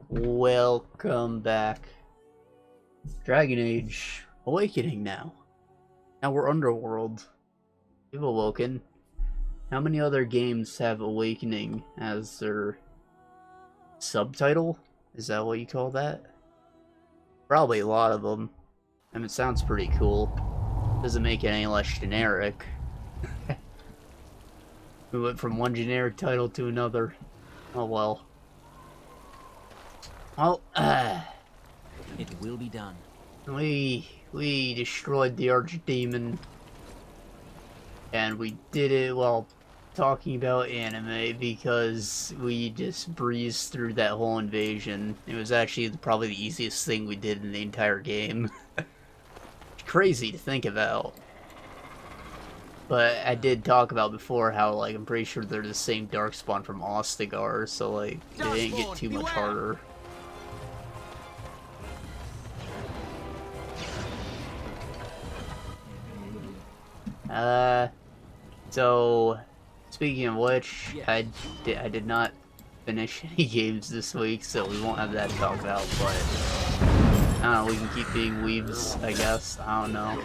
Welcome back. Dragon Age Awakening now. Now we're Underworld. We've awoken. How many other games have Awakening as their subtitle? Is that what you call that? Probably a lot of them. I mean, it sounds pretty cool. Doesn't make it any less generic. We went from one generic title to another. Oh well. Well, it will be done. We destroyed the Archdemon, and we did it while talking about anime because we just breezed through that whole invasion. It was actually probably the easiest thing we did in the entire game. Crazy to think about. But I did talk about before how, like, I'm pretty sure they're the same Darkspawn from Ostagar, so, like, it didn't get too much harder. So, speaking of which, yes. I did not finish any games this week, so we won't have that to talk about, but I don't know, we can keep being weebs, I guess. I don't know.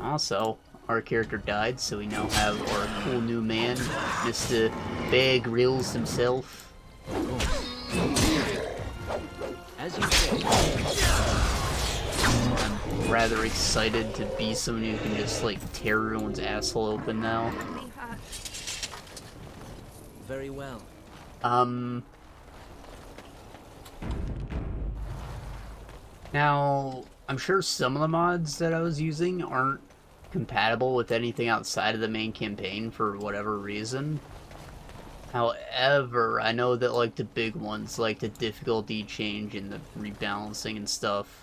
Also, our character died, so we now have our cool new man, Mr. Bear Grylls himself. As you say. I'm rather excited to be someone who can just, like, tear everyone's asshole open now. Very well. Now, I'm sure some of the mods that I was using aren't compatible with anything outside of the main campaign for whatever reason. However, I know that, like, the big ones, like the difficulty change and the rebalancing and stuff,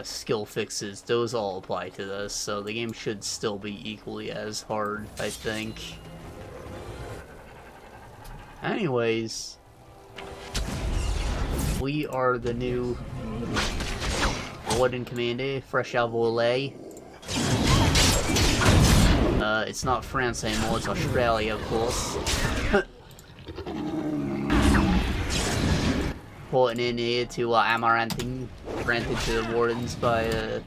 skill fixes, those all apply to this, so the game should still be equally as hard, I think. Anyways, we are the new Warden Commander, fresh out of LA. It's not France anymore, it's Australia, of course. Porting in here to Amaranthine, granted to the Wardens by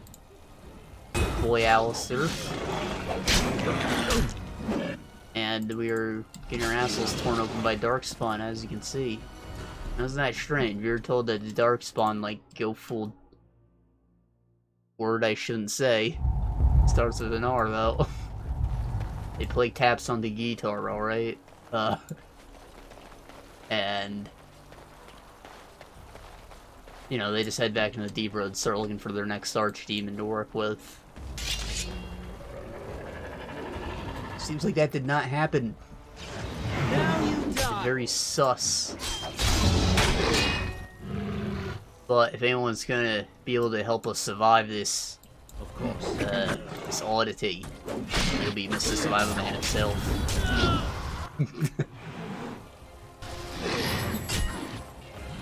boy Alistair. And we are getting our assholes torn open by Darkspawn, as you can see. Isn't that strange? We were told that the Darkspawn, like, go full word I shouldn't say. Starts with an R, though. They play taps on the guitar, alright? And you know, they just head back into the Deep Road and start looking for their next Archdemon to work with. Seems like that did not happen. Now you die. Very sus. But if anyone's gonna be able to help us survive this, of course, this oddity, it'll be Mr. Survivor Man himself.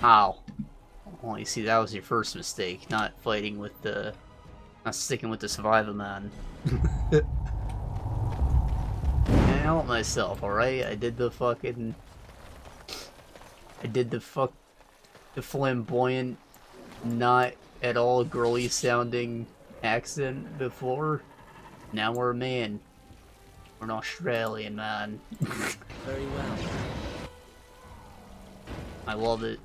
Ow. Well, you see, that was your first mistake, not fighting with the... not sticking with the Survivor Man. I helped myself, alright? I did the fucking... the flamboyant, not at all girly sounding accent before. Now we're a man. We're an Australian man. Very well. I love it.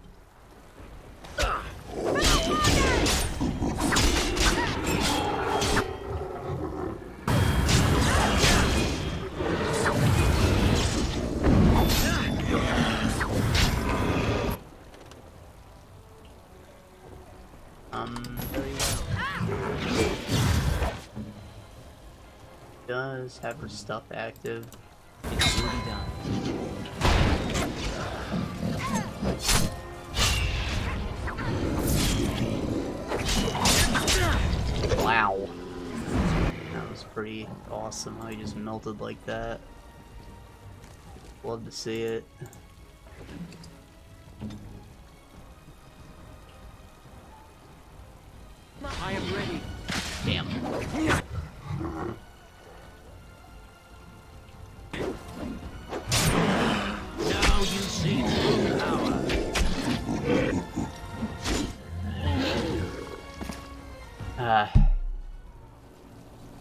Very well. Does have her stuff active. It will be done. Wow. That was pretty awesome how he just melted like that. Love to see it. I am ready. Damn.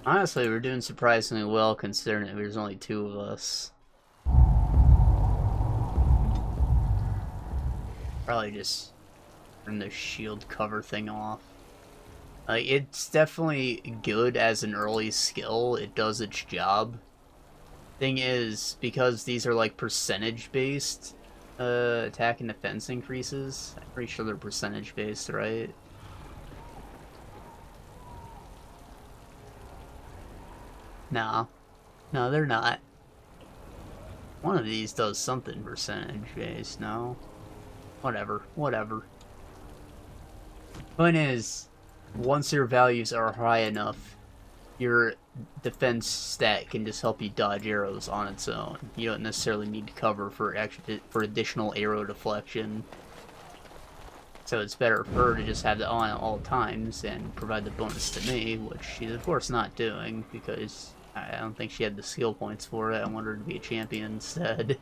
Honestly, we're doing surprisingly well considering there's only 2 of us. Probably just turn the shield cover thing off. Like, it's definitely good as an early skill. It does its job. Thing is, because these are like percentage-based attack and defense increases, I'm pretty sure they're percentage-based, right? No. No, they're not. One of these does something percentage-based, no? Whatever, whatever. Point is, once your values are high enough, your defense stat can just help you dodge arrows on its own. You don't necessarily need to cover for additional arrow deflection. So it's better for her to just have it on at all times and provide the bonus to me, which she's of course not doing because I don't think she had the skill points for it. I want her to be a champion instead.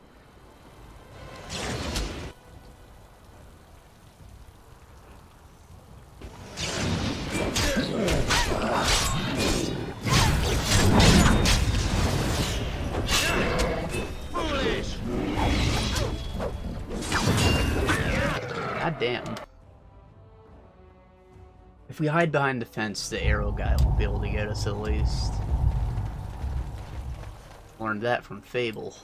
God damn. If we hide behind the fence, the arrow guy won't be able to get us at least. Learned that from Fable.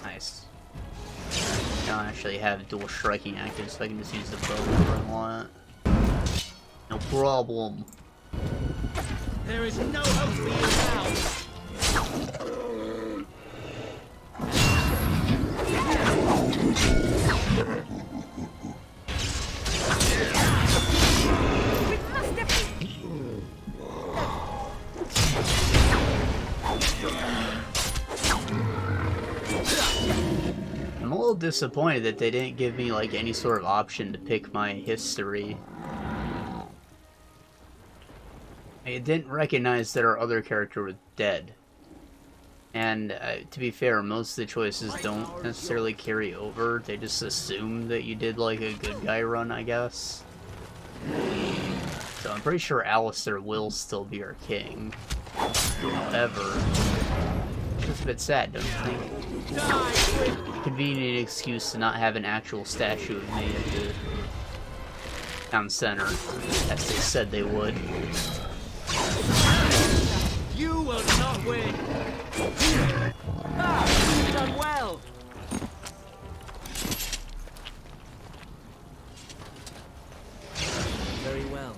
Nice. I don't actually have dual striking active, so I can just use the bow whenever I want. No problem. There is no hope for you now. I'm a little disappointed that they didn't give me like any sort of option to pick my history. I didn't recognize that our other character was dead. And to be fair, most of the choices don't necessarily carry over. They just assume that you did like a good guy run, I guess. So I'm pretty sure Alistair will still be our king. However, it's just a bit sad, don't you think? Convenient excuse to not have an actual statue of me at the town center, as they said they would. You will not win. Ah, you've done well. Very well.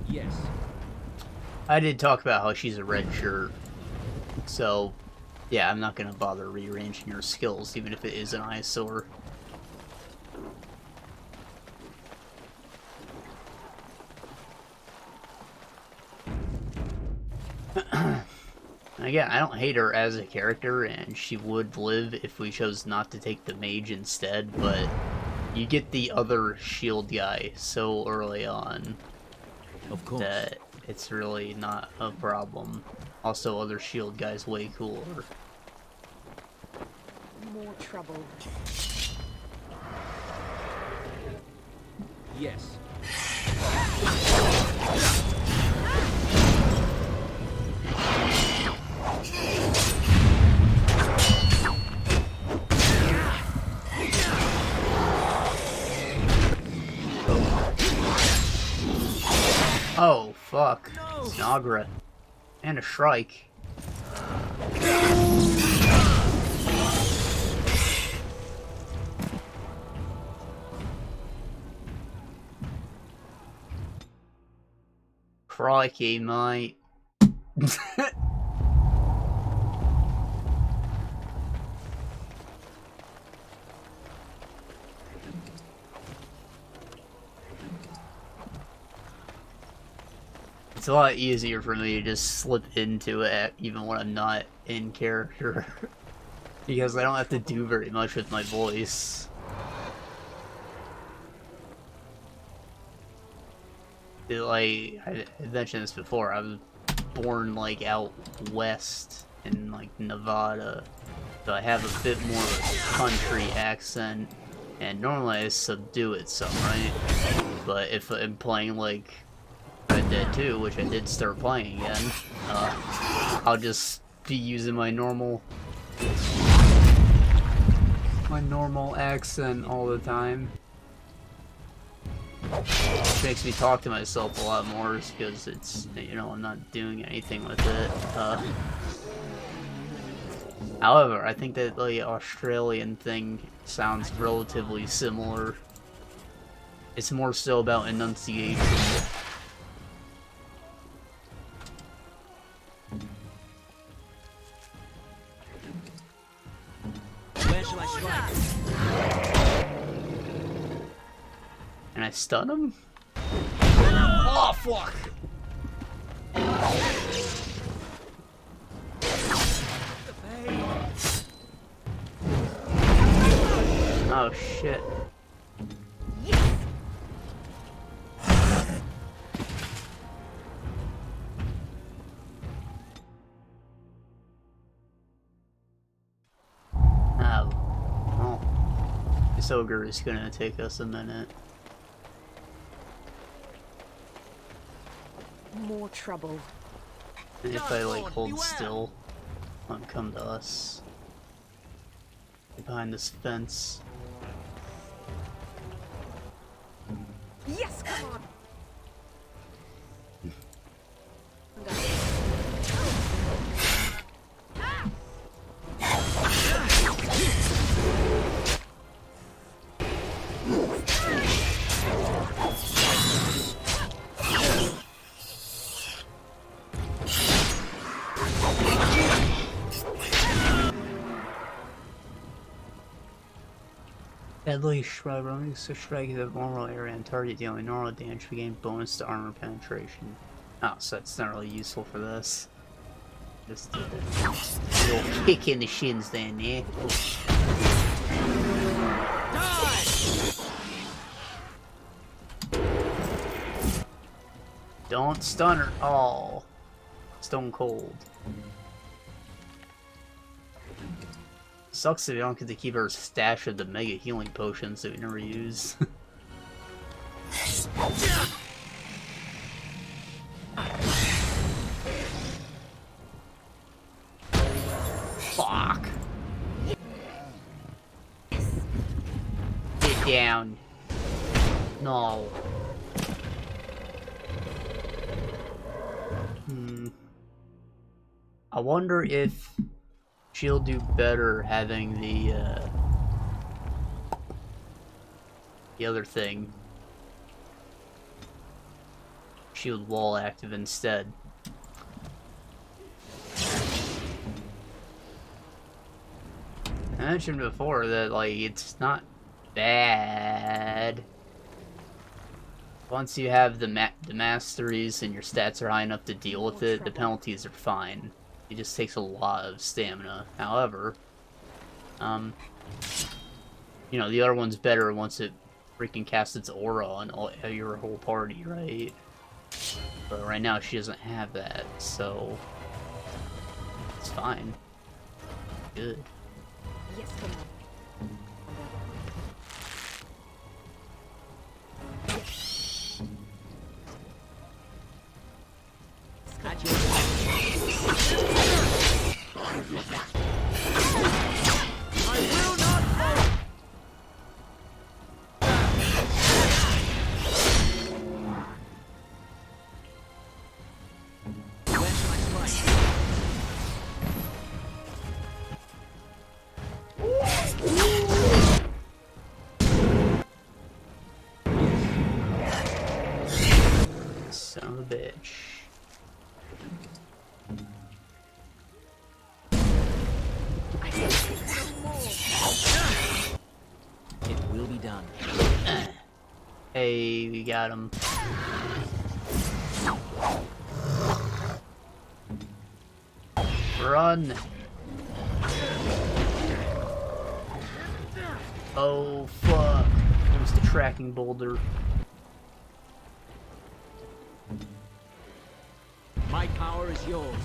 Yes. I did talk about how she's a red shirt, so yeah, I'm not gonna bother rearranging her skills, even if it is an eyesore. Again, I don't hate her as a character, and she would live if we chose not to take the mage instead, but you get the other shield guy so early on Of course. that it's really not a problem. Also, other shield guys way cooler. More trouble. Yes. Oh, fuck. No. It's an Oghren. And a Shrike. Crikey, mate. It's a lot easier for me to just slip into it even when I'm not in character. Because I don't have to do very much with my voice. like I mentioned this before, I was born like out west in like Nevada, so I have a bit more of a country accent, and normally I subdue it some, right? But if I'm playing like Red Dead 2, which I did start playing again, I'll just be using my normal accent all the time. Which makes me talk to myself a lot more, because it's, you know, I'm not doing anything with it. However, I think that the Australian thing sounds relatively similar. It's more so about enunciation. Where shall I strike? And I stun him? Oh, fuck! Oh, shit. Oh. Well, this ogre is gonna take us a minute. More trouble. And if I like hold still, let him come to us. Behind this fence. Yes, come on. Deadly Shrub, running so strike the normal area and target dealing normal damage, we gain bonus to armor penetration. Oh, so that's not really useful for this. Just a little kick in the shins then, yeah. Don't stun her. Oh. Stone cold. Sucks if you don't get to keep our stash of the mega healing potions that we never use. Fuck. Get down. No. I wonder if she'll do better having the other thing. Shield wall active instead. I mentioned before that, like, it's not bad. Once you have the masteries and your stats are high enough to deal with it, the penalties are fine. It just takes a lot of stamina. However, you know, the other one's better once it freaking casts its aura on your whole party, right? But right now she doesn't have that, so it's fine. Good. Yes, come on. At your I will not fall. Where shall I strike? Son of a bitch. It will be done. Hey, we got him. Run! Oh fuck! It was the tracking boulder. My power is yours.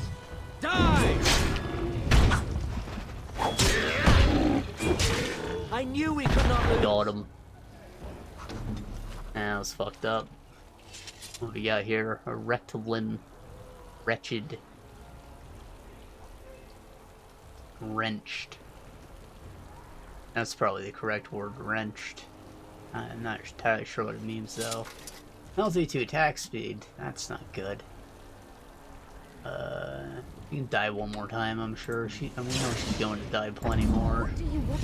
Die! I knew we could not lose. Got him. That was fucked up. What we got here? A rectolin. Wretched. Wrenched. That's probably the correct word, wrenched. I'm not entirely sure what it means though. Penalty to attack speed. That's not good. You can die one more time, I'm sure. We know she's going to die plenty more. What do you want?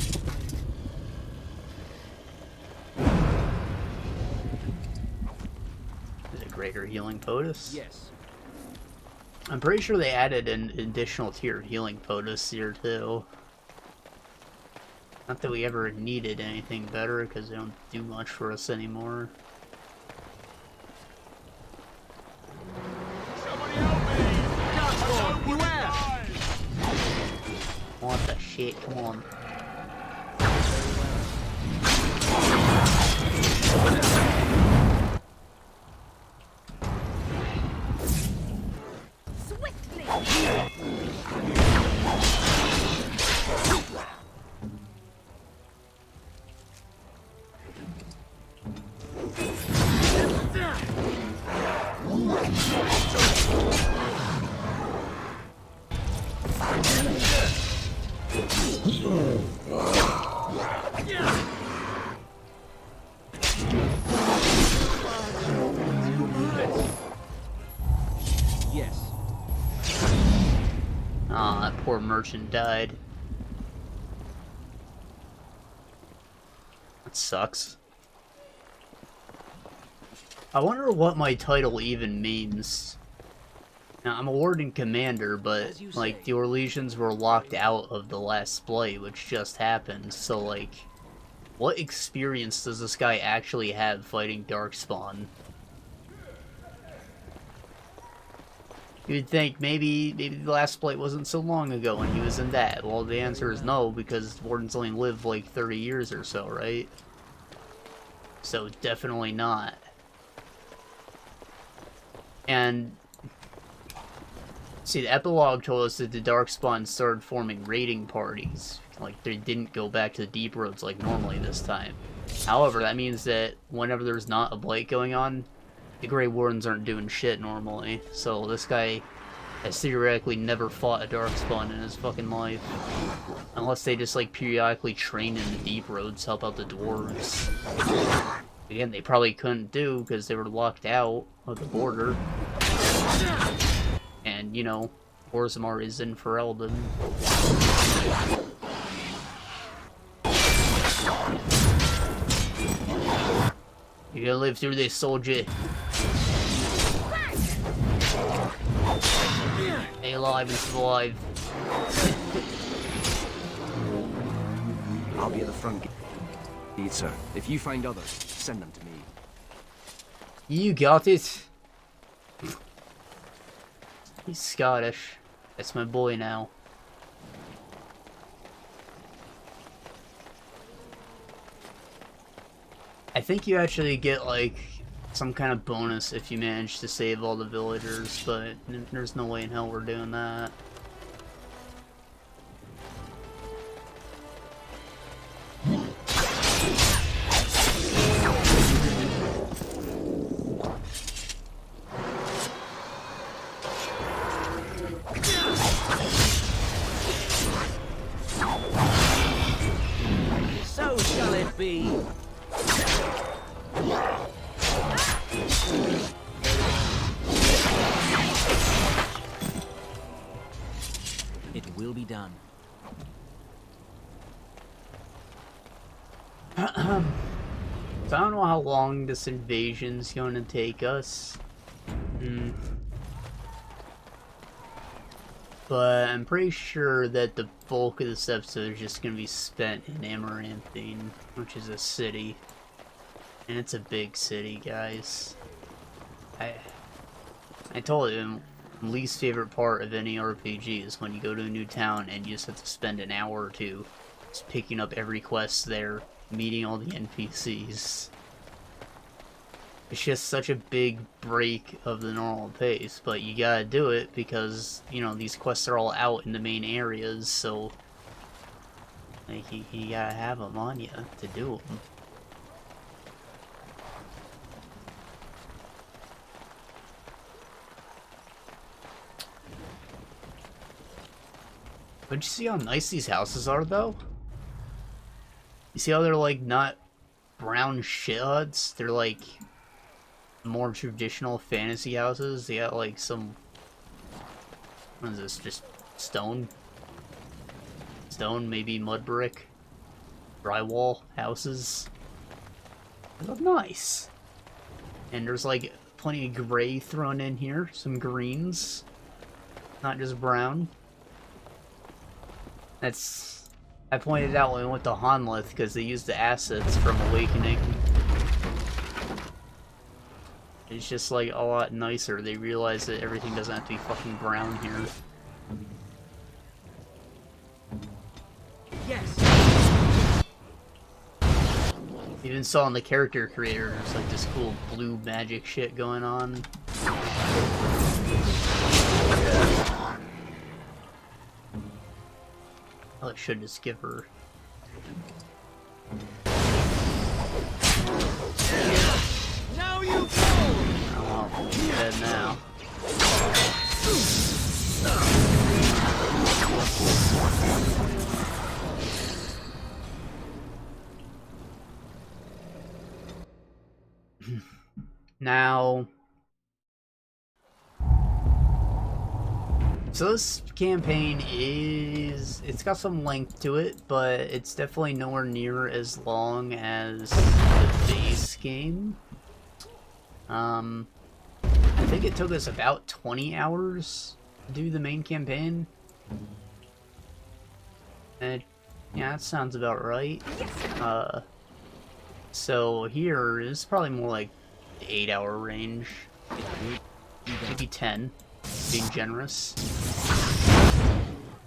Is it greater healing POTUS? Yes. I'm pretty sure they added an additional tier of healing POTUS here too. Not that we ever needed anything better, because they don't do much for us anymore. Somebody help me! Darkborn, beware! What the shit? Come on. Swiftly! Yes. Ah, that poor merchant died. That sucks. I wonder what my title even means. Now, I'm a Warden Commander, but, like, the Orlesians were locked out of the last splay, which just happened, so, like, what experience does this guy actually have fighting Darkspawn? You'd think maybe the last splay wasn't so long ago and he was in that. Well, the answer is no, because Wardens only live, like, 30 years or so, right? So, definitely not. And see, the epilogue told us that the Darkspawn started forming raiding parties. Like, they didn't go back to the deep roads like normally this time. However, that means that whenever there's not a blight going on, the Grey Wardens aren't doing shit normally. So this guy has theoretically never fought a Darkspawn in his fucking life. Unless they just, like, periodically train in the deep roads to help out the dwarves. Again, they probably couldn't do because they were locked out of the border. And, you know, Orzammar is in Ferelden. You're gonna live through this, soldier. Stay alive and survive. I'll be at the front gate, sir. If you find others, send them to me. You got it. He's Scottish. That's my boy now. I think you actually get, like, some kind of bonus if you manage to save all the villagers, but there's no way in hell we're doing that. So shall it be. It will be done. So I don't know how long this invasion's going to take us. But I'm pretty sure that the bulk of this episode is just going to be spent in Amaranthine, which is a city. And it's a big city, guys. I told you, my least favorite part of any RPG is when you go to a new town and you just have to spend an hour or two just picking up every quest there, meeting all the NPCs. It's just such a big break of the normal pace, but you gotta do it because, you know, these quests are all out in the main areas, so like, you gotta have them on you to do them. But you see how nice these houses are, though? You see how they're, like, not brown shit huts? They're, like, more traditional fantasy houses. They got, like, some... What is this? Just stone? Stone, maybe mud brick? Drywall houses? They look nice. And there's, like, plenty of gray thrown in here. Some greens. Not just brown. That's... I pointed out when we went to Hanlith because they used the assets from Awakening. It's just like a lot nicer. They realize that everything doesn't have to be fucking brown here. Yes. Even saw in the character creator, there's like this cool blue magic shit going on. Oh, I should just give her. Now you go. Oh, she's dead now. Now, so this campaign it's got some length to it, but it's definitely nowhere near as long as the base game. I think it took us about 20 hours to do the main campaign. And yeah, that sounds about right. So here is probably more like 8-hour range. Maybe 10, being generous.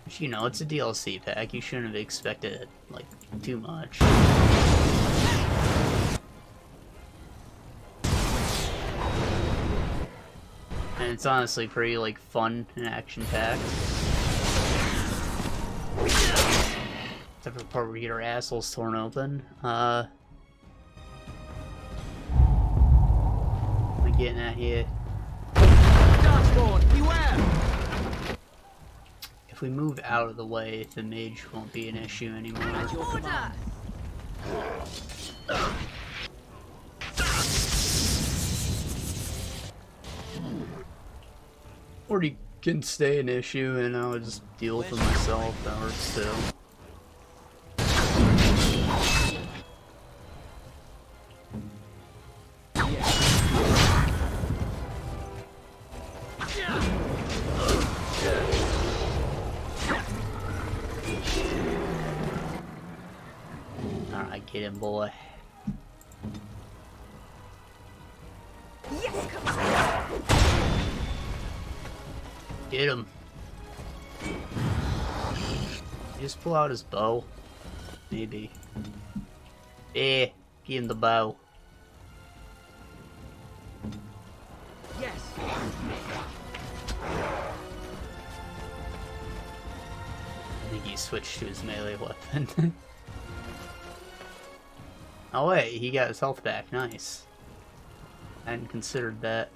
But, you know, it's a DLC pack. You shouldn't have expected, like, too much. And it's honestly pretty, like, fun and action-packed. Except for the part where we get our assholes torn open. Getting at here. Darkspawn, beware! If we move out of the way, the mage won't be an issue anymore. At your command. Or he can stay an issue and I'll just deal with it myself. That works too. Alright, get him, boy. Yes, come on. Get him. Just pull out his bow. Maybe. Yeah, give him the bow. Yes. I think he switched to his melee weapon. Oh wait, he got his health back. Nice. I hadn't considered that.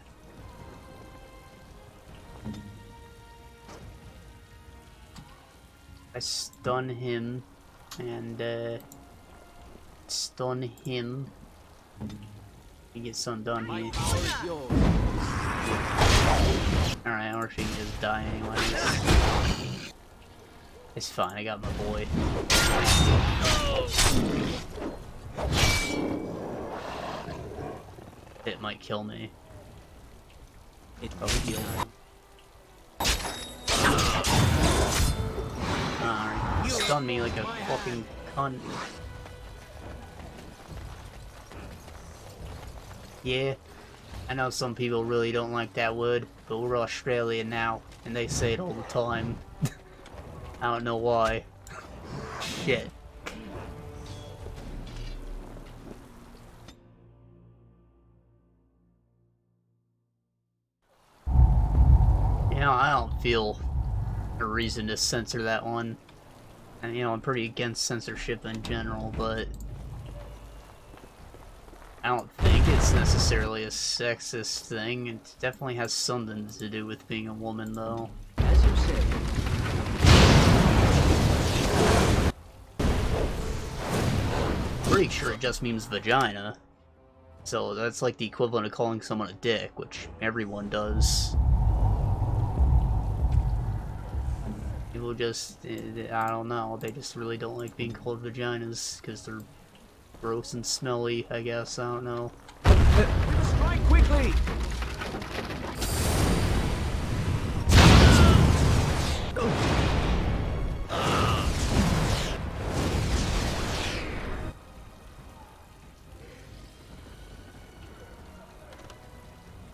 I stun him and stun him. We get something done My here. power is yours. Alright, or she can just die anyways. It's fine, I got my boy. It might kill me. It Oh, heal. Alright, stun me like a fucking cunt. Yeah, I know some people really don't like that word, but we're Australian now, and they say it all the time. I don't know why. Shit. I don't feel a reason to censor that one. And, I'm pretty against censorship in general, but I don't think it's necessarily a sexist thing. It definitely has something to do with being a woman, though. As you say. Pretty sure it just means vagina. So that's like the equivalent of calling someone a dick, which everyone does. People just, I don't know, they just really don't like being called vaginas because they're gross and smelly, I guess, I don't know. Strike quickly!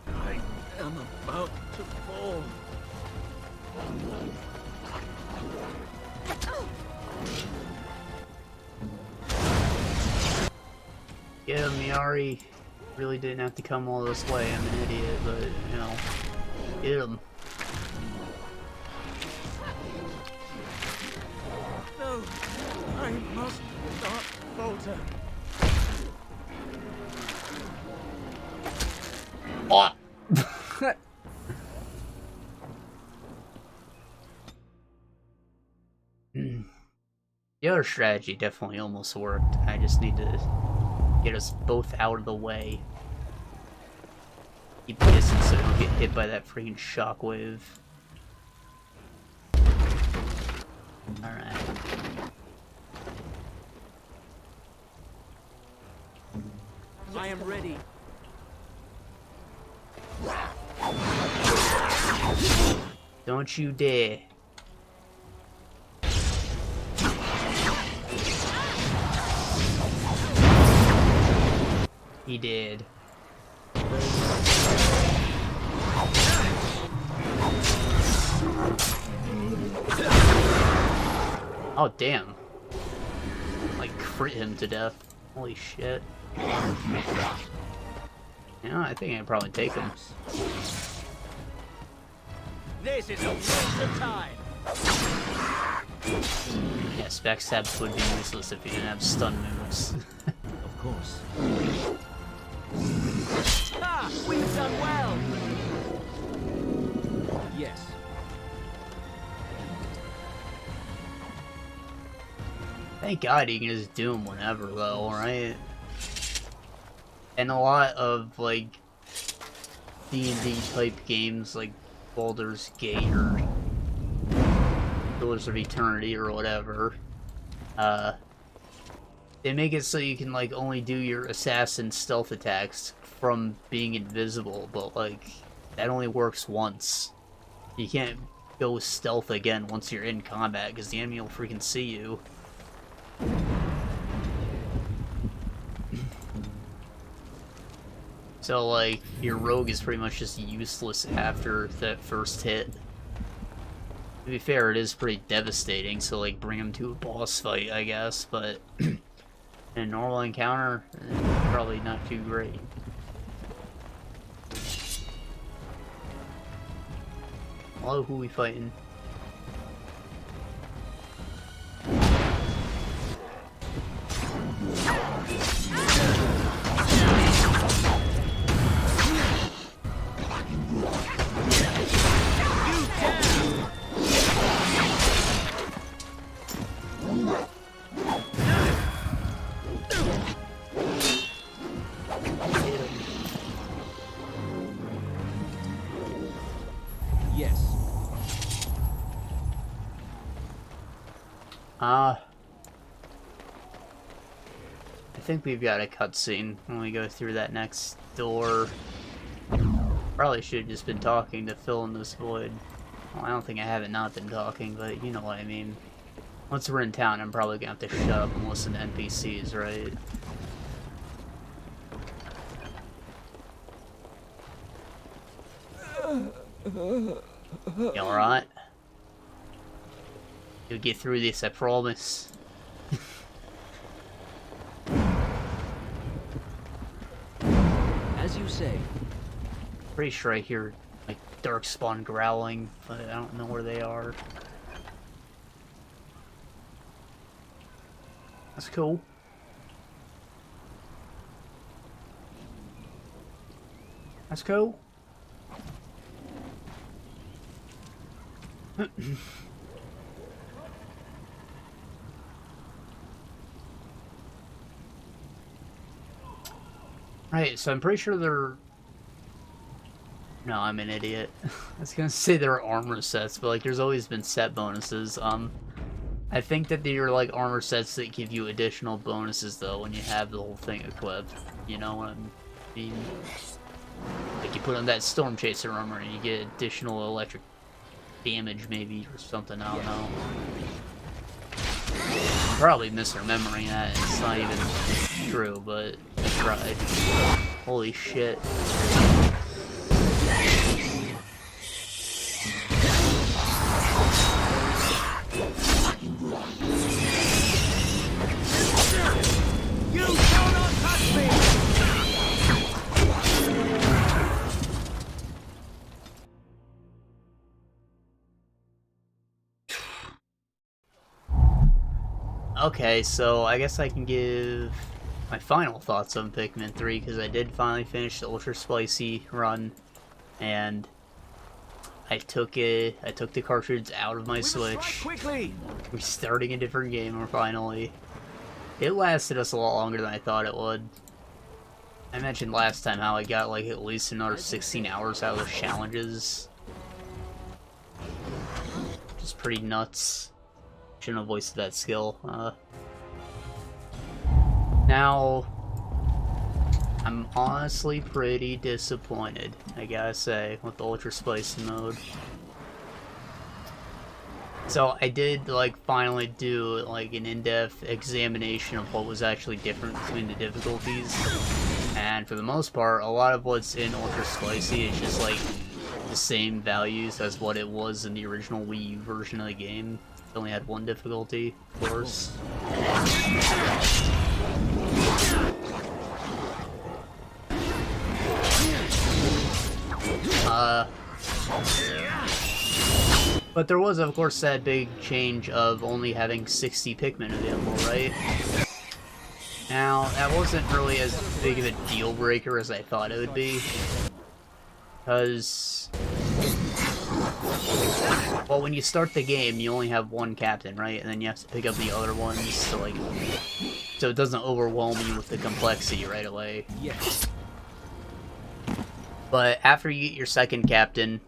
I am about to fall. Yeah, Miyari really didn't have to come all this way. I'm an idiot, but, get him. No, I must not falter. Oh! The other strategy definitely almost worked. I just need to get us both out of the way. Keep the distance so we don't get hit by that freaking shockwave. Alright. I am ready. Don't you dare. He did. Oh, damn. Like, crit him to death. Holy shit. Yeah, I think I'd probably take him. This is a waste of time. Yeah, backstabs would be useless if you didn't have stun moves. Of course. Ah, we've done well. Yes. Thank God you can just do them whenever, though, right? And a lot of, like, D&D type games, like Baldur's Gate or Pillars of Eternity or whatever, they make it so you can, like, only do your assassin stealth attacks from being invisible, but, like, that only works once. You can't go stealth again once you're in combat, because the enemy will freaking see you. So, like, your rogue is pretty much just useless after that first hit. To be fair, it is pretty devastating, so, like, bring him to a boss fight, I guess, but in a normal encounter, probably not too great. Hello, who we fighting? I think we've got a cutscene when we go through that next door. Probably should have just been talking to fill in this void. Well, I don't think I haven't not been talking, but you know what I mean. Once we're in town, I'm probably gonna have to shut up and listen to NPCs, right? You alright? You'll get through this, I promise. As you say. Pretty sure I hear, like, darkspawn growling, but I don't know where they are. That's cool. That's cool. Right, so I'm pretty sure they're... No, I'm an idiot. I was gonna say there are armor sets, but like there's always been set bonuses. I think that they are like armor sets that give you additional bonuses though when you have the whole thing equipped. You know what I mean? Like you put on that Storm Chaser armor and you get additional electric damage maybe or something, I don't know. I'm probably misremembering that, and it's not even true, but I tried. Holy shit. You shall not touch me! Okay, so I guess I can give my final thoughts on Pikmin 3, because I did finally finish the Ultra Spicy run, and I took the cartridge out of my Switch. Quickly! We're starting a different game, finally. It lasted us a lot longer than I thought it would. I mentioned last time how I got like at least another 16 hours out of those challenges. Just pretty nuts. Shouldn't have wasted that skill. Now, I'm honestly pretty disappointed, I gotta say, with the Ultra Spicy mode. So I did like finally do like an in-depth examination of what was actually different between the difficulties, and for the most part a lot of what's in Ultra Spicy is just like the same values as what it was in the original Wii U version of the game. It only had one difficulty, of course. But there was, of course, that big change of only having 60 Pikmin available, right? Now, that wasn't really as big of a deal breaker as I thought it would be. Because... well, when you start the game, you only have one captain, right? And then you have to pick up the other ones to, like... so it doesn't overwhelm you with the complexity right away. Yes. But after you get your second captain,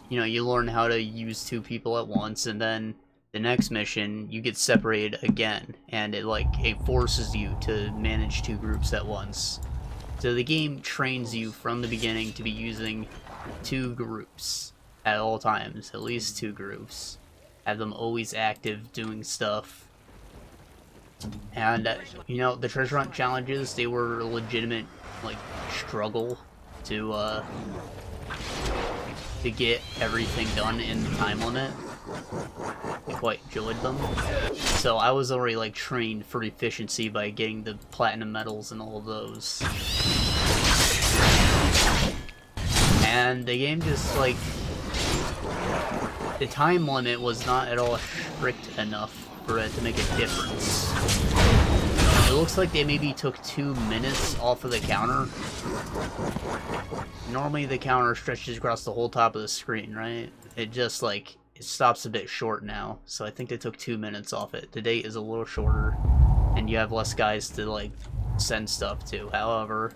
you know, you learn how to use two people at once, and then the next mission, you get separated again, and it forces you to manage two groups at once. So the game trains you from the beginning to be using two groups at all times, at least two groups. Have them always active, doing stuff. And, you know, the treasure hunt challenges, they were a legitimate, like, struggle to get everything done in the time limit. I quite enjoyed them. So I was already like trained for efficiency by getting the platinum medals and all of those. And the game just like... the time limit was not at all strict enough for it to make a difference. It looks like they maybe took 2 minutes off of the counter. Normally the counter stretches across the whole top of the screen, right? It just like, it stops a bit short now. So I think they took 2 minutes off it. The date is a little shorter, and you have less guys to like send stuff to. However,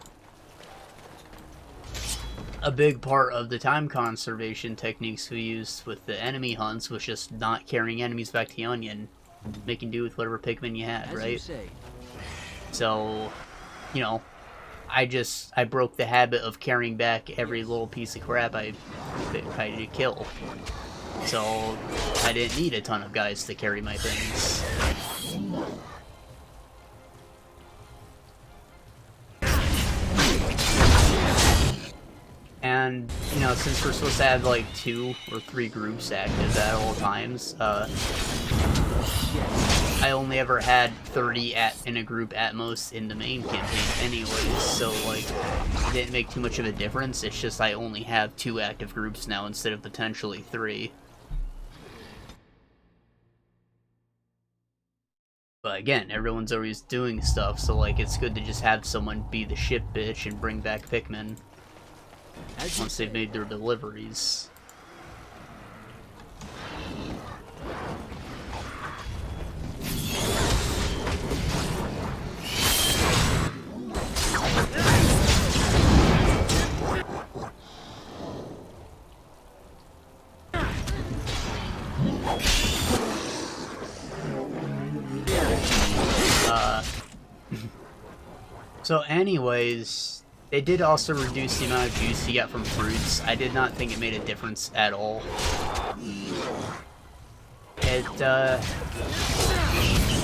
a big part of the time conservation techniques we used with the enemy hunts was just not carrying enemies back to the onion, making do with whatever Pikmin you had, right? As you say. So, you know, I broke the habit of carrying back every little piece of crap I to kill. So, I didn't need a ton of guys to carry my things. And, you know, since we're supposed to have like 2 or 3 groups active at all times, I I only ever had 30 in a group at most in the main campaign anyways, so like it didn't make too much of a difference. It's just I only have 2 active groups now instead of potentially 3. But again, everyone's always doing stuff, so like it's good to just have someone be the ship bitch and bring back Pikmin once they've made their deliveries. So anyways, they did also reduce the amount of juice you get from fruits. I did not think it made a difference at all. There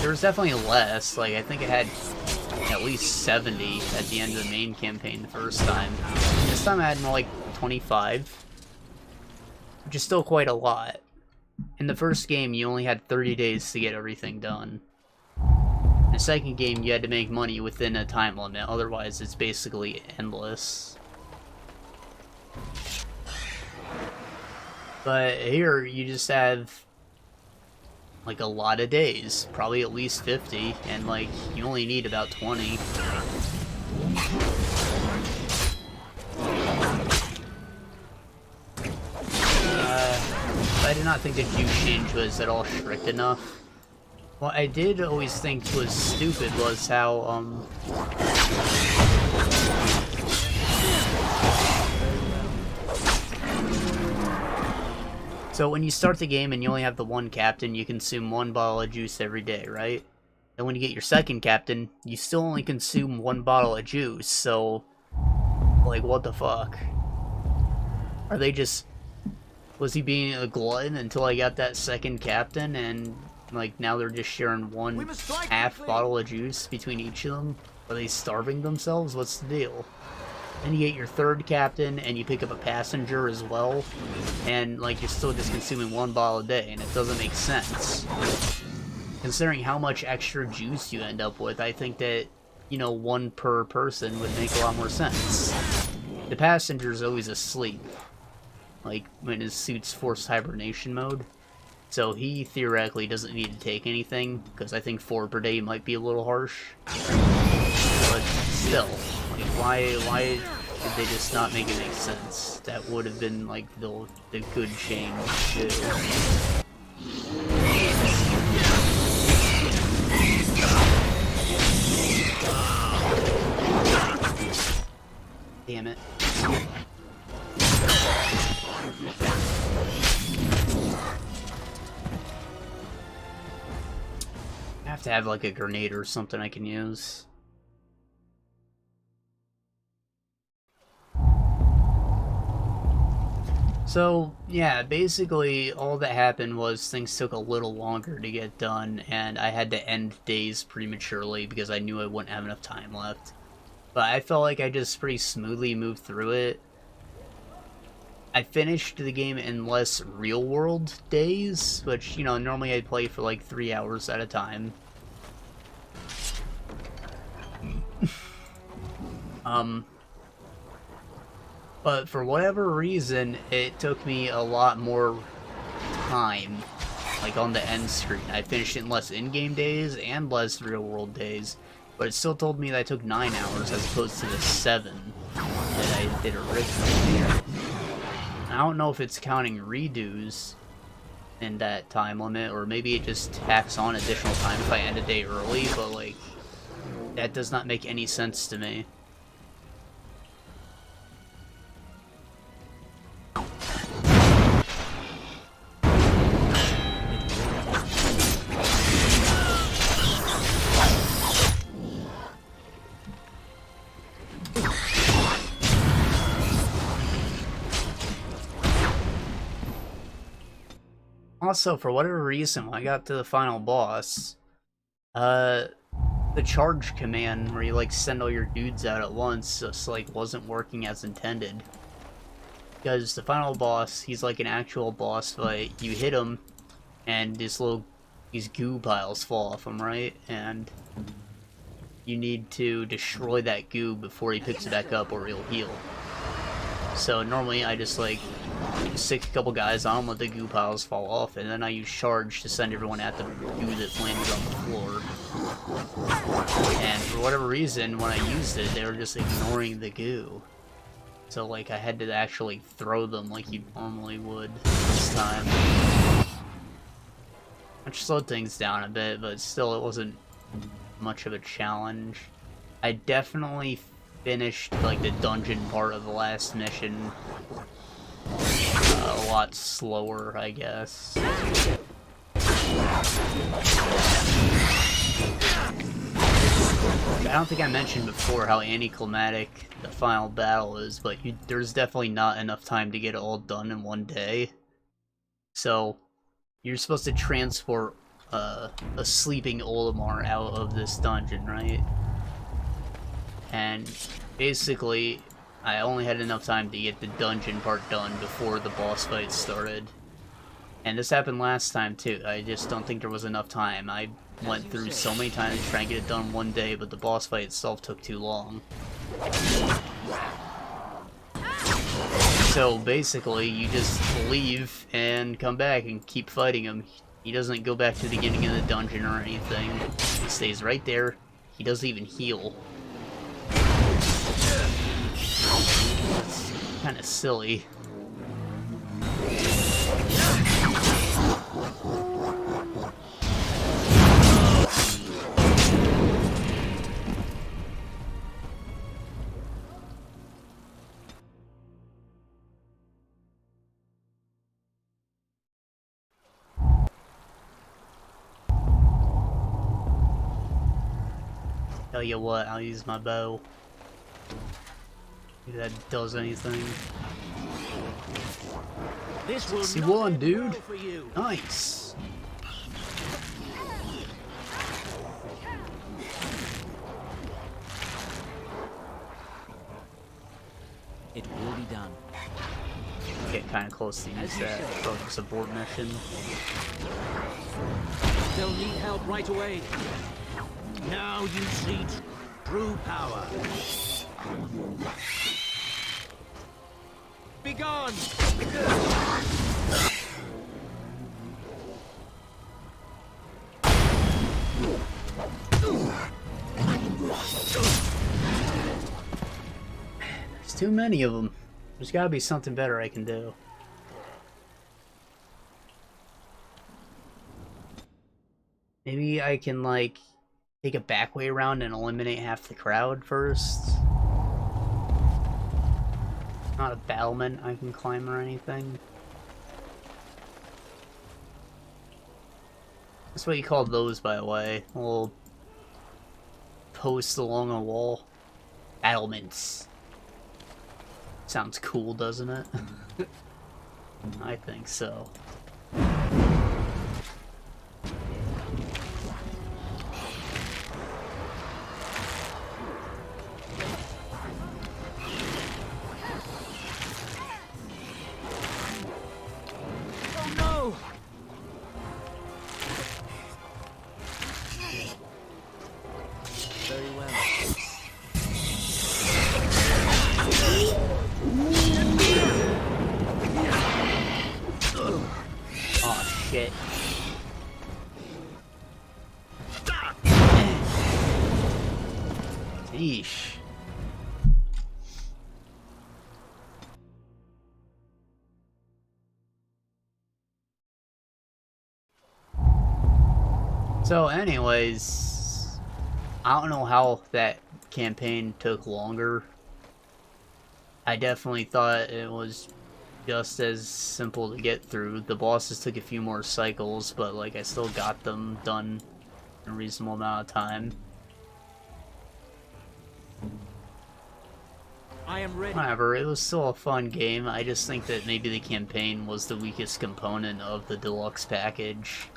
was definitely less. Like, I think it had at least 70 at the end of the main campaign the first time. This time I had more like 25, which is still quite a lot. In the first game, you only had 30 days to get everything done. In the second game, you had to make money within a time limit, otherwise it's basically endless. But here, you just have like a lot of days, probably at least 50, and like you only need about 20. I did not think the juice change was at all strict enough. What I did always think was stupid was how, so when you start the game and you only have the one captain, you consume 1 bottle of juice every day, right? And when you get your second captain, you still only consume 1 bottle of juice, so, like, what the fuck? Are they just... Was he being a glutton until I got that second captain, and... like, now they're just sharing 1/2 bottle of juice between each of them? Are they starving themselves? What's the deal? Then you get your third captain, and you pick up a passenger as well, and, like, you're still just consuming 1 bottle a day, and it doesn't make sense. Considering how much extra juice you end up with, I think that, you know, 1 per person would make a lot more sense. The passenger's always asleep, like, when his suit's forced hibernation mode. So he theoretically doesn't need to take anything, because I think 4 per day might be a little harsh. But still, like, why did they just not make it make sense? That would have been like the good change too. Damn it. I have to have like a grenade or something I can use. So, yeah, basically all that happened was things took a little longer to get done, and I had to end days prematurely because I knew I wouldn't have enough time left. But I felt like I just pretty smoothly moved through it. I finished the game in less real-world days, which, you know, normally I'd play for like 3 hours at a time. But for whatever reason, it took me a lot more time, like on the end screen. I finished it in less in-game days and less real-world days, but it still told me that I took 9 hours as opposed to the 7 that I did originally. I don't know if it's counting redos in that time limit, or maybe it just tacks on additional time if I end a day early, but like, that does not make any sense to me. Also, for whatever reason, when I got to the final boss, the charge command where you like send all your dudes out at once just like wasn't working as intended. Because the final boss, he's like an actual boss fight. You hit him, and this little these goo piles fall off him, right? And you need to destroy that goo before he picks it back up or he'll heal. So normally I just like stick a couple guys on him, let the goo piles fall off, and then I use charge to send everyone at the goo that landed on the floor. And for whatever reason, when I used it, they were just ignoring the goo. So like I had to actually throw them like you normally would this time. Which slowed things down a bit, but still it wasn't much of a challenge. I definitely finished like the dungeon part of the last mission a lot slower, I guess. I don't think I mentioned before how anticlimactic the final battle is, but there's definitely not enough time to get it all done in one day. So you're supposed to transport a sleeping Olimar out of this dungeon, right? And basically, I only had enough time to get the dungeon part done before the boss fight started. And this happened last time too. I just don't think there was enough time. I went through so many times to try and get it done one day, but the boss fight itself took too long. So basically, you just leave and come back and keep fighting him. He doesn't go back to the beginning of the dungeon or anything. He stays right there. He doesn't even heal. It's kind of silly. Tell you what, I'll use my bow. If that does anything. This will 61, dude. well for you. Nice. It will be done. Get kind of close to use that focus abort mission. They'll need help right away. Now you see true power. Be gone! There's too many of them. There's gotta be something better I can do. Maybe I can, like, take a back way around and eliminate half the crowd first. Not a battlement I can climb or anything. That's what you call those, by the way. Little posts along a wall. Battlements. Sounds cool, doesn't it? I think so. Yeesh. So anyways, I don't know how that campaign took longer. I definitely thought it was just as simple to get through. The bosses took a few more cycles, but like I still got them done in a reasonable amount of time. I am ready. However, it was still a fun game. I just think that maybe the campaign was the weakest component of the deluxe package.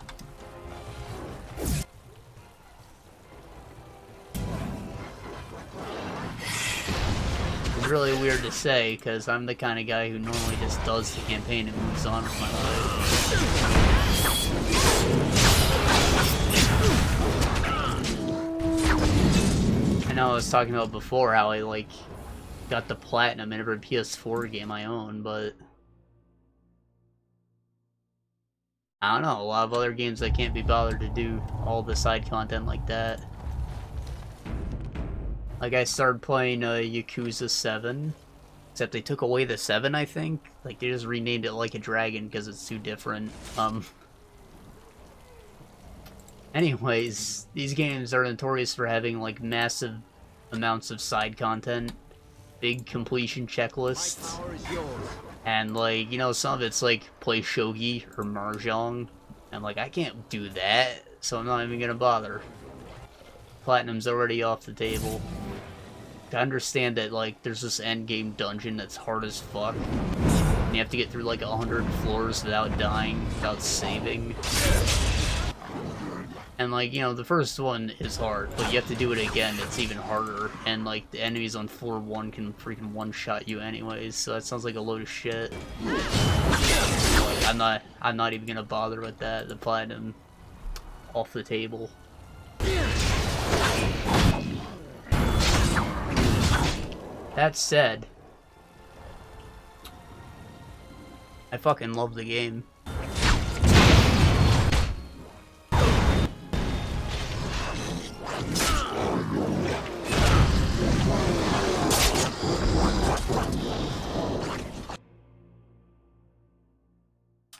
It's really weird to say, because I'm the kind of guy who normally just does the campaign and moves on with my life. know I was talking about before how I, like, got the platinum in every PS4 game I own, but I don't know, a lot of other games I can't be bothered to do all the side content like that. Like, I started playing Yakuza 7, except they took away the 7, I think. Like, they just renamed it Like a Dragon because it's too different. Anyways, these games are notorious for having, like, massive amounts of side content, big completion checklists, and, like, you know, some of it's, like, play shogi or mahjong, and, like, I can't do that, so I'm not even gonna bother. Platinum's already off the table. I understand that, like, there's this endgame dungeon that's hard as fuck, and you have to get through, like, 100 floors without dying, without saving. And, like, you know, the first one is hard, but you have to do it again, it's even harder, and, like, the enemies on floor 1 can freaking one-shot you anyways, so that sounds like a load of shit. Like, I'm not even gonna bother with that, the platinum off the table. That said, I fucking love the game.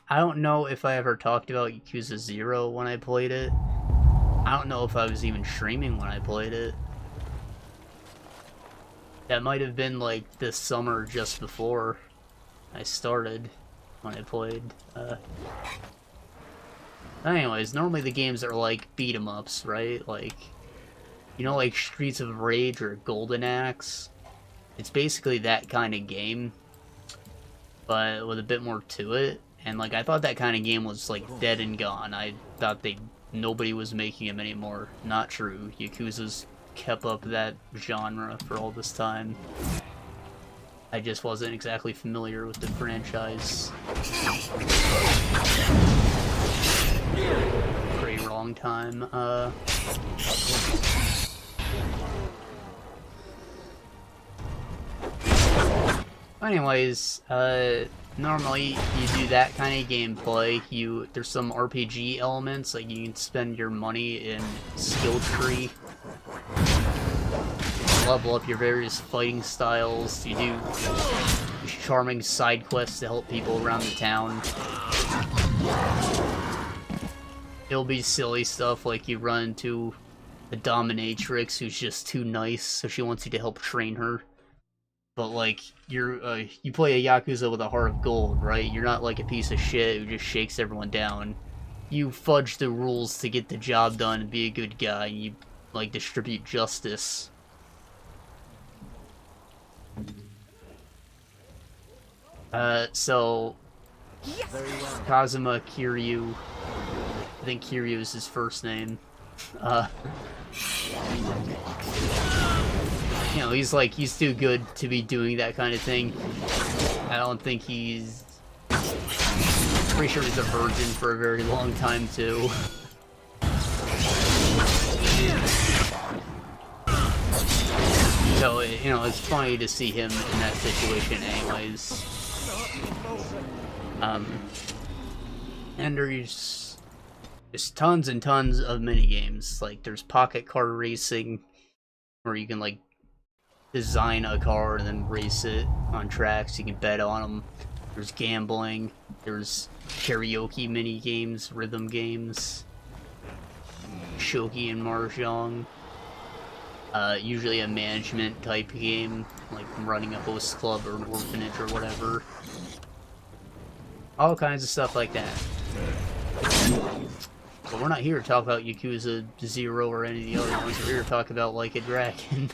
I don't know if I ever talked about Yakuza 0 when I played it. I don't know if I was even streaming when I played it. That might have been like this summer just before I started when I played. Anyways, normally the games are like beat 'em ups, right? Like, you know, like Streets of Rage or Golden Axe? It's basically that kind of game, but with a bit more to it. And, like, I thought that kind of game was, like, dead and gone. I thought nobody was making them anymore. Not true. Yakuza's kept up that genre for all this time. I just wasn't exactly familiar with the franchise. For a long time. Anyways, normally you do that kind of gameplay. There's some RPG elements, like you can spend your money in skill tree, level up your various fighting styles. You do charming side quests to help people around the town. It'll be silly stuff like you run into a dominatrix who's just too nice, so she wants you to help train her. But, like, you play a Yakuza with a heart of gold, right? You're not like a piece of shit who just shakes everyone down. You fudge the rules to get the job done and be a good guy, and you, like, distribute justice. So... Kazuma Kiryu... I think Kiryu is his first name. You know, he's too good to be doing that kind of thing. I don't think he's... Pretty sure he's a virgin for a very long time, too. So, you know, it's funny to see him in that situation anyways. And there's just tons and tons of minigames. Like, there's pocket car racing, where you can, like, design a car and then race it on tracks. You can bet on them. There's gambling. There's karaoke mini games, rhythm games, shogi and mahjong. Usually a management type game, like running a host club or an orphanage or whatever. All kinds of stuff like that. But we're not here to talk about Yakuza 0 or any of the other ones. We're here to talk about Like a Dragon.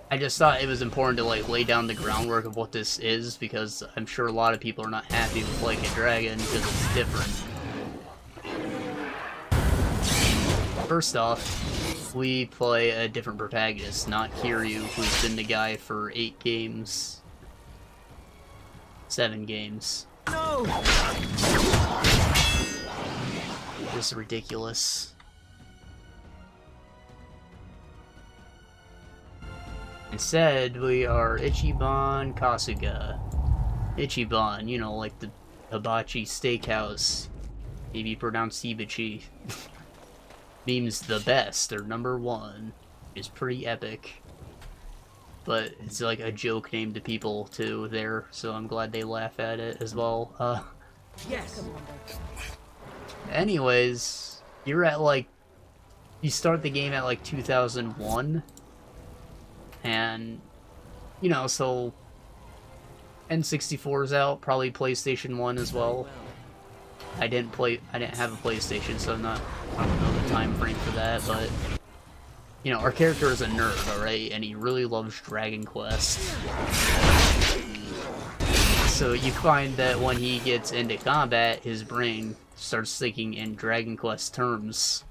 I just thought it was important to, like, lay down the groundwork of what this is, because I'm sure a lot of people are not happy with Like a Dragon because it's different. First off, we play a different protagonist, not Kiryu, who's been the guy for 8 games. 7 games. No! Just ridiculous. Instead, we are Ichiban Kasuga. Ichiban, you know, like the hibachi steakhouse. Maybe pronounced Hibachi. Meme's the best, or number one. It's pretty epic. But it's like a joke name to people too there, so I'm glad they laugh at it as well. Yes. Anyways, you're at like, you start the game at like 2001, and you know, so N64 is out, probably PlayStation 1 as well. I didn't have a PlayStation, so I don't know the time frame for that, but you know, our character is a nerd, alright, and he really loves Dragon Quest. So you find that when he gets into combat, his brain starts thinking in Dragon Quest terms,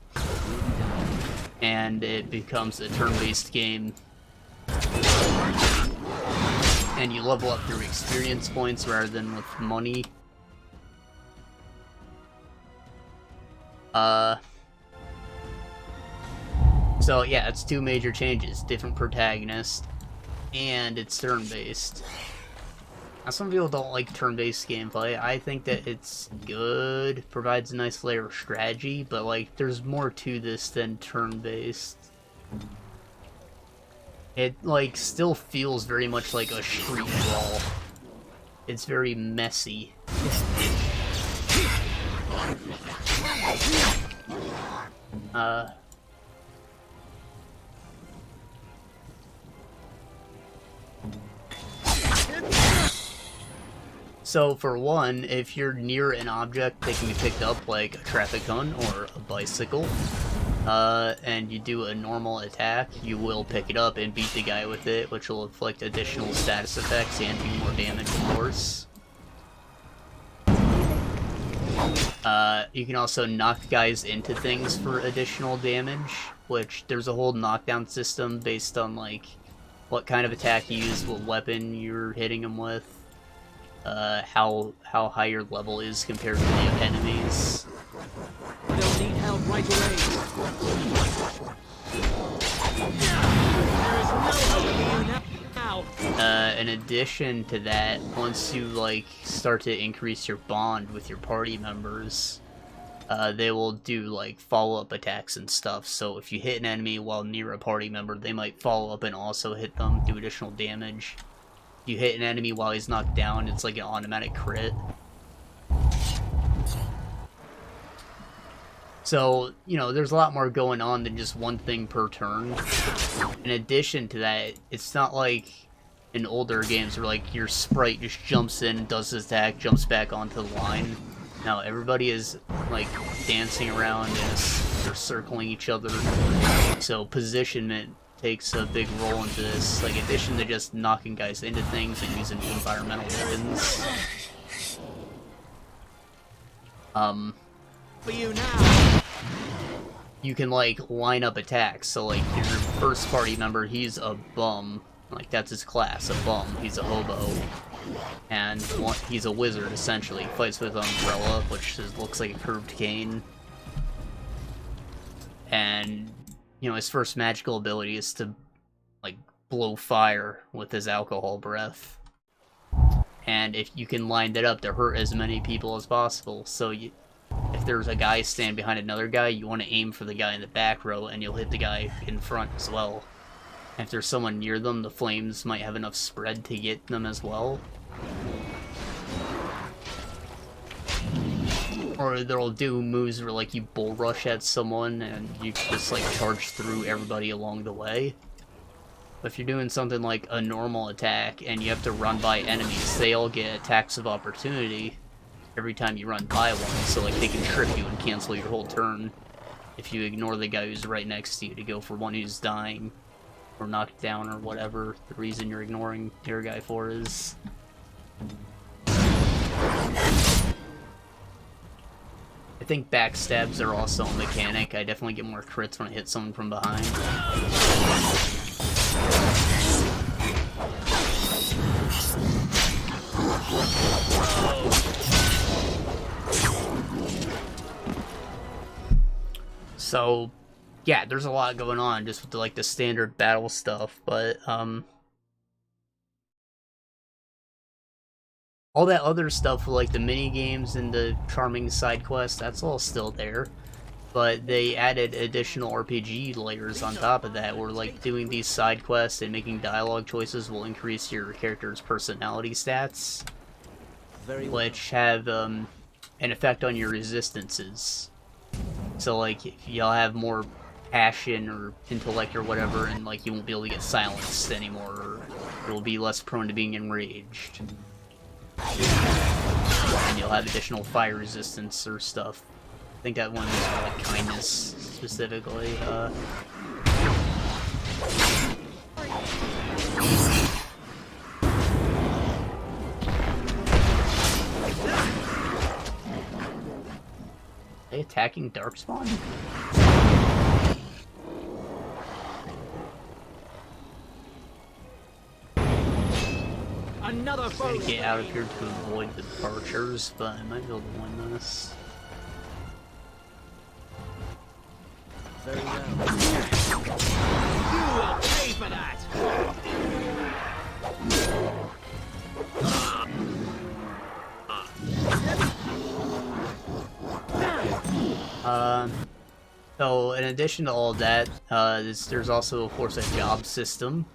and it becomes a turn-based game. And you level up through experience points rather than with money. So yeah, it's two major changes. Different protagonist, and it's turn-based. Now some people don't like turn-based gameplay. I think that it's good, provides a nice layer of strategy, but like there's more to this than turn-based. It like still feels very much like a street brawl. It's very messy. So for one, if you're near an object that can be picked up, like a traffic cone or a bicycle, and you do a normal attack, you will pick it up and beat the guy with it, which will inflict additional status effects and do more damage, of course. You can also knock guys into things for additional damage, which there's a whole knockdown system based on like what kind of attack you use, what weapon you're hitting them with, how high your level is compared to the enemies. They'll need help right away. There is no hope for you now. In addition to that, once you like start to increase your bond with your party members, they will do like follow-up attacks and stuff. So if you hit an enemy while near a party member, they might follow up and also hit them, do additional damage. If you hit an enemy while he's knocked down, it's like an automatic crit. So, you know, there's a lot more going on than just one thing per turn. In addition to that, it's not like in older games where like your sprite just jumps in, does his attack, jumps back onto the line. Now everybody is like dancing around and they're circling each other. So positionment takes a big role into this, like in addition to just knocking guys into things and using environmental weapons. For you now. You can like line up attacks, so like your first party member, he's a bum, like that's his class, a bum, he's a hobo. And he's a wizard, essentially. He fights with Umbrella, which looks like a curved cane. And, you know, his first magical ability is to, like, blow fire with his alcohol breath. And if you can line that up to hurt as many people as possible. So if there's a guy standing behind another guy, you want to aim for the guy in the back row, and you'll hit the guy in front as well. If there's someone near them, the flames might have enough spread to get them as well. Or they'll do moves where like you bull rush at someone and you just like charge through everybody along the way. But if you're doing something like a normal attack and you have to run by enemies, they all get attacks of opportunity every time you run by one. So like they can trip you and cancel your whole turn if you ignore the guy who's right next to you to go for one who's dying or knocked down or whatever the reason you're ignoring your guy for is. I think backstabs are also a mechanic. I definitely get more crits when I hit someone from behind. So, yeah, there's a lot going on just with the, like, the standard battle stuff, but, all that other stuff, like the mini games and the charming side quests, that's all still there. But they added additional RPG layers on top of that, where, like, doing these side quests and making dialogue choices will increase your character's personality stats, which have, an effect on your resistances. So, like, if you'll have more passion or intellect or whatever, and, like, you won't be able to get silenced anymore, or you'll be less prone to being enraged. And you'll have additional fire resistance or stuff. I think that one is for, like, kindness, specifically. Are they attacking Darkspawn? Another foe. I'm gonna get out of here to avoid the departures, but I might be able to win this. Very well. You will pay for that. So in addition to all that, there's also, of course, a job system.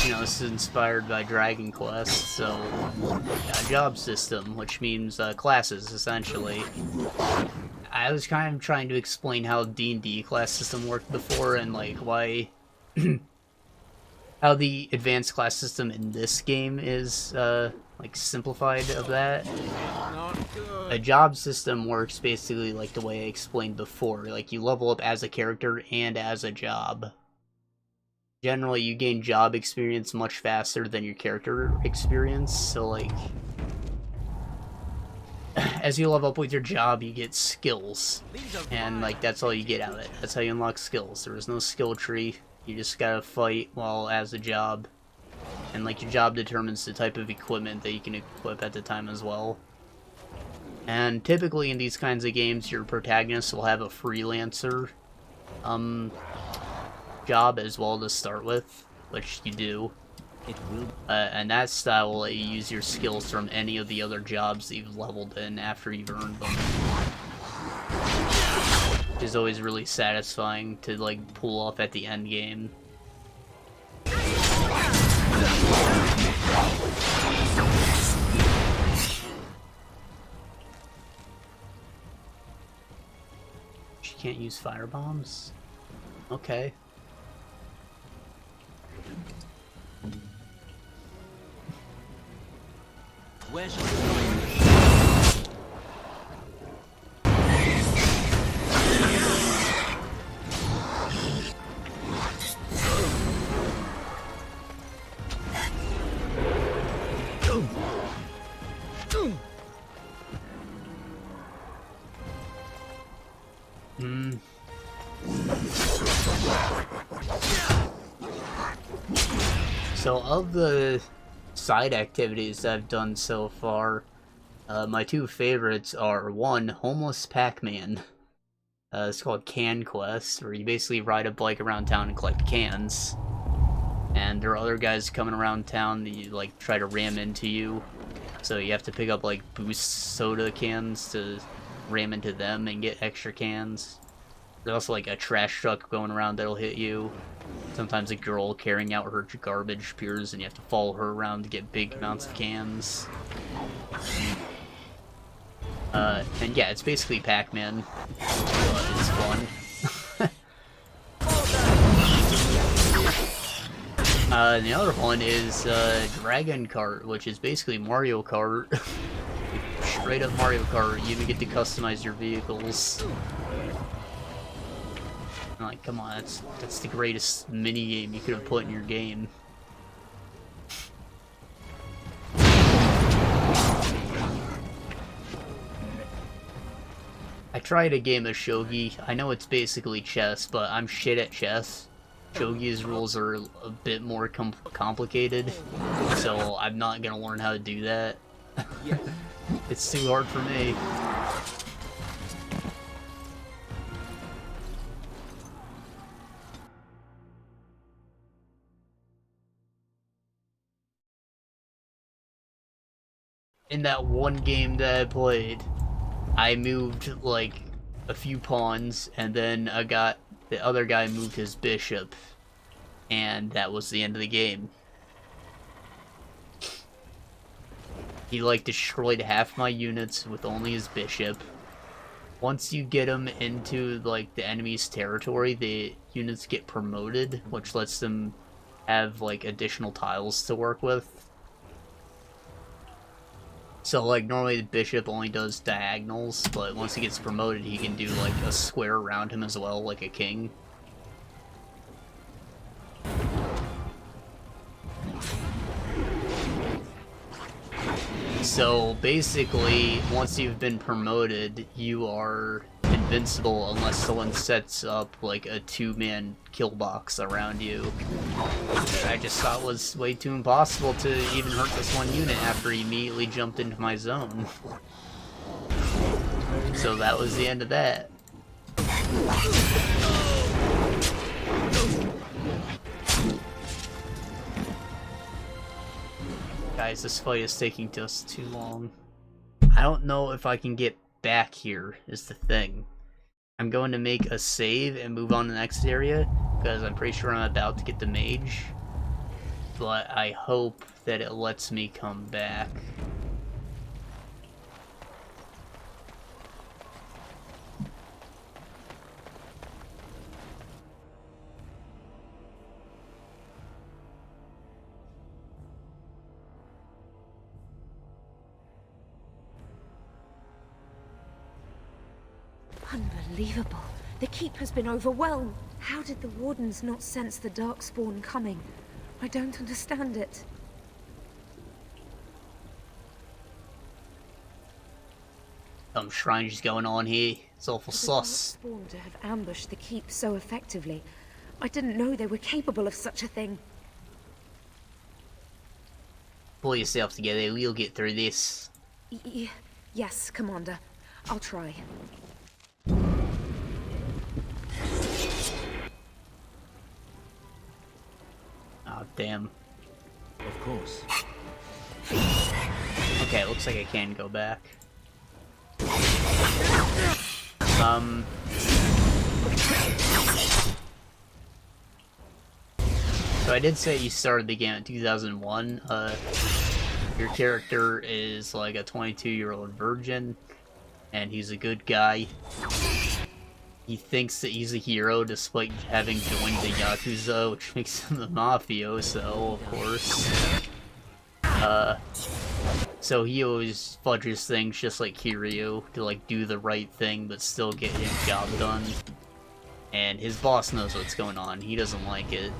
You know, this is inspired by Dragon Quest, so a job system, which means classes, essentially. I was kind of trying to explain how D&D class system worked before, and, like, why... how the advanced class system in this game is, like, simplified of that. A job system works basically like the way I explained before. Like, you level up as a character and as a job. Generally, you gain job experience much faster than your character experience, so, like... as you level up with your job, you get skills. And, like, that's all you get out of it. That's how you unlock skills. There is no skill tree. You just gotta fight while as a job. And, like, your job determines the type of equipment that you can equip at the time as well. And typically in these kinds of games, your protagonist will have a freelancer job as well to start with, which you do. It will. And that style will let you use your skills from any of the other jobs that you've leveled in after you've earned them. Which is always really satisfying to, like, pull off at the end game. She can't use fire bombs? Okay. Where shall we go? So, of the side activities I've done so far, my two favorites are, one, Homeless Pac-Man. It's called Can Quest, where you basically ride a bike around town and collect cans. And there are other guys coming around town that you, like, try to ram into you. So you have to pick up, like, Boost soda cans to ram into them and get extra cans. There's also, like, a trash truck going around that'll hit you. Sometimes a girl carrying out her garbage appears and you have to follow her around to get big amounts of cans. And yeah, it's basically Pac-Man. It's fun. The other one is Dragon Kart, which is basically Mario Kart. Straight up Mario Kart. You even get to customize your vehicles. Like, come on, that's the greatest mini game you could have put in your game. I tried a game of shogi. I know it's basically chess, but I'm shit at chess. Shogi's rules are a bit more complicated, so I'm not gonna learn how to do that. It's too hard for me. in that one game that I played, I moved like a few pawns, and then the other guy moved his bishop, and that was the end of the game. He like destroyed half my units with only his bishop. Once you get them into like the enemy's territory, the units get promoted, which lets them have like additional tiles to work with. So like normally the bishop only does diagonals, but once he gets promoted he can do like a square around him as well, like a king. So basically, once you've been promoted, you are invincible unless someone sets up like a 2-man kill box around you. Which I just thought was way too impossible to even hurt this one unit after he immediately jumped into my zone. So that was the end of that. Guys, this fight is taking just too long. I don't know if I can get back here, is the thing. I'm going to make a save and move on to the next area, because I'm pretty sure I'm about to get the mage. But I hope that it lets me come back. Unbelievable. The keep has been overwhelmed. How did the wardens not sense the darkspawn coming? I don't understand it. Some shrine's going on here. It's awful For the sus. darkspawn to have ambushed the keep so effectively, I didn't know they were capable of such a thing. Pull yourself together, we'll get through this. Yes, Commander. I'll try. Oh, damn. Of course. Okay, it looks like I can go back. So I did say you started the game in 2001. Your character is like a 22-year-old virgin, and he's a good guy. He thinks that he's a hero despite having joined the Yakuza, which makes him a mafioso, of course. So he always fudges things just like Kiryu to like do the right thing but still get his job done. And his boss knows what's going on, he doesn't like it.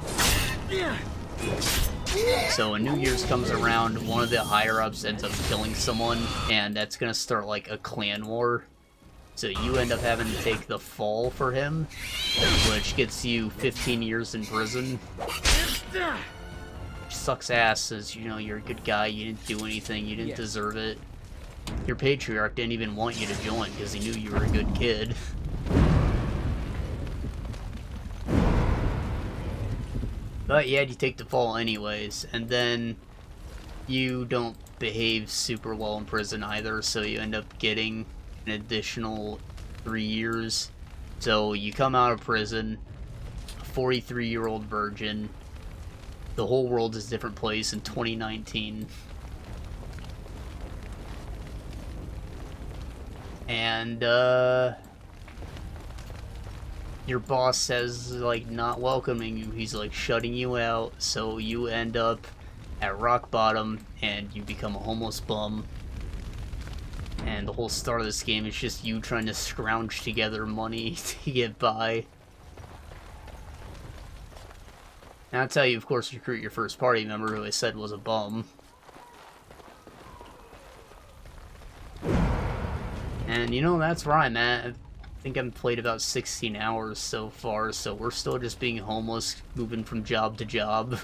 So when New Year's comes around, one of the higher-ups ends up killing someone, and that's gonna start like a clan war. So you end up having to take the fall for him, which gets you 15 years in prison. Which sucks ass, as you know, you're a good guy, you didn't do anything, you didn't deserve it. Your patriarch didn't even want you to join because he knew you were a good kid. But yeah, you take the fall anyways, and then you don't behave super well in prison either, so you end up getting an additional 3 years. So you come out of prison, a 43-year-old virgin, the whole world is a different place in 2019. And, your boss says, like, not welcoming you, he's, like, shutting you out, so you end up at rock bottom, and you become a homeless bum. And the whole start of this game is just you trying to scrounge together money to get by. And I'll tell you, of course, recruit your first party member, who I said was a bum. And, you know, that's where I'm at. I think I've played about 16 hours so far, so we're still just being homeless, moving from job to job.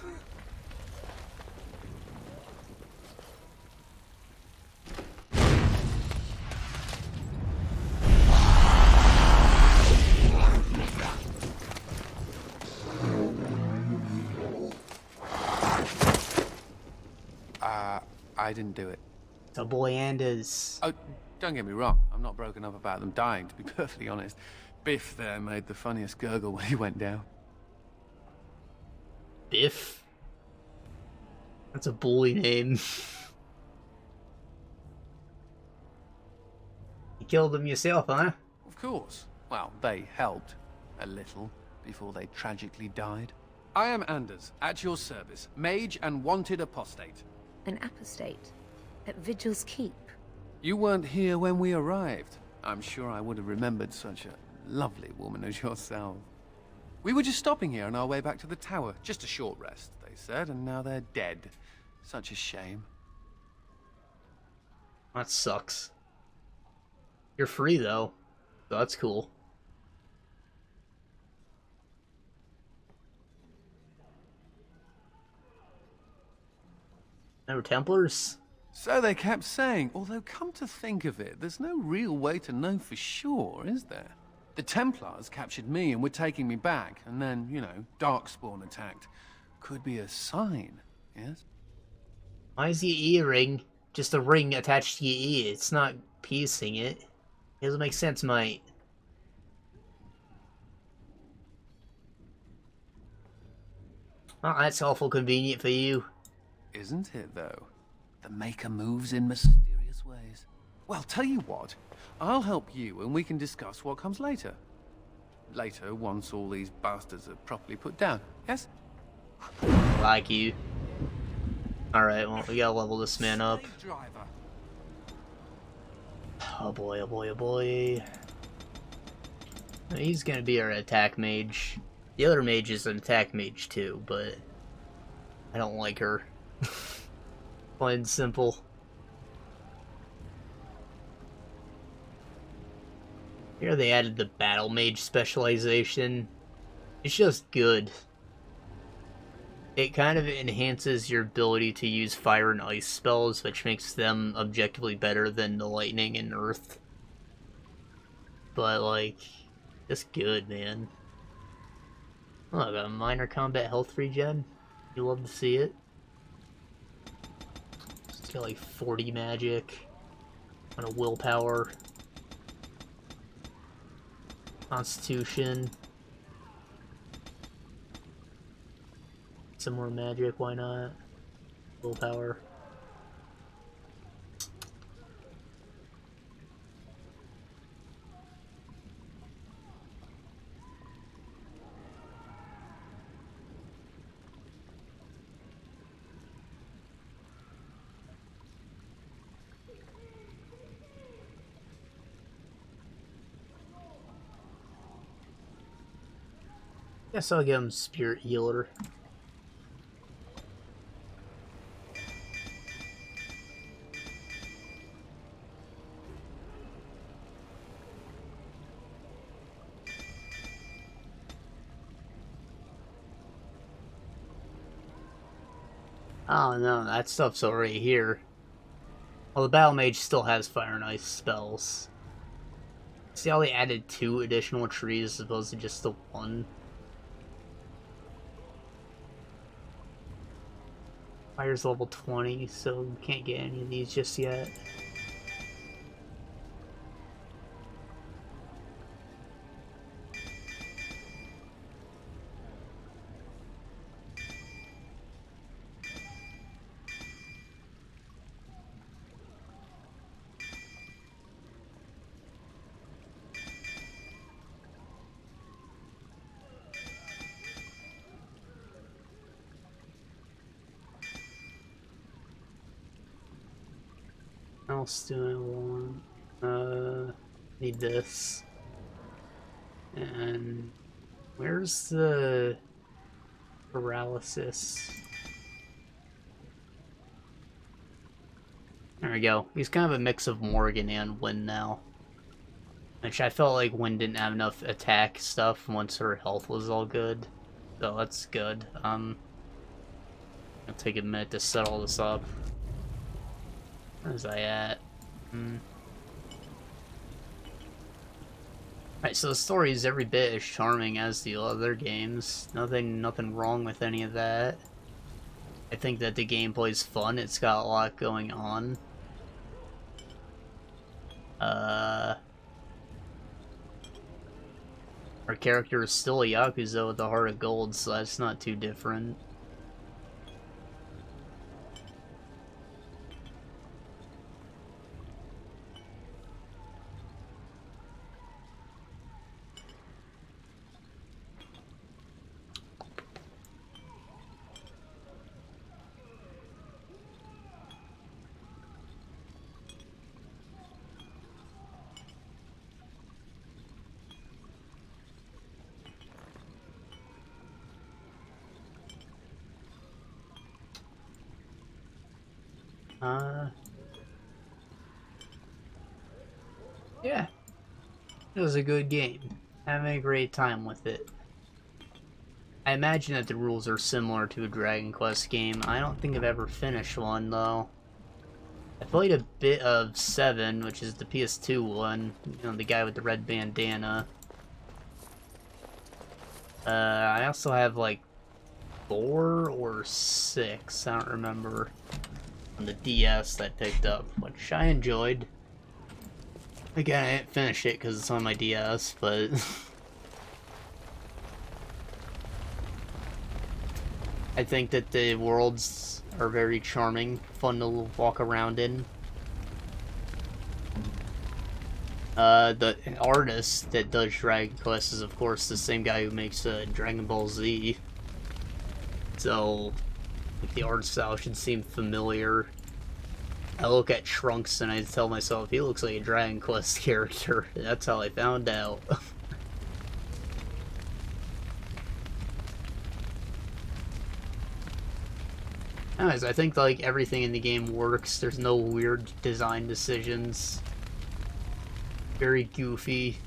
I didn't do it. The boy Anders. Oh, don't get me wrong. I'm not broken up about them dying, to be perfectly honest. Biff there made the funniest gurgle when he went down. Biff? That's a bully name. You killed him yourself, huh? Of course. Well, they helped. A little. Before they tragically died. I am Anders, at your service. Mage and wanted apostate. An apostate? At Vigil's Keep? You weren't here when we arrived. I'm sure I would have remembered such a lovely woman as yourself. We were just stopping here on our way back to the tower. Just a short rest, they said, and now they're dead. Such a shame. That sucks. You're free, though. So that's cool. No Templars? So they kept saying, although come to think of it, there's no real way to know for sure, is there? The Templars captured me and were taking me back, and then, you know, Darkspawn attacked. Could be a sign, yes? Why is your earring just a ring attached to your ear? It's not piercing it. It doesn't make sense, mate. Oh, that's awful convenient for you. Isn't it, though? The Maker moves in mysterious ways. Well, tell you what. I'll help you and we can discuss what comes later. Later, once all these bastards are properly put down, yes? Like you. Alright, well, we gotta level this man up. Slave driver. Oh boy, oh boy, oh boy. He's gonna be our attack mage. The other mage is an attack mage too, but I don't like her. Plain and simple. Here they added the battle mage specialization. It's just good. It kind of enhances your ability to use fire and ice spells, which makes them objectively better than the lightning and earth. But, like, just good, man. Oh, I got a minor combat health regen. You love to see it. It's got like 40 magic. On a willpower. Constitution. Some more magic, why not? Willpower. Guess I'll give him Spirit Healer. Oh no, that stuff's already here. Well, the Battle Mage still has Fire and Ice spells. See how they added 2 additional trees as opposed to just the 1? Fire's level 20, so we can't get any of these just yet. What else do I want? Need this. And where's the paralysis? There we go. He's kind of a mix of Morgan and Wynn now. Which I felt like Wynn didn't have enough attack stuff once her health was all good. So that's good. It'll take a minute to set all this up. Where's I at? Alright, so the story is every bit as charming as the other games. Nothing wrong with any of that. I think that the gameplay's fun, it's got a lot going on. Our character is still a Yakuza with the heart of gold, so that's not too different. Yeah, it was a good game. Having a great time with it. I imagine that the rules are similar to a Dragon Quest game. I don't think I've ever finished one, though. I played a bit of 7, which is the PS2 one. You know, the guy with the red bandana. I also have, like, 4 or 6, I don't remember, on the DS that I picked up, which I enjoyed. Again, I didn't finish it because it's on my DS, but... I think that the worlds are very charming, fun to walk around in. The artist that does Dragon Quest is, of course, the same guy who makes Dragon Ball Z. So, the art style should seem familiar. I look at Trunks and I tell myself, he looks like a Dragon Quest character. That's how I found out. Anyways, I think like everything in the game works. There's no weird design decisions. Very goofy.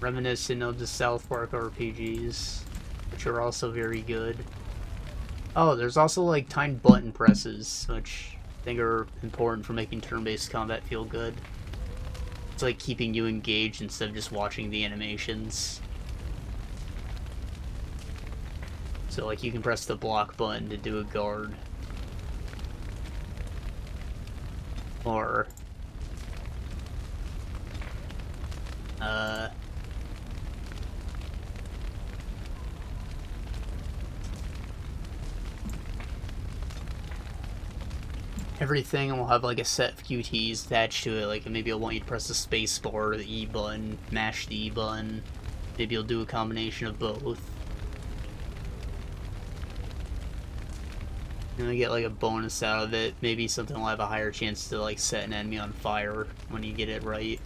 Reminiscent of the South Park RPGs, which are also very good. Oh, there's also like timed button presses, which I think are important for making turn-based combat feel good. It's like keeping you engaged instead of just watching the animations. So like you can press the block button to do a guard. Or everything will have like a set of QTs attached to it, like maybe it'll want you to press the space bar or the E button, mash the E button. Maybe you'll do a combination of both. And I get like a bonus out of it. Maybe something will have a higher chance to like set an enemy on fire when you get it right.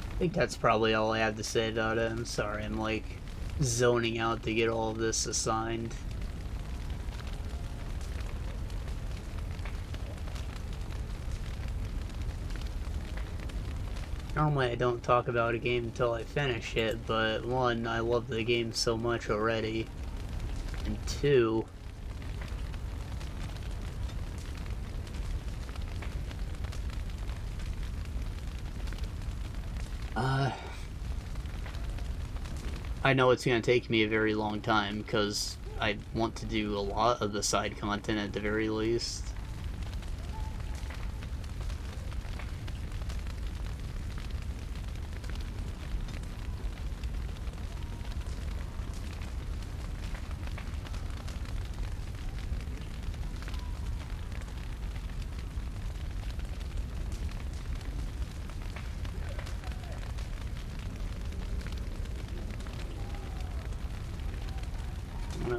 I think that's probably all I have to say about it. I'm sorry, I'm like zoning out to get all of this assigned. Normally I don't talk about a game until I finish it, but one, I love the game so much already, and two, I know it's going to take me a very long time, because I want to do a lot of the side content at the very least.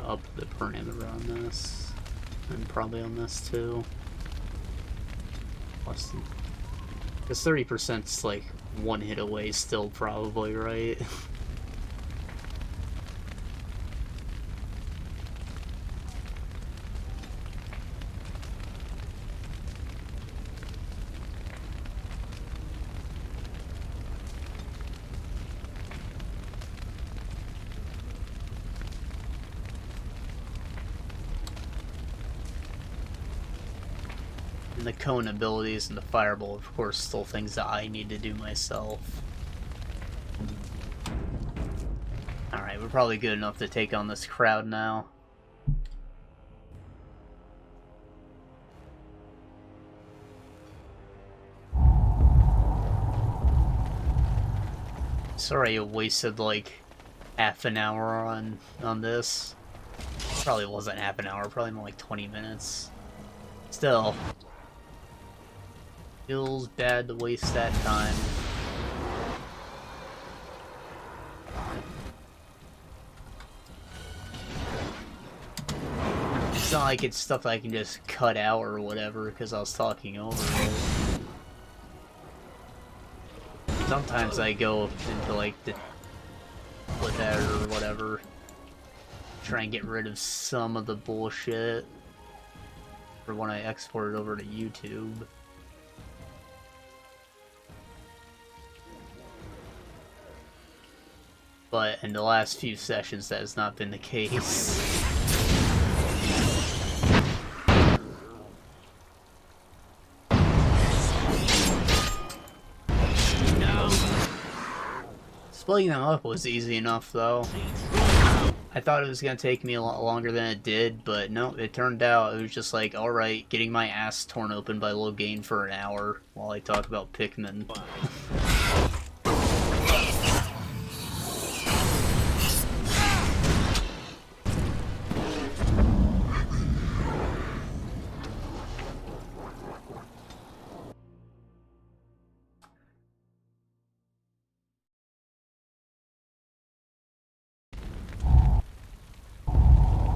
up the parameter on this. And probably on this too. Plus, because 30%'s like one hit away still probably, right? And the cone abilities and the fireball, of course, still things that I need to do myself. Alright, we're probably good enough to take on this crowd now. Sorry I wasted like half an hour on this. Probably wasn't half an hour, probably more like 20 minutes. Still. Feels bad to waste that time. It's not like it's stuff I can just cut out or whatever because I was talking over it. Sometimes I go into like the split edit or whatever. Try and get rid of some of the bullshit for when I export it over to YouTube. But in the last few sessions, that has not been the case. Splitting them up was easy enough, though. I thought it was going to take me a lot longer than it did, but no, it turned out it was just like, alright, getting my ass torn open by Logain for an hour while I talk about Pikmin.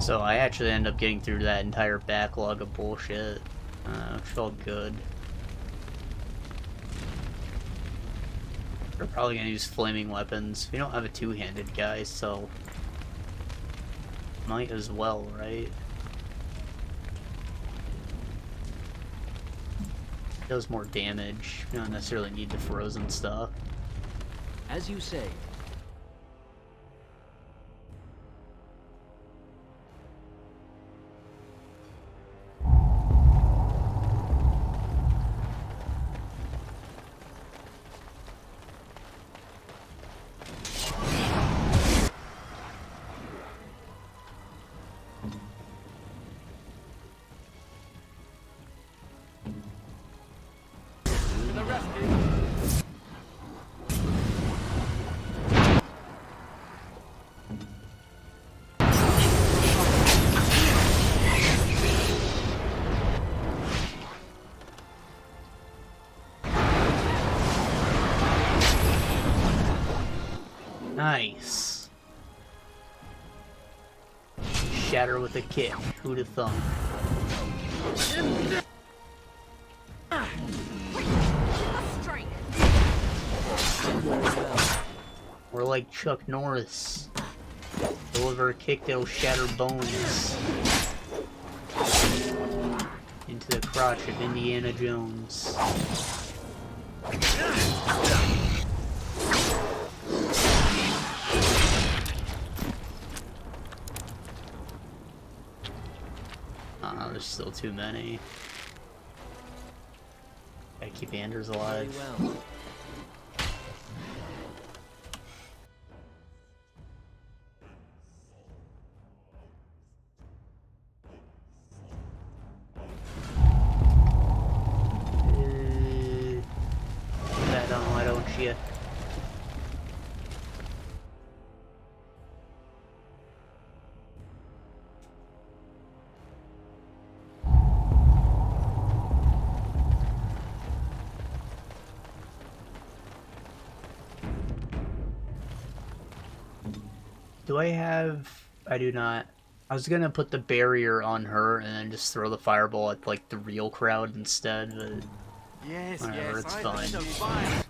So I actually ended up getting through that entire backlog of bullshit, which felt good. We're probably gonna use flaming weapons. We don't have a two-handed guy, so might as well, right? Does more damage. We don't necessarily need the frozen stuff. As you say. Nice. Shatter with a kick. Who'd have thunk? We're like Chuck Norris. Deliver a kick that'll shatter bones. Into the crotch of Indiana Jones. There's still too many. Gotta keep Anders alive. Very well. That on, why don't you? Do I have... I do not. I was gonna put the barrier on her and then just throw the fireball at, like, the real crowd instead, but Yes, whatever, yes, it's I fine. think so. Fine.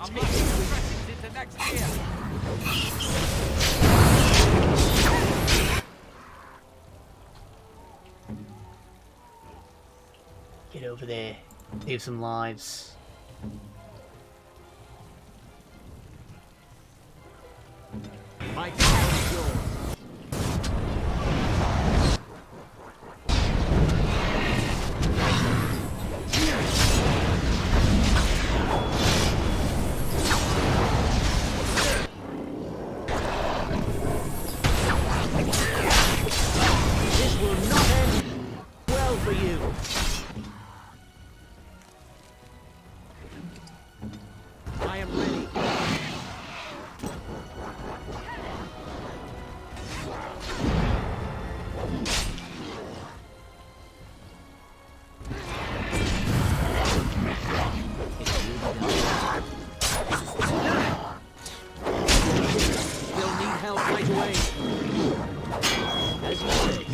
I'm not progressing into next gear. Get over there. Save some lives. My car is yours. This will not end well for you. I am ready. We'll need help right away. As you say.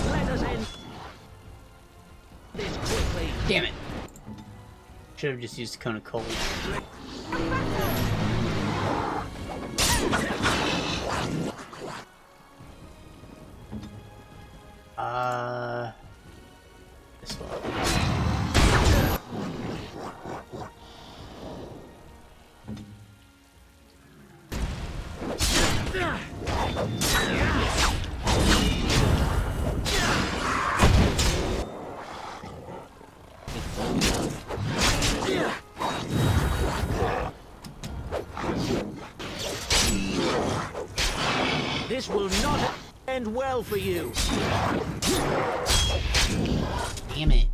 Let us end this quickly. Damn it! Should have just used Cone of Cold. This one. This will not end well for you. Damn it.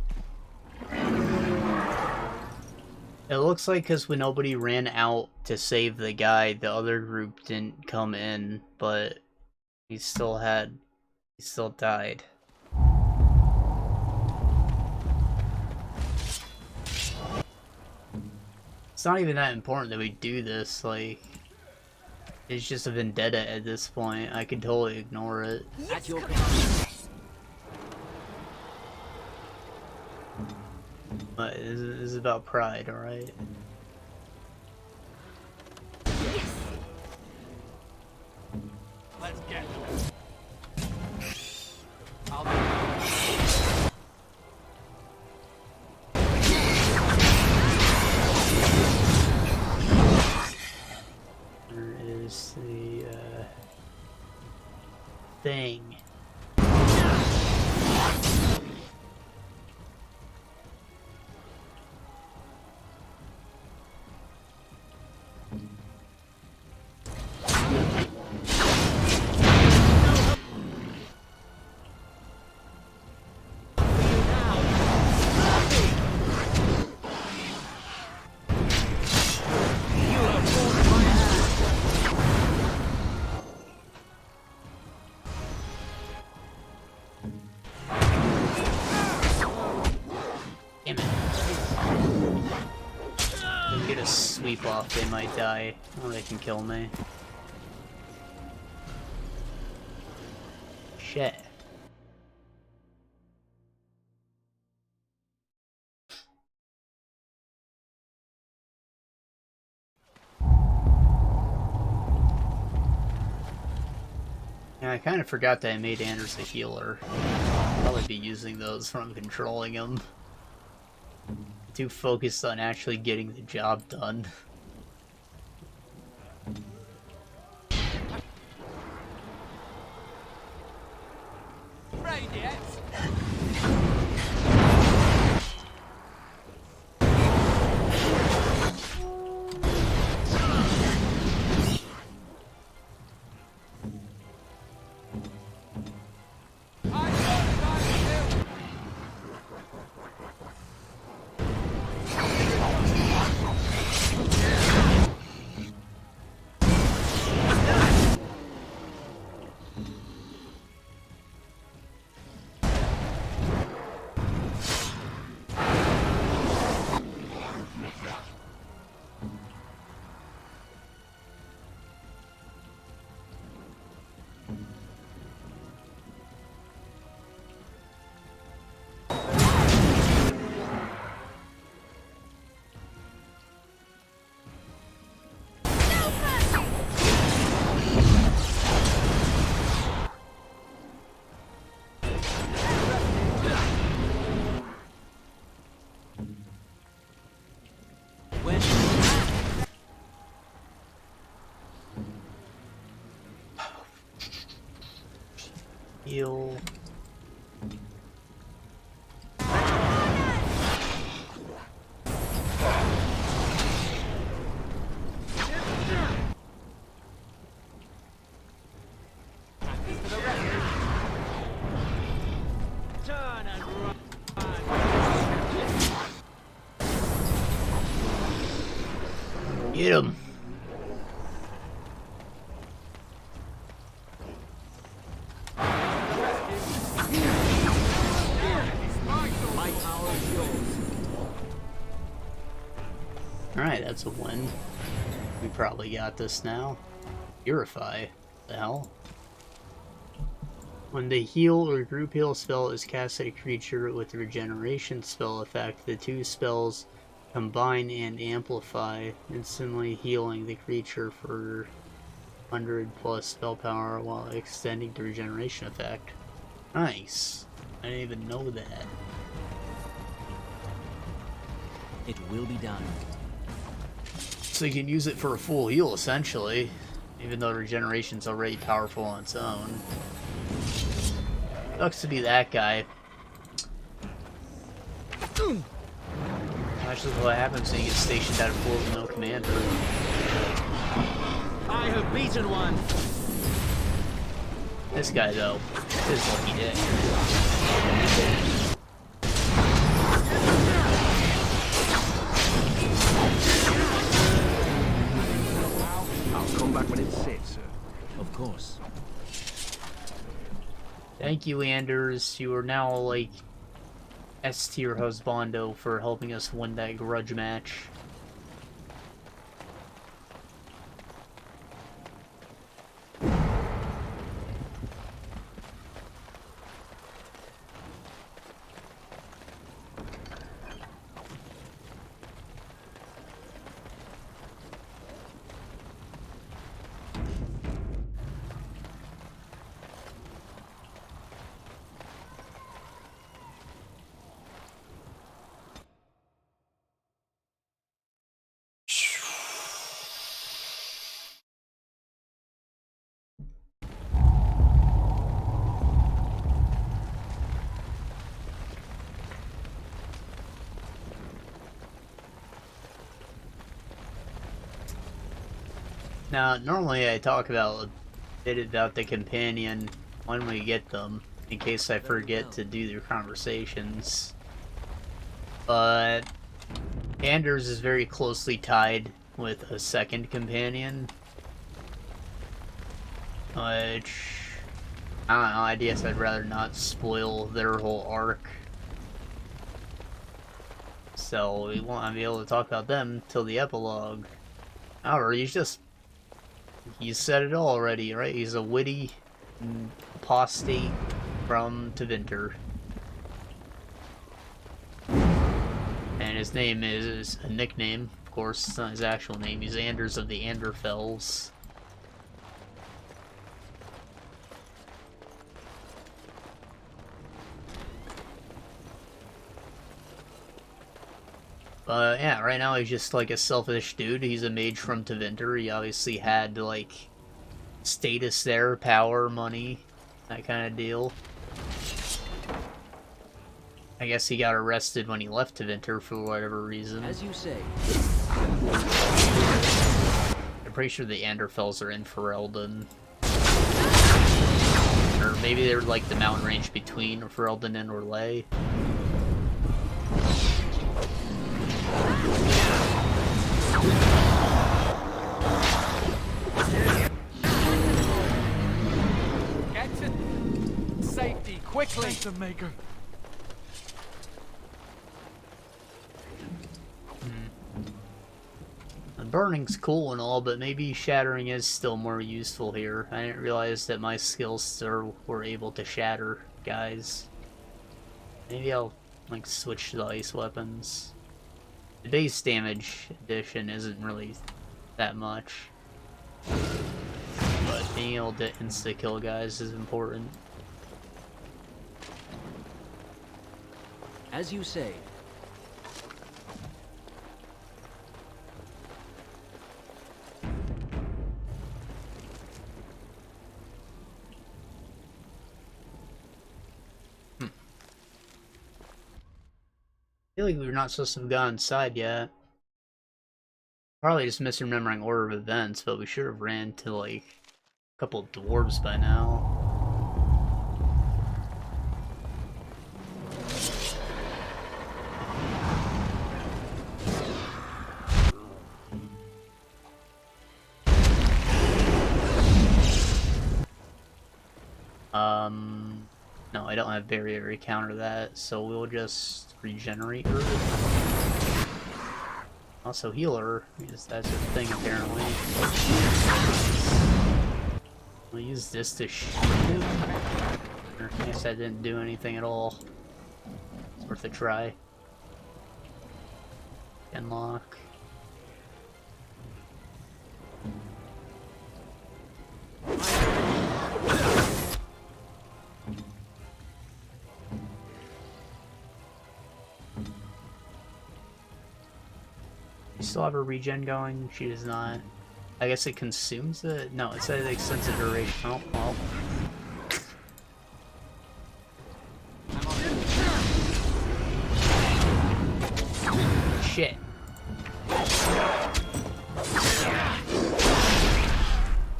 It looks like because when nobody ran out to save the guy, the other group didn't come in, but he still died. It's not even that important that we do this, like, it's just a vendetta at this point. I could totally ignore it. At your command. But this is about pride, alright? Let's get them. I'll be Where is the, thing? sweep off, they might die, or they can kill me. Shit. Yeah, I kind of forgot that I made Anders a healer. I'll probably be using those when I'm controlling him. Too focused on actually getting the job done. Heal. Get him. Alright, that's a win. We probably got this now. Purify. The hell? When the heal or group heal spell is cast at a creature with the regeneration spell effect, the two spells combine and amplify, instantly healing the creature for 100 plus spell power while extending the regeneration effect. Nice. I didn't even know that. It will be done. So you can use it for a full heal, essentially, even though regeneration's already powerful on its own. Sucks to be that guy. Actually, what happens when you get stationed out of field with no commander? I have beaten one. This guy, though, is lucky day. I'll come back when it's safe, sir. Of course. Thank you, Anders. You are now, like, S-tier husbando for helping us win that grudge match. Now, normally I talk about a bit about the companion when we get them, in case I forget to do their conversations. But Anders is very closely tied with a second companion, which, I don't know, I guess I'd rather not spoil their whole arc. so we won't be able to talk about them till the epilogue. However, he's said it all already, right? He's a witty apostate from Tevinter. And his name is a nickname, of course, it's not his actual name. He's Anders of the Anderfells. But yeah, right now he's just like a selfish dude. He's a mage from Tevinter. He obviously had like status there, power, money, that kind of deal. I guess he got arrested when he left Tevinter for whatever reason. As you say. I'm pretty sure the Anderfells are in Ferelden. Or maybe they're like the mountain range between Ferelden and Orlais. Get to safety quickly. Thanks, Maker. Burning's cool and all, but maybe shattering is still more useful here. I didn't realize that my skills still were able to shatter guys. Maybe I'll like switch to the ice weapons. The base damage addition isn't really that much, but being able to insta-kill guys is important. As you say. I feel like we're not supposed to have gone inside yet. Probably just misremembering order of events, but we should have ran to like a couple of dwarves by now. No, I don't have barrier to counter that, so we'll just regenerate her. Also healer, because that's a thing apparently. We'll use this to shoot him. I guess that didn't do anything at all. It's worth a try. Unlock. Still have her regen going? She does not. I guess it consumes it? No, it says it extends the duration. Oh, well. Shit.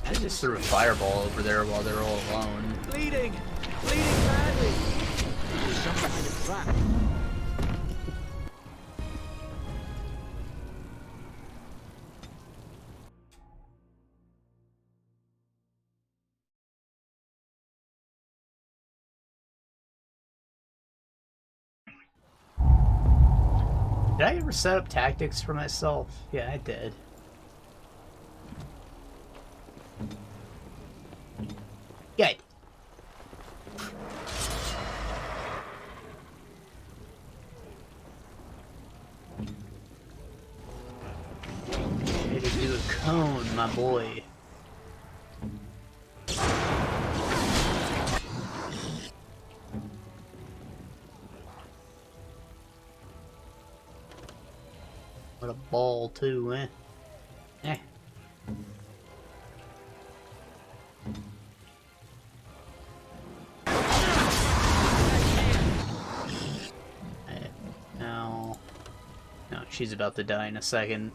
I just threw a fireball over there while they're all alone. Bleeding! Bleeding badly! There's some kind of trap. Did I ever set up tactics for myself? Yeah, I did. Good. Way to do a cone, my boy. What a ball too, eh? Eh. No. No, she's about to die in a second.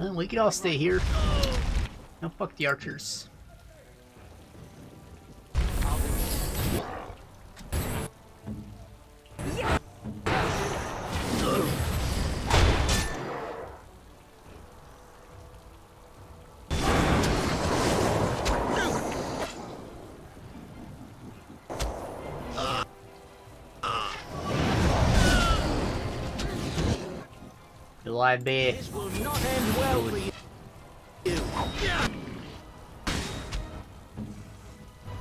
Well, we can all stay here. No, fuck the archers. You alive, bear? This will not end well for you.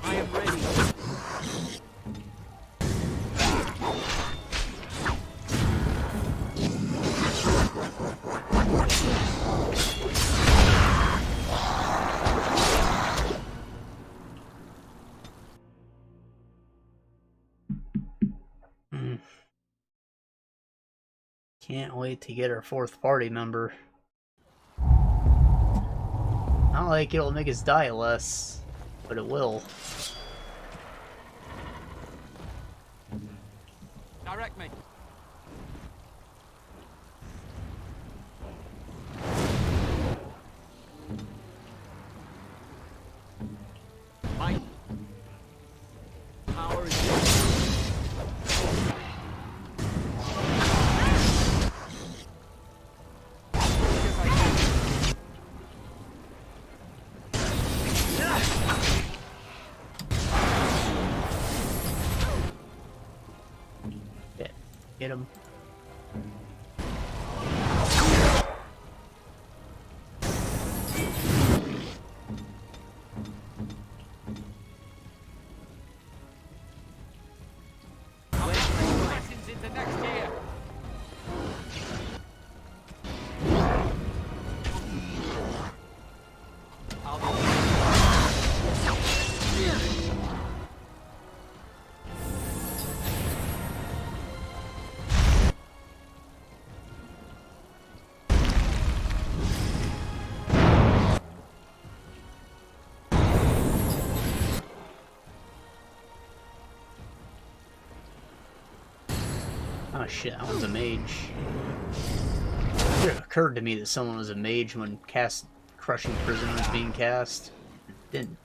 I am ready. Can't wait to get our fourth party member. Not like it'll make us die less, but it will. Direct me. My power is yours. Get him. Lessons into next year. Oh shit, that one's a mage. It occurred to me that someone was a mage when Crushing Prison was being cast. It didn't.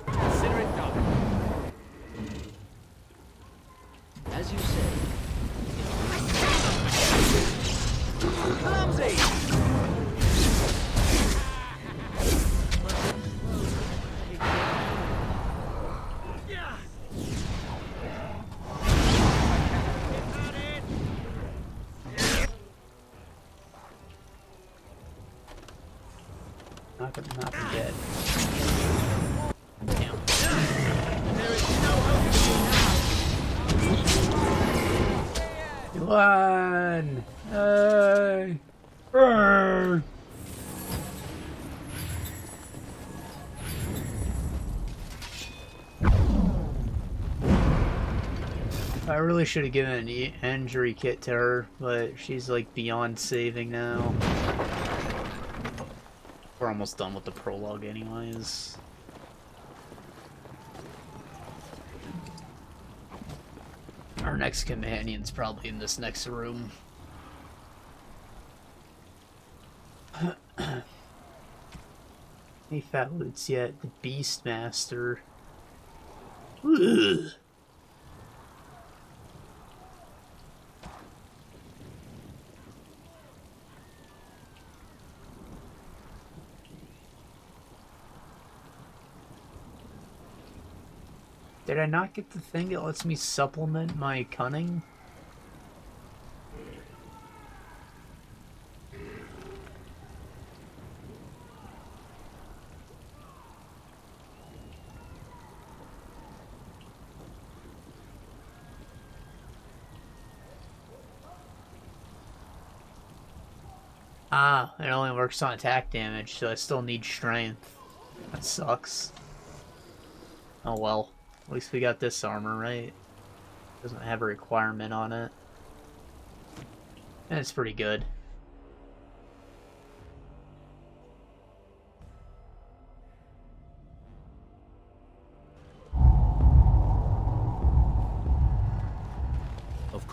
Consider it done. As you say. Clumsy! Not dead. Damn. There is no hope for you now. You won! Hey! Brr. I really should have given an injury kit to her, but she's like beyond saving now. We're almost done with the prologue anyways. Our next companion's probably in this next room. Any fat loots yet? The Beastmaster. Ugh. Did I not get the thing that lets me supplement my cunning? Ah, it only works on attack damage, so I still need strength. That sucks. Oh well. At least we got this armor, right? Doesn't have a requirement on it. And it's pretty good.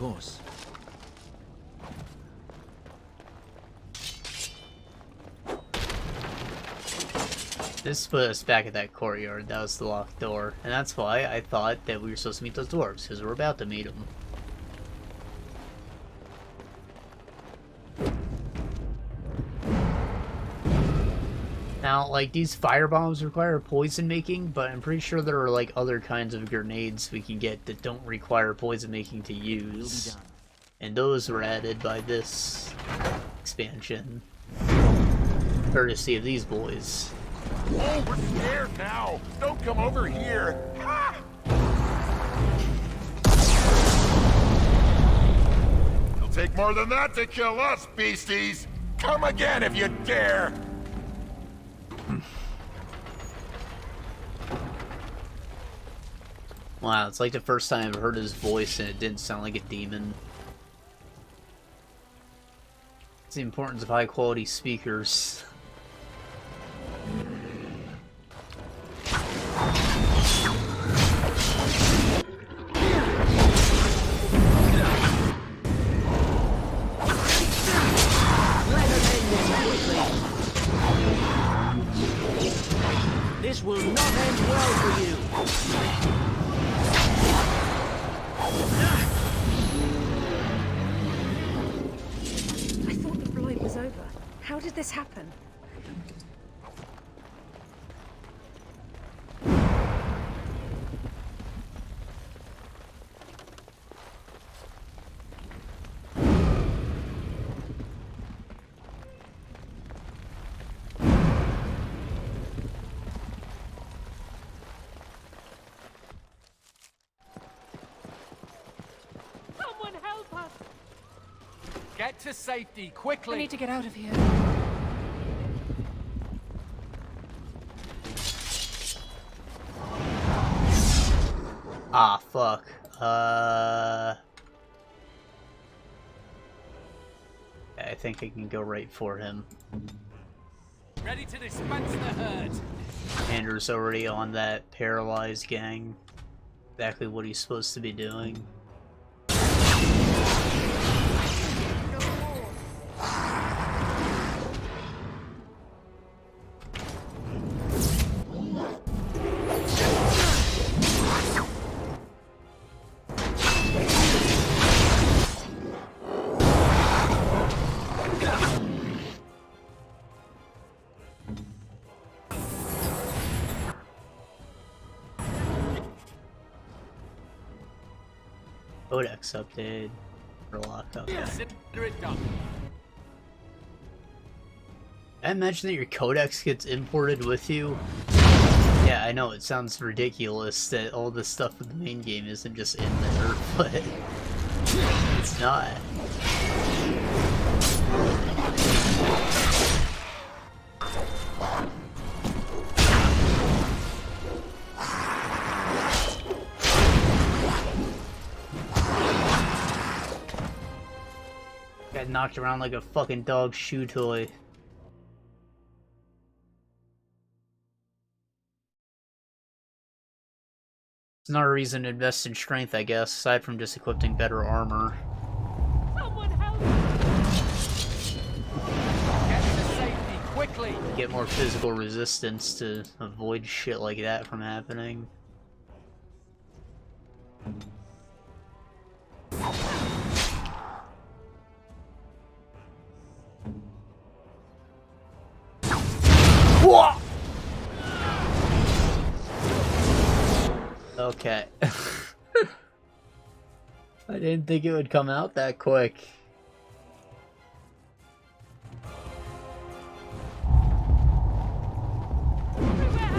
course. This put us back at that courtyard. That was the locked door. And that's why I thought that we were supposed to meet those dwarves, because we're about to meet them. Now, like, these firebombs require poison making, but I'm pretty sure there are, like, other kinds of grenades we can get that don't require poison making to use. And those were added by this expansion. Courtesy of these boys. Oh, we're scared now. Don't come over here. Ha! It'll take more than that to kill us, beasties. Come again if you dare. Wow, it's like the first time I've heard his voice and it didn't sound like a demon. It's the importance of high quality speakers. This will not end well for you. I thought the blight was over. How did this happen? Get to safety, quickly! I need to get out of here. Ah, fuck. I think I can go right for him. Ready to dispense the herd! Andrew's already on that paralyzed gang. Exactly what he's supposed to be doing. Codex updated. Or locked up. Consider it done. I imagine that your codex gets imported with you. Yeah, I know, it sounds ridiculous that all this stuff in the main game isn't just in there, but it's not. Got knocked around like a fucking dog shoe toy. It's not a reason to invest in strength, I guess, aside from just equipping better armor. Someone help! Get to safety, quickly! Get more physical resistance to avoid shit like that from happening. Whoa! Okay. I didn't think it would come out that quick.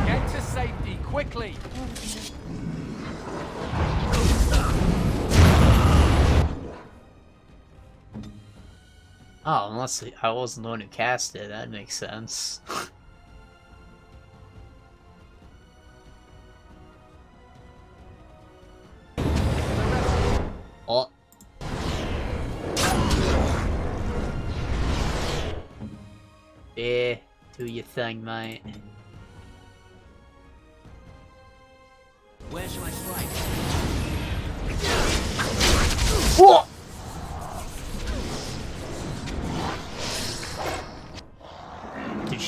Get to safety, quickly! Oh, unless I wasn't the one who cast it, that makes sense. Oh. Yeah, do your thing, mate. Where shall I strike? Whoa!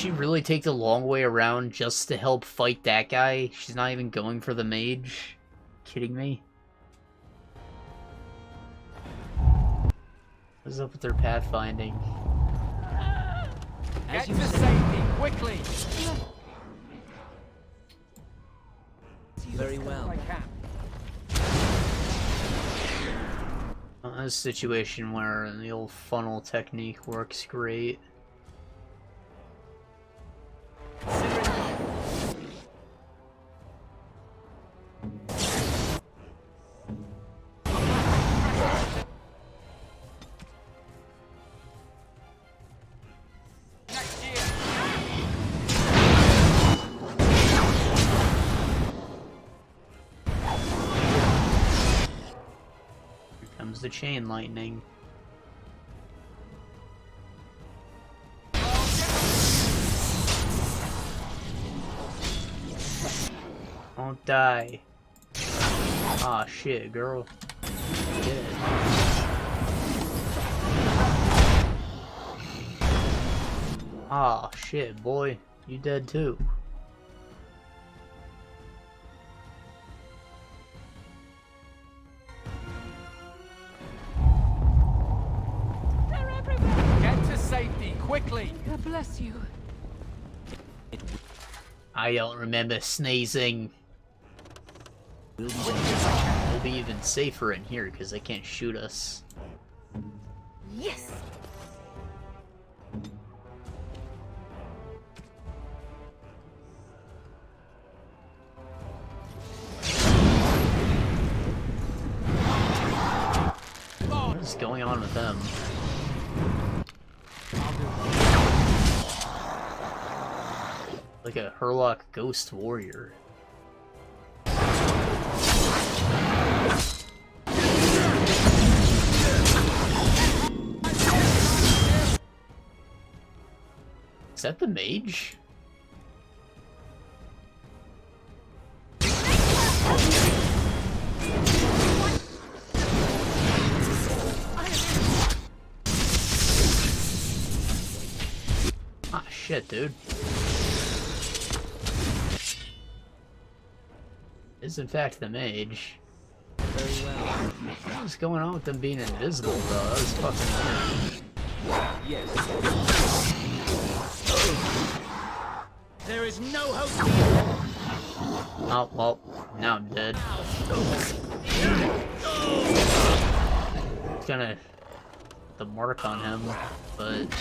she really take the long way around just to help fight that guy? She's not even going for the mage? Kidding me? What's up with their pathfinding? Get to safety, quickly! Very well. A situation where the old funnel technique works great. The chain lightning. Don't die. Ah, shit, girl. Dead. Ah, shit, boy. You dead too. Safety, quickly! God bless you. I don't remember sneezing. We'll be even safer in here because they can't shoot us. Yes! What is going on with them? Like a Herlock ghost warrior. Is that the mage? Ah, shit, dude. Is in fact the mage. Very well. What was going on with them being invisible, though? That was fucking weird. Yes. There is no hope here. Oh, well, now I'm dead. It's gonna the mark on him, but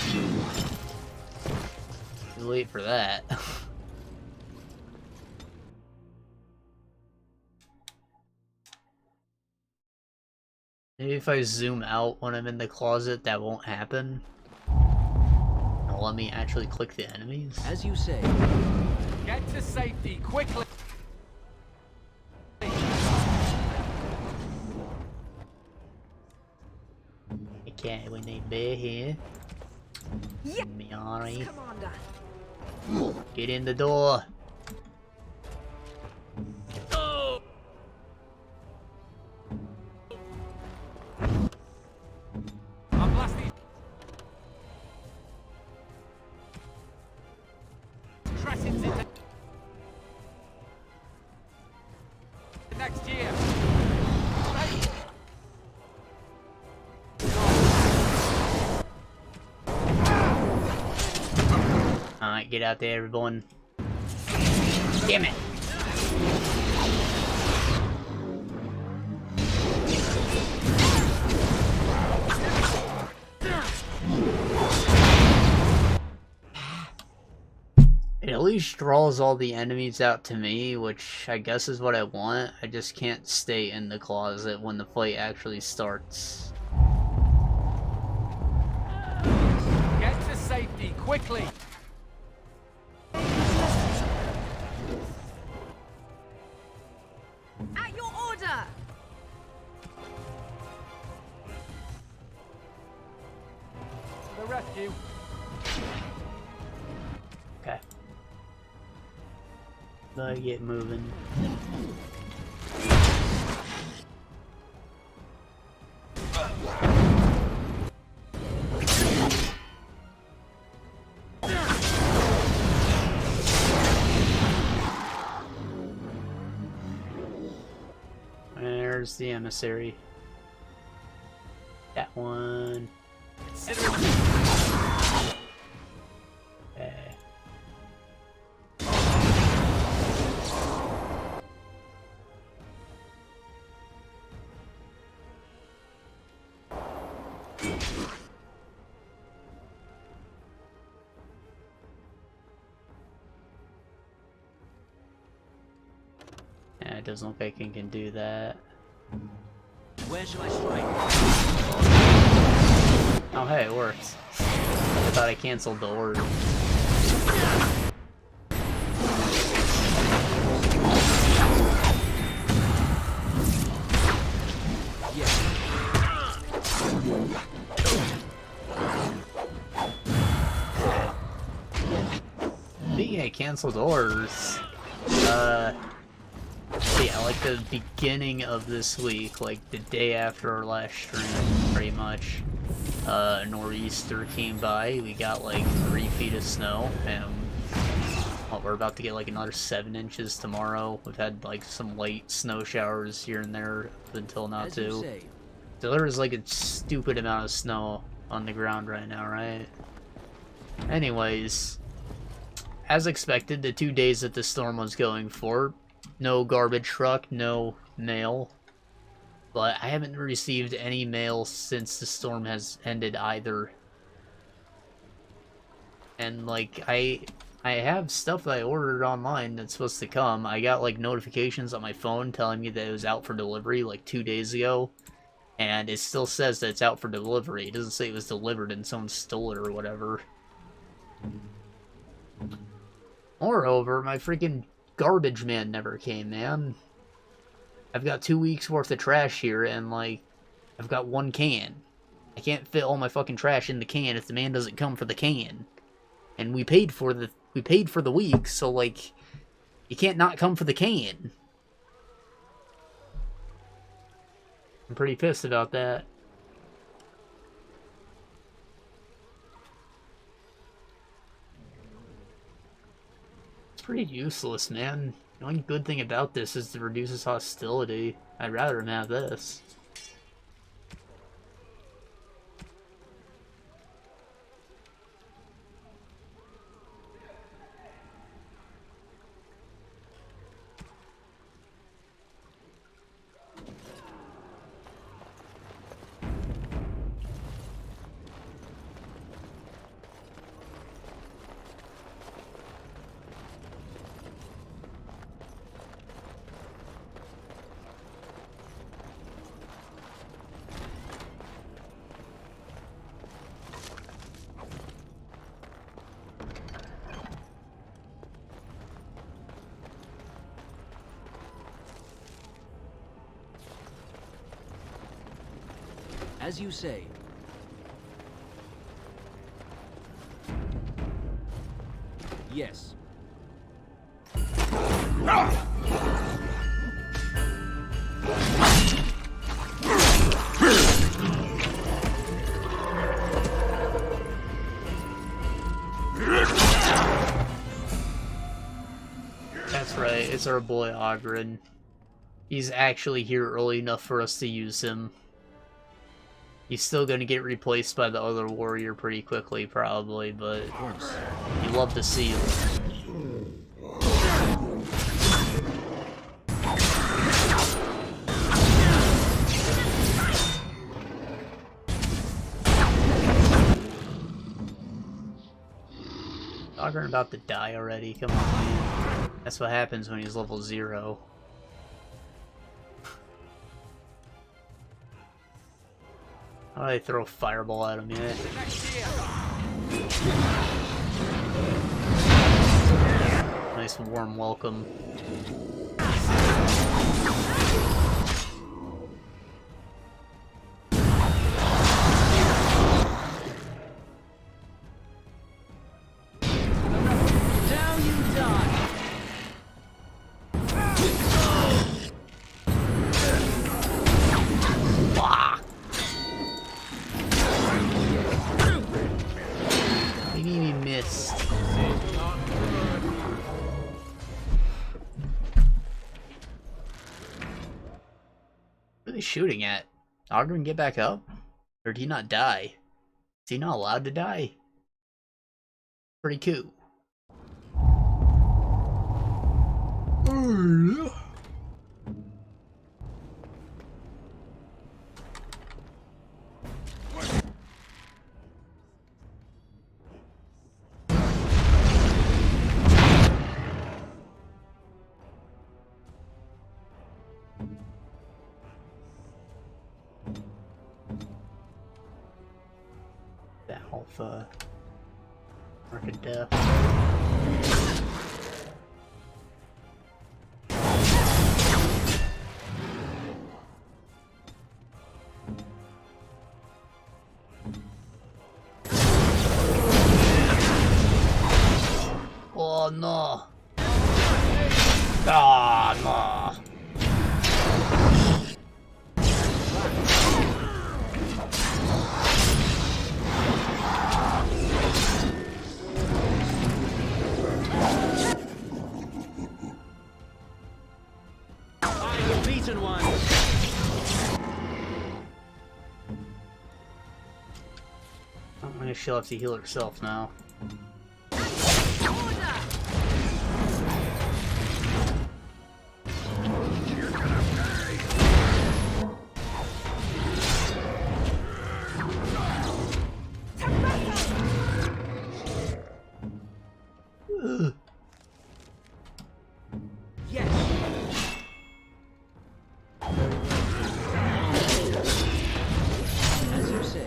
too late for that. Maybe if I zoom out when I'm in the closet, that won't happen. It'll let me actually click the enemies. As you say. Get to safety, quickly! I can't, we need bear here. Yeah. Miari. Commander. Get in the door. I'm blasting. Tracings in the next year. Alright, get out there, everyone. Damn it! It at least draws all the enemies out to me, which I guess is what I want. I just can't stay in the closet when the fight actually starts. Get to safety, quickly! At your order! The rescue. Okay. Gotta get moving. There's the emissary. That one. Okay. Yeah, it doesn't look like I can do that. Where shall I strike? Oh, hey, it works. I thought I canceled the order. Speaking of canceled orders, yeah, like the beginning of this week, like the day after our last stream, pretty much, a nor'easter came by. We got like 3 feet of snow, and well, we're about to get like another 7 inches tomorrow. We've had like some light snow showers here and there up until now too. So there's like a stupid amount of snow on the ground right now, right? Anyways, as expected, the 2 days that the storm was going for, no garbage truck, no mail. But I haven't received any mail since the storm has ended either. And like, I have stuff that I ordered online that's supposed to come. I got like notifications on my phone telling me that it was out for delivery like 2 days ago. And it still says that it's out for delivery. It doesn't say it was delivered and someone stole it or whatever. Moreover, my freaking garbage man never came, man. I've got 2 weeks worth of trash here, and like, I've got 1 can. I can't fit all my fucking trash in the can if the man doesn't come for the can. And we paid for the week, so like, you can't not come for the can. I'm pretty pissed about that. It's pretty useless, man. The only good thing about this is it reduces hostility. I'd rather him have this. As you say. Yes. That's right, it's our boy Oghren. He's actually here early enough for us to use him. He's still gonna get replaced by the other warrior pretty quickly, probably, but you love to see him. Oghren about to die already, come on, man. That's what happens when he's level 0. How do I throw a fireball at him yet? Nice warm welcome. Now you die. He missed. he shooting at? Oghren, get back up? Or did he not die? Is he not allowed to die? Pretty cool. Alpha. Mark of death. Oh no! Ah no! I guess she'll have to heal herself now. You're gonna pay! As you say.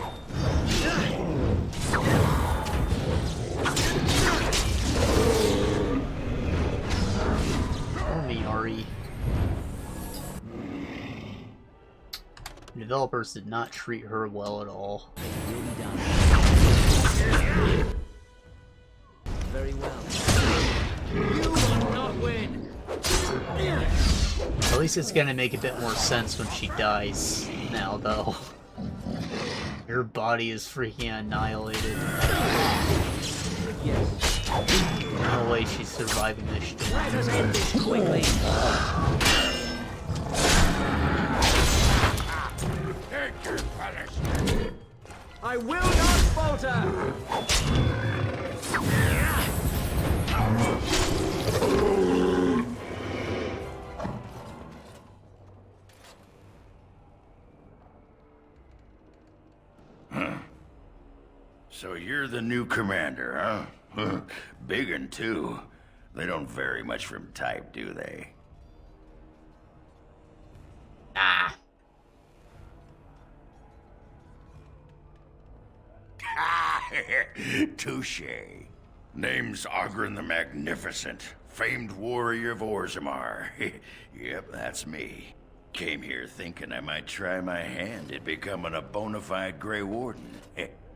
The developers did not treat her well at all. Will be done. Very well. You will not win. At least it's gonna make a bit more sense when she dies now, though. Her body is freaking annihilated. Yes. No way she's surviving this shit. Let us end this quickly. Take your punishment! I will not falter. So you're the new commander, huh? Big un, too. They don't vary much from type, do they? Ah. Touche. Name's Oghren the Magnificent, famed warrior of Orzammar. Yep, that's me. Came here thinking I might try my hand at becoming a bona fide Grey Warden.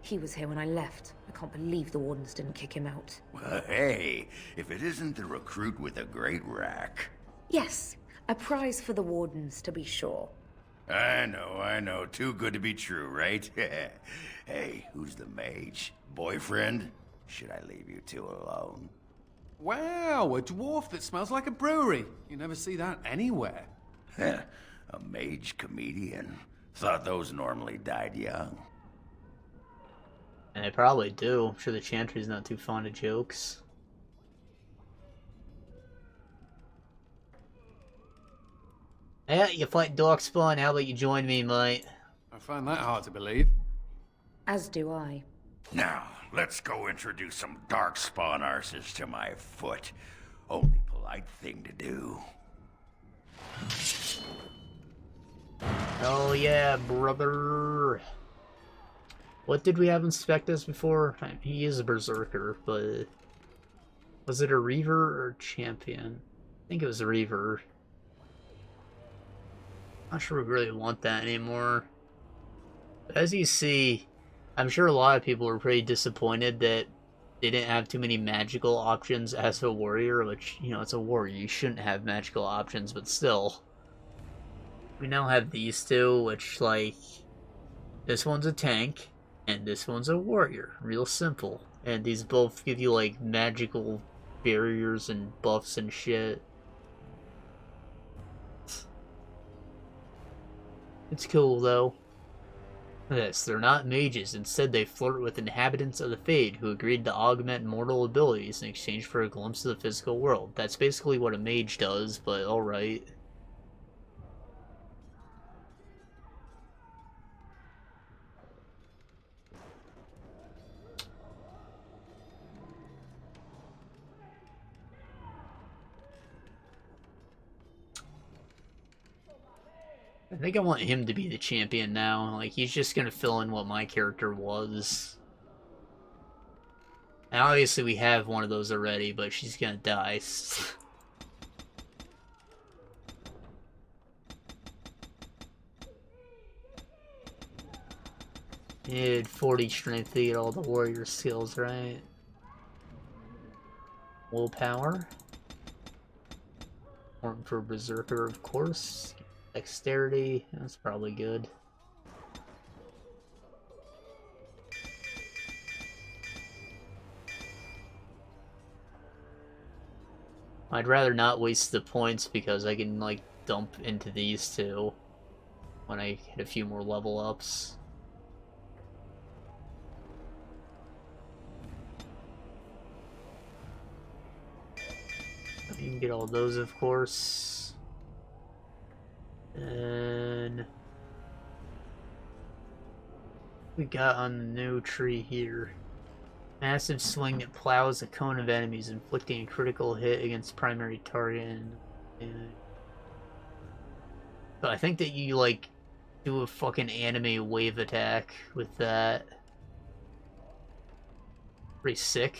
He was here when I left. I can't believe the Wardens didn't kick him out. Well, hey, if it isn't the recruit with a great rack. Yes, a prize for the Wardens, to be sure. I know. Too good to be true, right? Hey, who's the mage? Boyfriend? Should I leave you two alone? Wow, a dwarf that smells like a brewery. You never see that anywhere. A mage comedian. Thought those normally died young. And they probably do. I'm sure the Chantry's not too fond of jokes. Yeah, you fight Darkspawn, how about you join me, mate? I find that hard to believe. As do I. Now, let's go introduce some Darkspawn arses to my foot. Only polite thing to do. Oh yeah, brother. What did we have inspect us before? He is a berserker, but was it a reaver or champion? I think it was a reaver. Not sure we really want that anymore. But as you see, I'm sure a lot of people were pretty disappointed that they didn't have too many magical options as a warrior, which, you know, it's a warrior. You shouldn't have magical options, but still. We now have these two, which, like, this one's a tank, and this one's a warrior. Real simple. And these both give you, like, magical barriers and buffs and shit. It's cool, though. This, they're not mages. Instead, they flirt with inhabitants of the Fade who agreed to augment mortal abilities in exchange for a glimpse of the physical world. That's basically what a mage does, but alright. I think I want him to be the champion now. Like, he's just gonna fill in what my character was. And obviously we have one of those already, but she's gonna die. Need 40 strength to get all the warrior skills, right? Willpower. Important for Berserker, of course. Dexterity, that's probably good. I'd rather not waste the points because I can, like, dump into these two when I hit a few more level ups. You can get all those, of course. And we got on the new tree here. Massive swing that plows a cone of enemies, inflicting a critical hit against primary target. So I think that you, like, do a fucking anime wave attack with that. Pretty sick.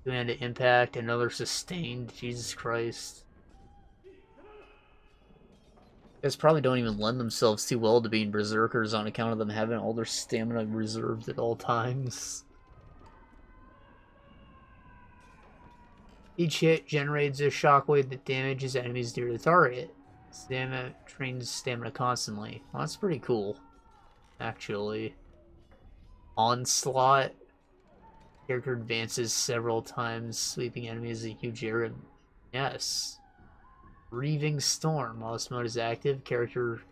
Two-handed impact, another sustained. Jesus Christ. Guys probably don't even lend themselves too well to being berserkers on account of them having all their stamina reserved at all times. Each hit generates a shockwave that damages enemies near the target. Stamina trains stamina constantly. Well, that's pretty cool, actually. Onslaught. Character advances several times, sweeping enemies a huge area. Yes. Reaving Storm. While this mode is active, character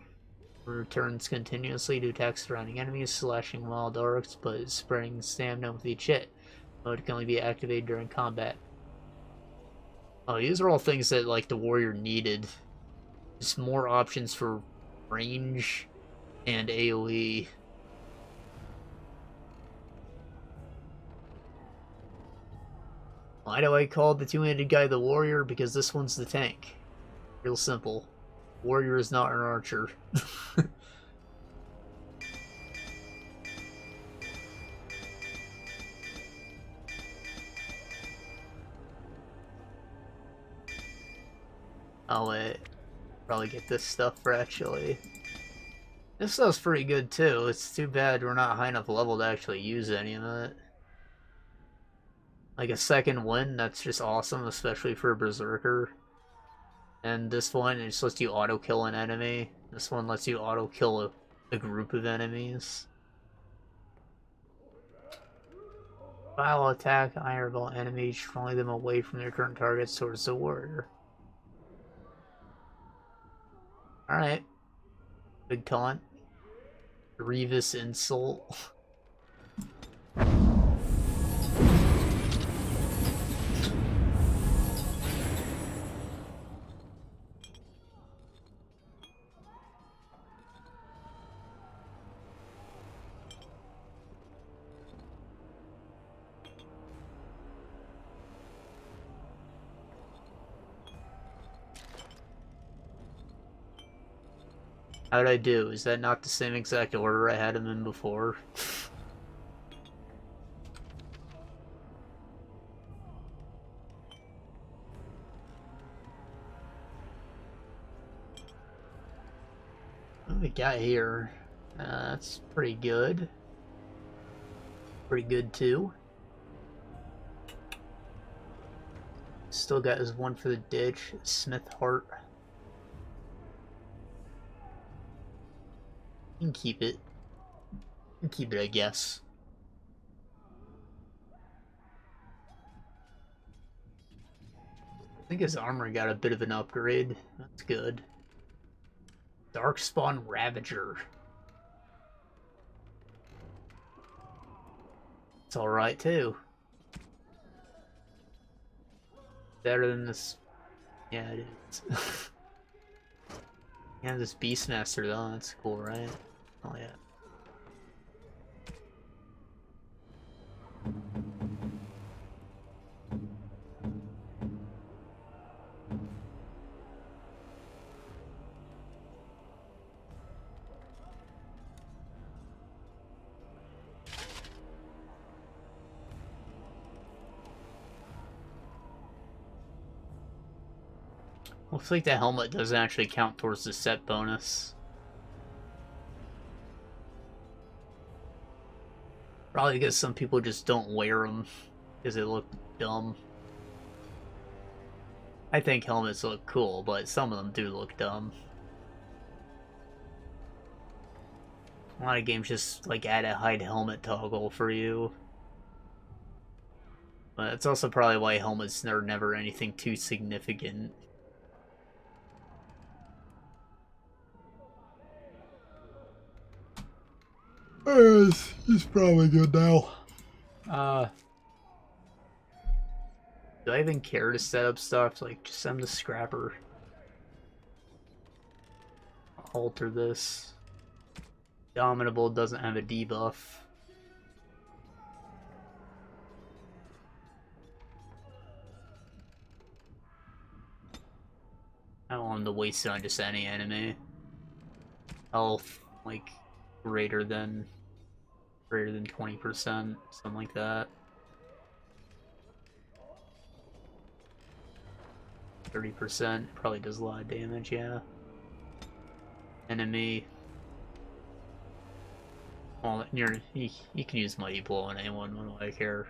returns continuously to attack surrounding enemies, slashing wild arcs, but spreading stamina with each hit. Mode can only be activated during combat. Oh, these are all things that, like, the warrior needed. Just more options for range and AoE. Why do I call the two-handed guy the warrior? Because this one's the tank. Real simple. Warrior is not an archer. I'll probably get this stuff for actually. This stuff's pretty good too. It's too bad we're not high enough level to actually use any of it. Like a second wind, that's just awesome, especially for a berserker. And this one, it just lets you auto-kill an enemy. This one lets you auto-kill a group of enemies. File attack, ironball enemies, drawing them away from their current targets towards the warrior. Alright. Big taunt. Grievous insult. How'd I do? Is that not the same exact order I had him in before? What do we got here? That's pretty good. Pretty good too. Still got his one for the ditch. Smith Heart. You can keep it. You can keep it, I guess. I think his armor got a bit of an upgrade. That's good. Darkspawn Ravager. It's alright too. Better than this. Yeah, it is. Yeah, this Beastmaster though, that's cool, right? Oh yeah. Looks like the helmet doesn't actually count towards the set bonus. Probably because some people just don't wear them because they look dumb. I think helmets look cool, but some of them do look dumb. A lot of games just like add a hide helmet toggle for you. But it's also probably why helmets are never anything too significant. It's probably good now. Do I even care to set up stuff? Like, just send the scrapper. Alter this. Dominable doesn't have a debuff. I don't want him to waste it on just any enemy. Health, like, greater than 20%, something like that. 30% probably does a lot of damage, yeah. Enemy. Well, you can use Mighty Blow on anyone, what do I care?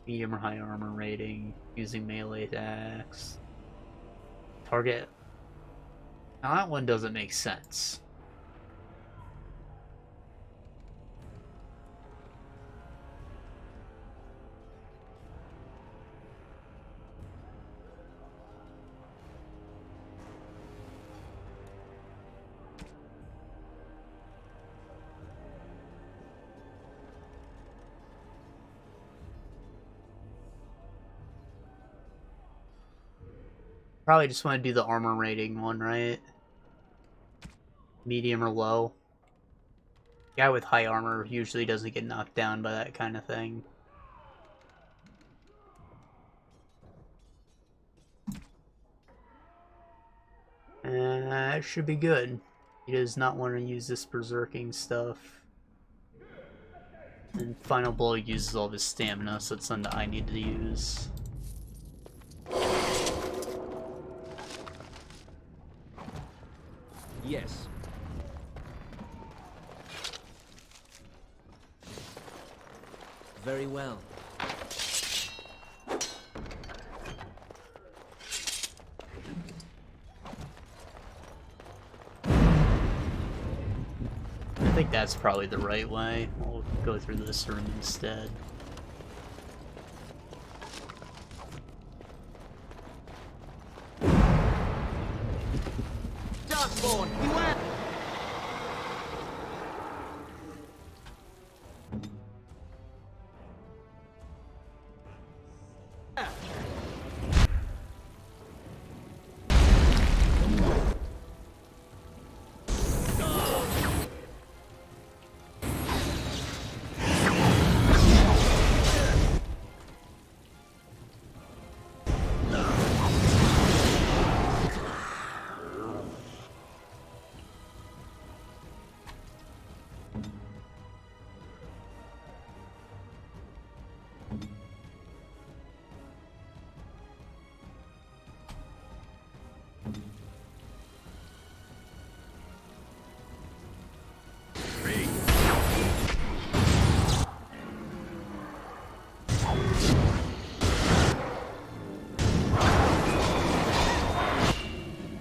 Medium or high armor rating, using melee attacks. Target. Now that one doesn't make sense. Probably just want to do the armor rating one, right? Medium or low. Guy with high armor usually doesn't get knocked down by that kind of thing. That should be good. He does not want to use this berserking stuff. And Final Blow uses all of his stamina, so it's something that I need to use. Yes. Very well. I think that's probably the right way. We'll go through this room instead. Darkspawn, beware!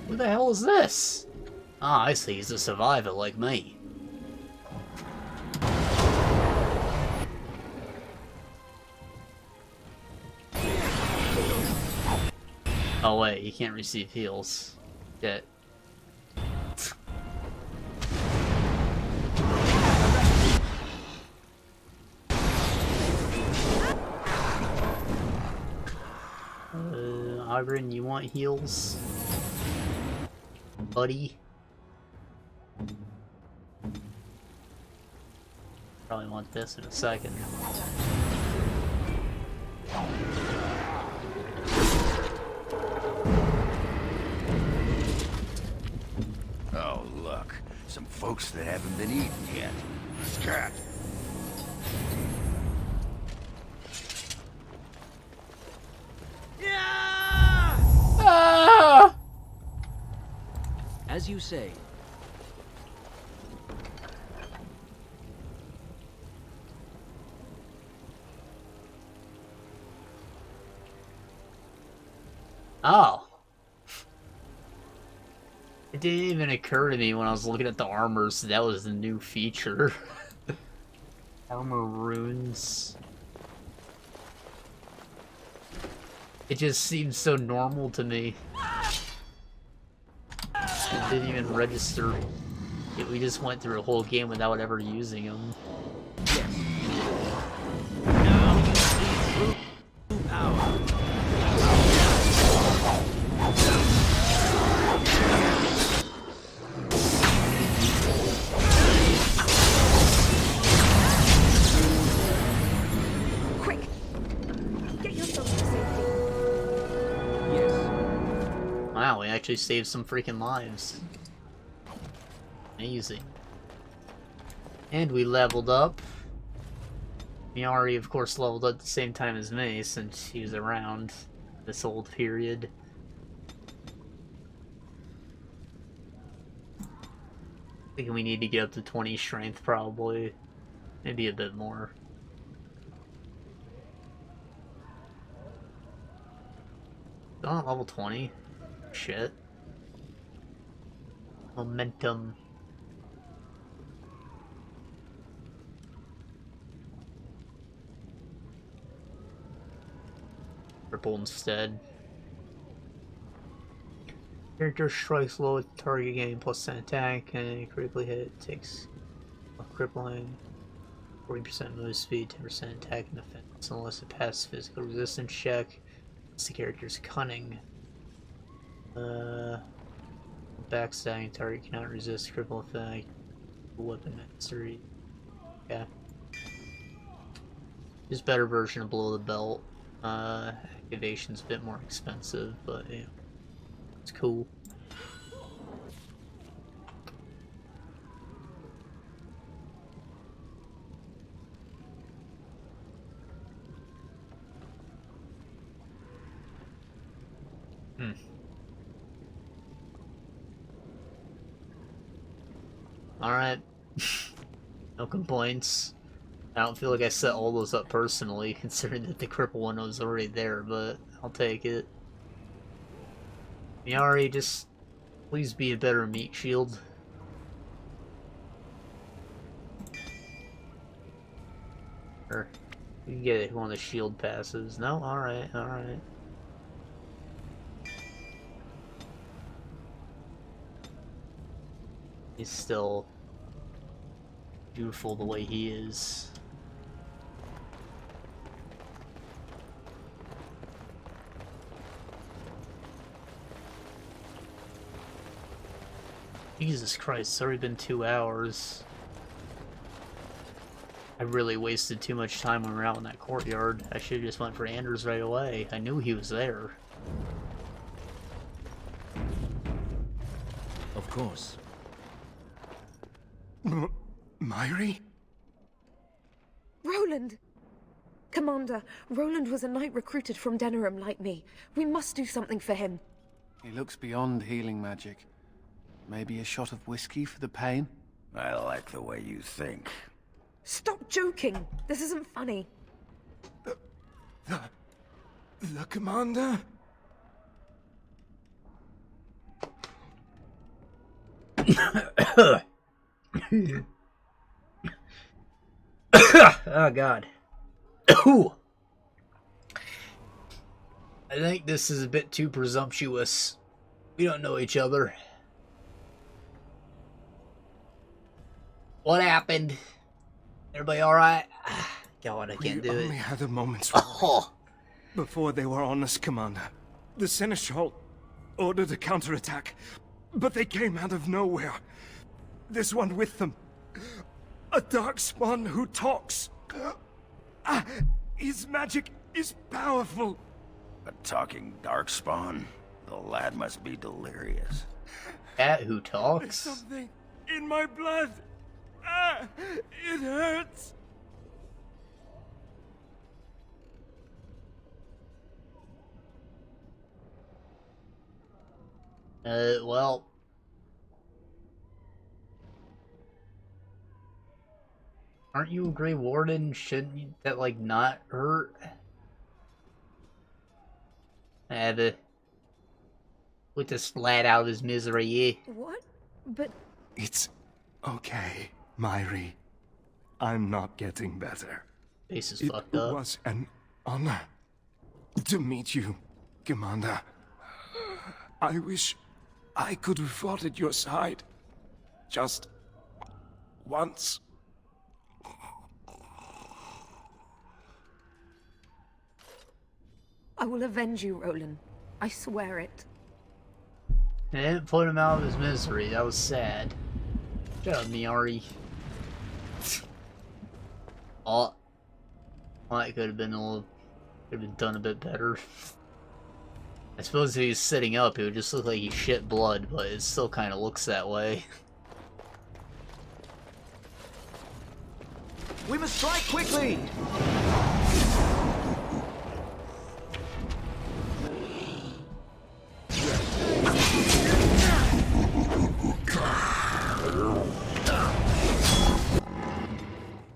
Who the hell is this? Ah, I see, he's a survivor like me. Oh wait, you can't receive heals. Shit. Oghren, you want heals? Buddy? Probably want this in a second. Oh, look. Some folks that haven't been eaten yet. Scat. Ah! As you say. Oh. It didn't even occur to me when I was looking at the armors that was the new feature. Armor runes. It just seems so normal to me. It didn't even register. We just went through a whole game without ever using them. Now you see true power. Quick! Get yourself to safety. Yes. Wow, we actually saved some freaking lives. Amazing. And we leveled up. Miyari, of course, leveled up at the same time as me, since he was around this old period. I think we need to get up to 20 strength, probably. Maybe a bit more. Still not level 20? Shit. Momentum. Triple instead. Character strikes low at the target game plus 10 attack and critically hit takes a crippling 40% move speed, 10% attack and defense unless it passes physical resistance check. It's the character's cunning. Backstabbing target cannot resist critical effect. Weapon mastery. Yeah. Just better version of below the belt. Activation's a bit more expensive, but yeah, it's cool. Alright. No complaints. I don't feel like I set all those up personally, considering that the cripple one was already there, but I'll take it. Miyari, just please be a better meat shield. Or you can get it one of the shield passes. No? Alright, alright. He's still beautiful the way he is. Jesus Christ, it's already been 2 hours. I really wasted too much time when we were out in that courtyard. I should've just went for Anders right away. I knew he was there. Of course. Myri? Roland! Commander, Roland was a knight recruited from Denerim like me. We must do something for him. He looks beyond healing magic. Maybe a shot of whiskey for the pain? I like the way you think. Stop joking! This isn't funny. The commander? Oh god. Ooh. I think this is a bit too presumptuous. We don't know each other. What happened? Everybody alright? God, I can't do it. We only had a moment's Oh. before they were on us, Commander. The Seneschal ordered a counterattack, but they came out of nowhere. There's one with them. A darkspawn who talks. His magic is powerful. A talking darkspawn? The lad must be delirious. Cat who There's talks? something in my blood. It hurts. Well. Aren't you a Grey Warden? Shouldn't that, like, not hurt? Put this lad out of his misery, yeah. What? But It's okay, Myri. I'm not getting better. Face is It fucked up. was an honor to meet you, Commander. I wish I could have fought at your side. Just once. I will avenge you, Roland. I swear it. I didn't put him out of his misery. That was sad. Shut up, Miari. Oh, well, that could have been could have been done a bit better. I suppose if he was sitting up, it would just look like he shit blood, but it still kind of looks that way. We must strike quickly!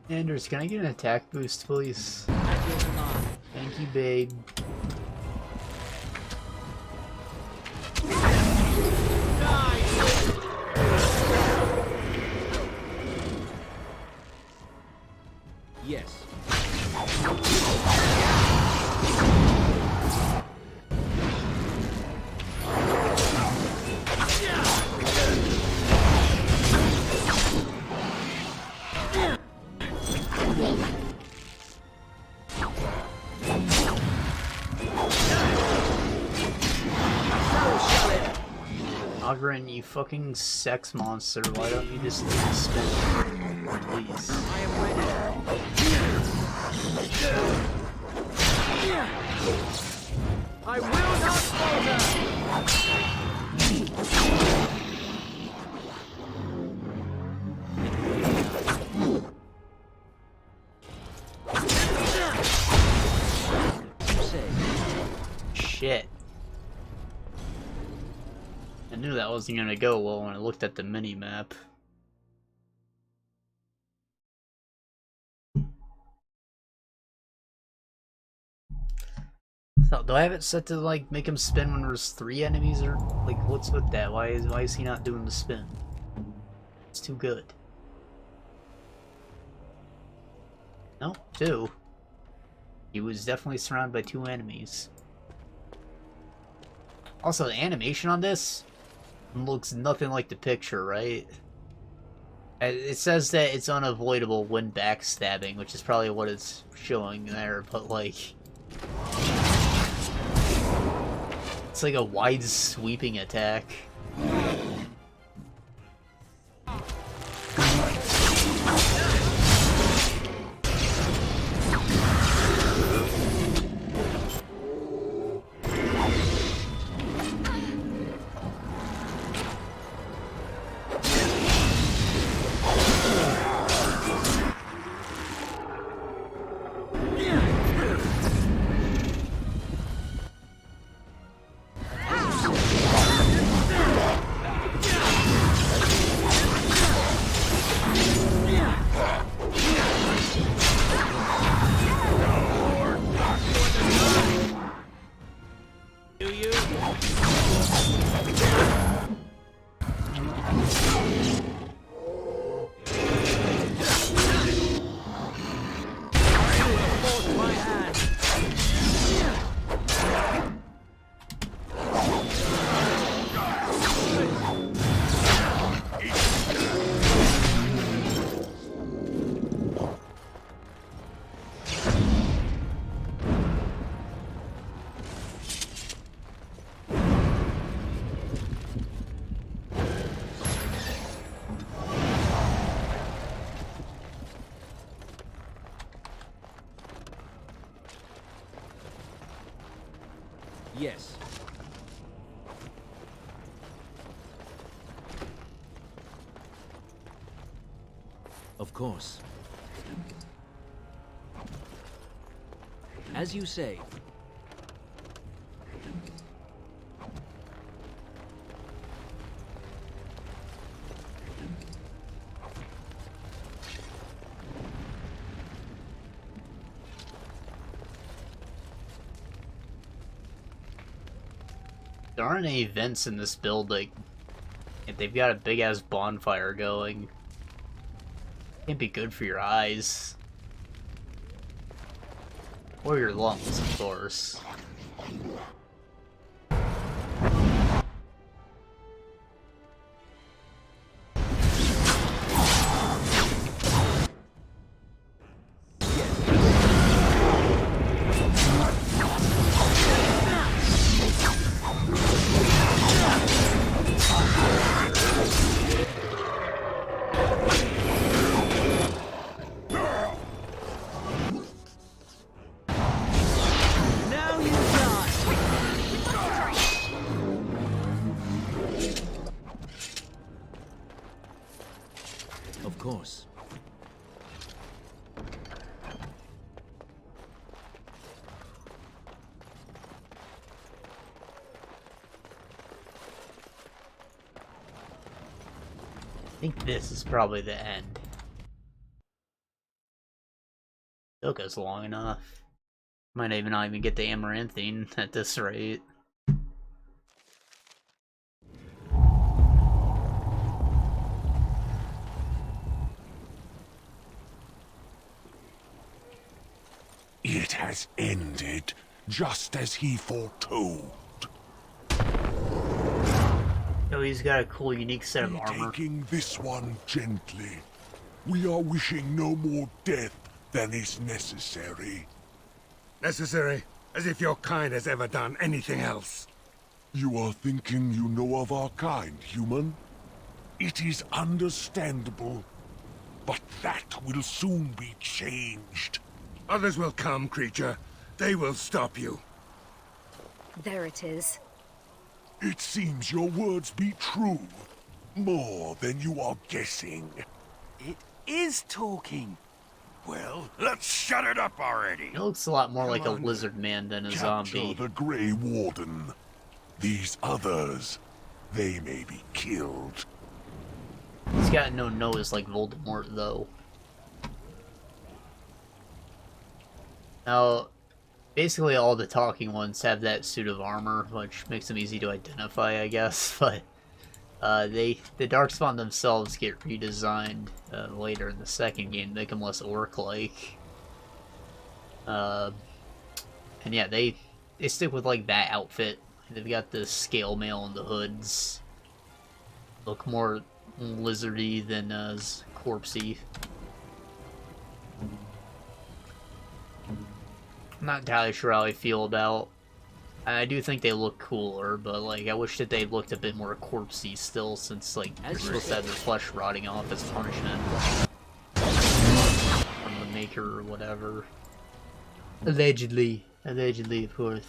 Anders, can I get an attack boost, please? Thank you, babe. Yes. Oghren, you fucking sex monster, why don't you just leave the spin? Please. I am ready. I will not falter! Shit. I knew that wasn't gonna go well when I looked at the mini-map. So, do I have it set to, like, make him spin when there's 3 enemies, or, like, what's with that? Why is he not doing the spin? It's too good. No, 2. He was definitely surrounded by 2 enemies. Also, the animation on this looks nothing like the picture, right? It says that it's unavoidable when backstabbing, which is probably what it's showing there, but, like... It's like a wide sweeping attack. Yes. Of course. As you say. There aren't any vents in this building. If they've got a big ass bonfire going. Can't be good for your eyes. Or your lungs, of course. Of course. I think this is probably the end. Took us long enough. Might even not even get the amaranthine at this rate. It has ended, just as he foretold. Oh, he's got a cool, unique set of armor. Taking this one gently. We are wishing no more death than is necessary. Necessary? As if your kind has ever done anything else. You are thinking you know of our kind, human? It is understandable, but that will soon be changed. Others will come, creature. They will stop you. There it is. It seems your words be true. More than you are guessing. It is talking. Well, let's shut it up already. He looks a lot more like a on. lizard man than a Capture zombie. the Grey Warden. These others, they may be killed. He's got no nose like Voldemort, though. Now, basically all the talking ones have that suit of armor, which makes them easy to identify, I guess, but the Darkspawn themselves get redesigned later in the second game to make them less orc-like. And yeah, they stick with like that outfit. They've got the scale mail and the hoods. Look more lizardy than corpsey. I'm not entirely sure how I feel about. I do think they look cooler, but like I wish that they looked a bit more corpsey still, since like you're supposed to have their flesh rotting off as punishment from the maker or whatever. Allegedly, of course.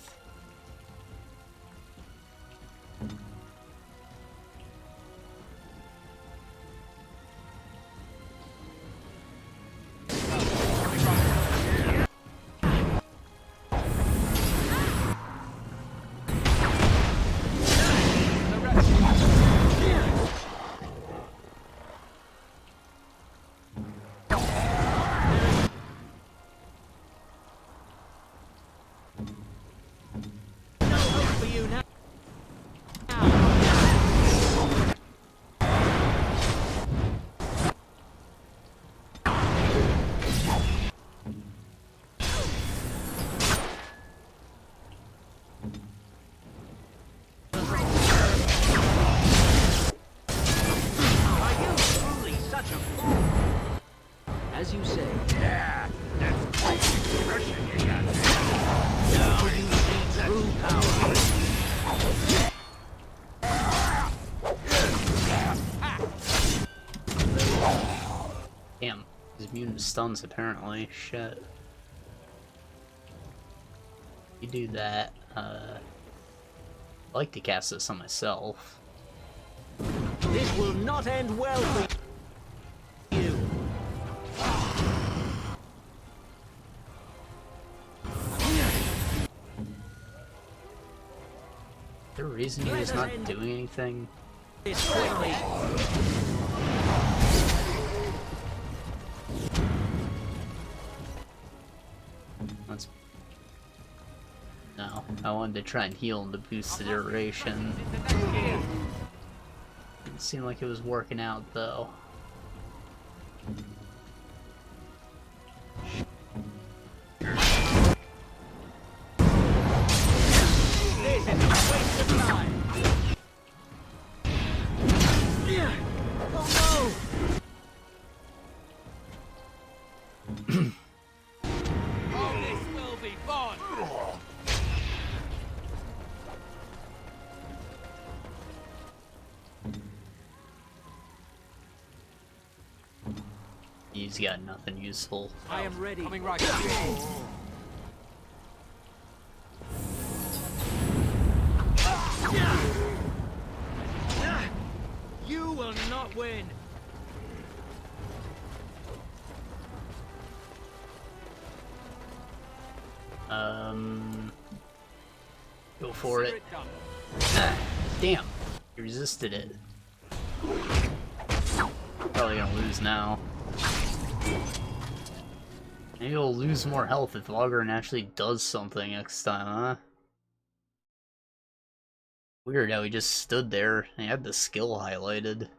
As you say. Yeah, that's quite the expression you got there. Now you see true power. Damn, he's immune to stuns apparently. Shit. You do that, I like to cast this on myself. This will not end well for you. Is there a reason he was not doing anything? This quickly. Let's... No, I wanted to try and heal him to boost the duration. Didn't seem like it was working out though. This is a waste of time. Oh no! Oh, this will be fun. He's got nothing useful. I am ready. Coming right. You will not win. Go for it. Ah, damn. He resisted it. Probably gonna lose now. Maybe he'll lose more health if Oghren actually does something next time, huh? Weird how he just stood there and he had the skill highlighted.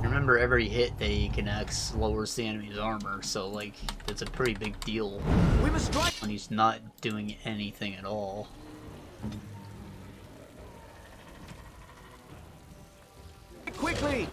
Remember, every hit that he connects lowers the enemy's armor, so like, it's a pretty big deal We must strike when he's not doing anything at all. quickly.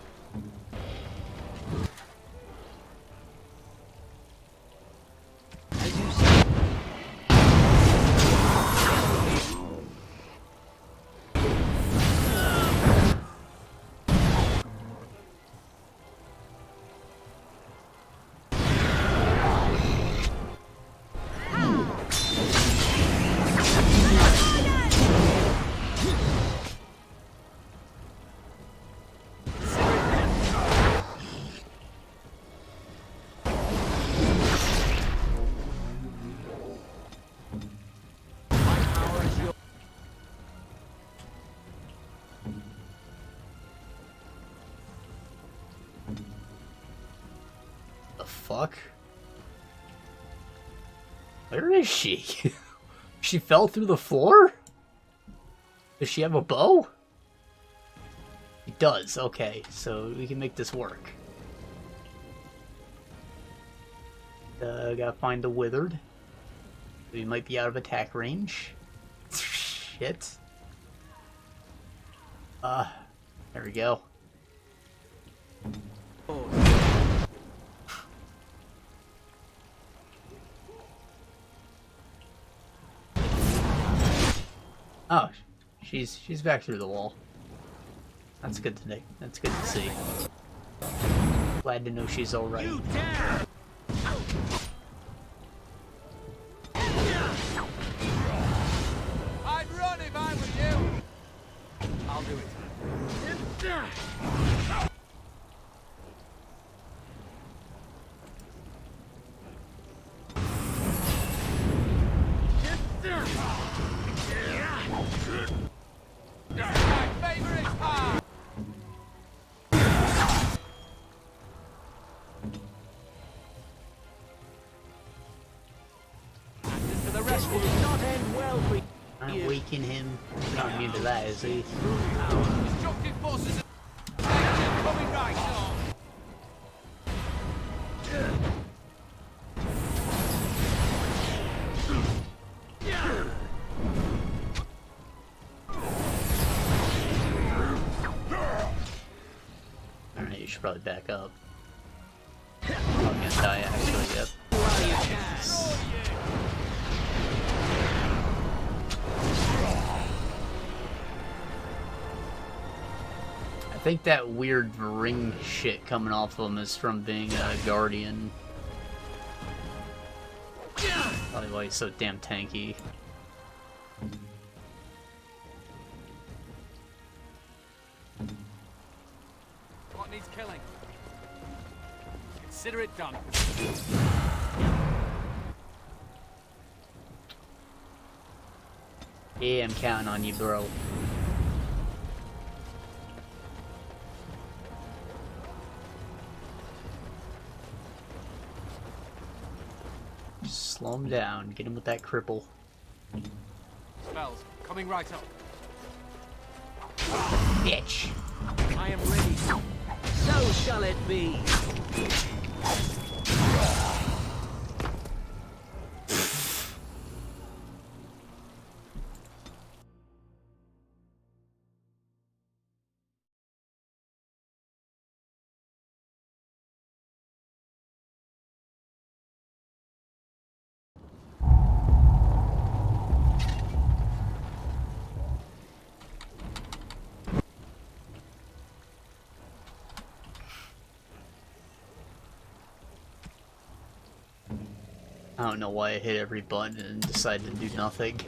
Fuck? Where is she? She fell through the floor? Does she have a bow? It does, okay, so we can make this work. Gotta find the withered. We might be out of attack range. Shit. There we go. Oh, she's back through the wall. That's good to know. That's good to see. Glad to know she's all right. You dare! I'd run if I were you. I'll do it. My favorite part. For the rest will not end well for Not you. waking him. Not immune to that, is he? Destructive forces. Coming right on. Alright, you should probably back up. I'm gonna die actually, yep. I think that weird ring shit coming off of him is from being a guardian. Probably why he's so damn tanky. What needs killing? Consider it done. Yeah, I'm counting on you, bro. Just slow him down. Get him with that cripple. Spells coming right up. Bitch! I am ready. So shall it be. I don't know why I hit every button and decided to do nothing.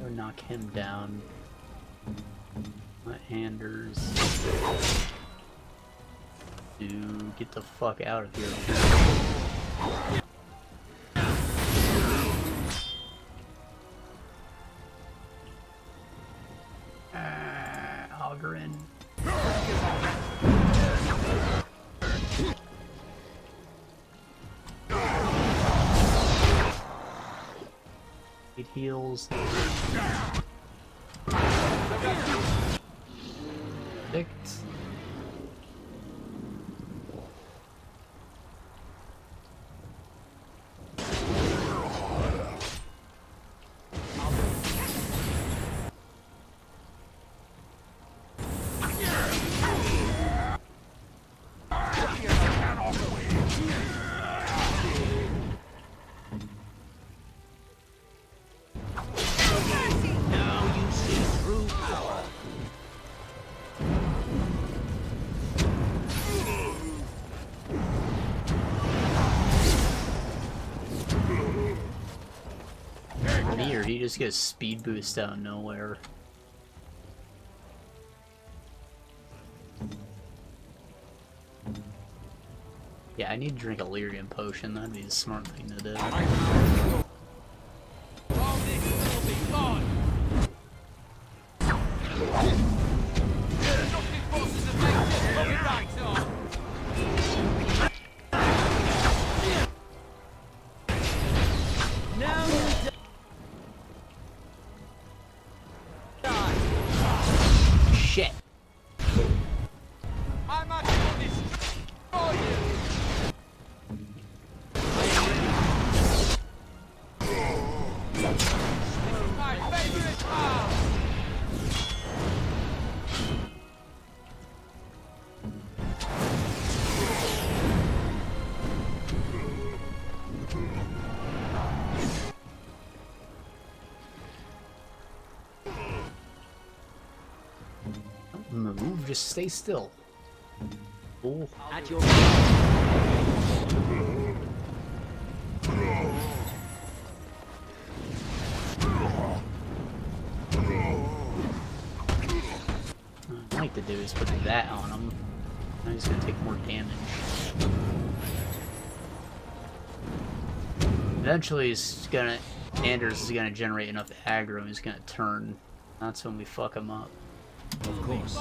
Or knock him down. My Anders. Dude, get the fuck out of here. Oghren. It heals. Perfect. Now you see true power. Me or he just gets speed boost out of nowhere. Yeah, I need to drink a lyrium potion. That'd be the smart thing to do. All this will be gone. Nothing forces of nature coming right on. Now you die. Shit! My magic will destroy you. This is my favorite part. Don't move, just stay still. Oh, At your what I'd like to do is put that on him. I'm just gonna take more damage. Eventually, Anders is gonna generate enough aggro and he's gonna turn. That's when we fuck him up. Of course.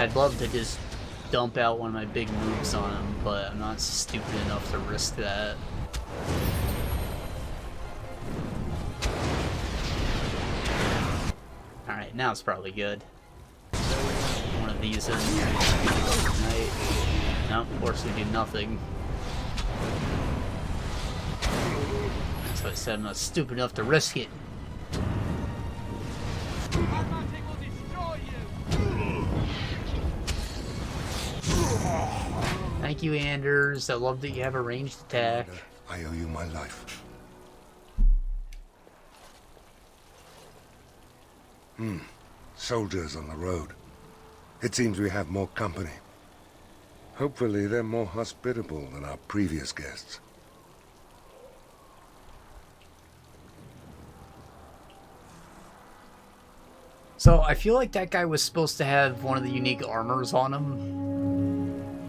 I'd love to just dump out one of my big moves on him, but I'm not stupid enough to risk that. Alright, now it's probably good. One of these in. Right. No, of course we do nothing. That's what I said, I'm not stupid enough to risk it. Thank you, Anders. I love that you have a ranged attack. I owe you my life. Soldiers on the road. It seems we have more company. Hopefully they're more hospitable than our previous guests. So, I feel like that guy was supposed to have one of the unique armors on him.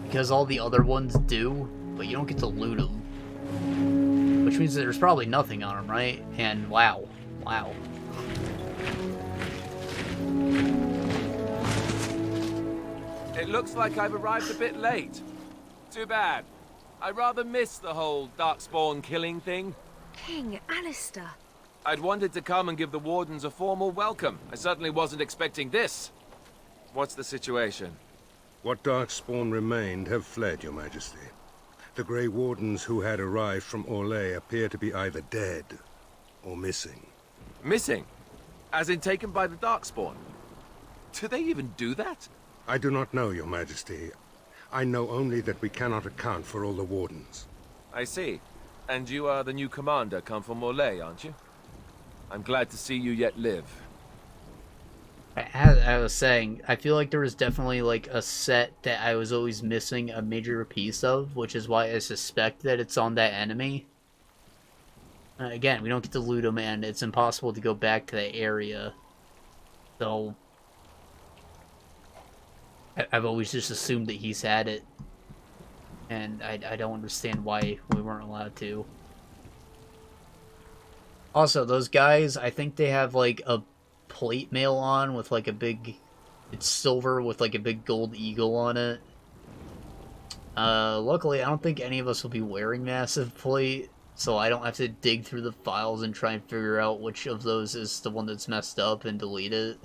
Because all the other ones do, but you don't get to loot them. Which means that there's probably nothing on him, right? And wow. Wow. It looks like I've arrived a bit late. Too bad. I rather miss the whole Darkspawn killing thing. King Alistair. I'd wanted to come and give the Wardens a formal welcome. I certainly wasn't expecting this. What's the situation? What Darkspawn remained have fled, Your Majesty. The Grey Wardens who had arrived from Orlais appear to be either dead or missing. Missing? As in taken by the Darkspawn? Do they even do that? I do not know, Your Majesty. I know only that we cannot account for all the Wardens. I see. And you are the new commander come from Orlais, aren't you? I'm glad to see you yet live. As I was saying, I feel like there was definitely like a set that I was always missing a major piece of, which is why I suspect that it's on that enemy. Again, we don't get to loot them, and it's impossible to go back to that area. So I've always just assumed that he's had it, and I don't understand why we weren't allowed to. Also, those guys, I think they have like a plate mail on with like a big, it's silver with like a big gold eagle on it. Luckily, I don't think any of us will be wearing massive plate, so I don't have to dig through the files and try and figure out which of those is the one that's messed up and delete it.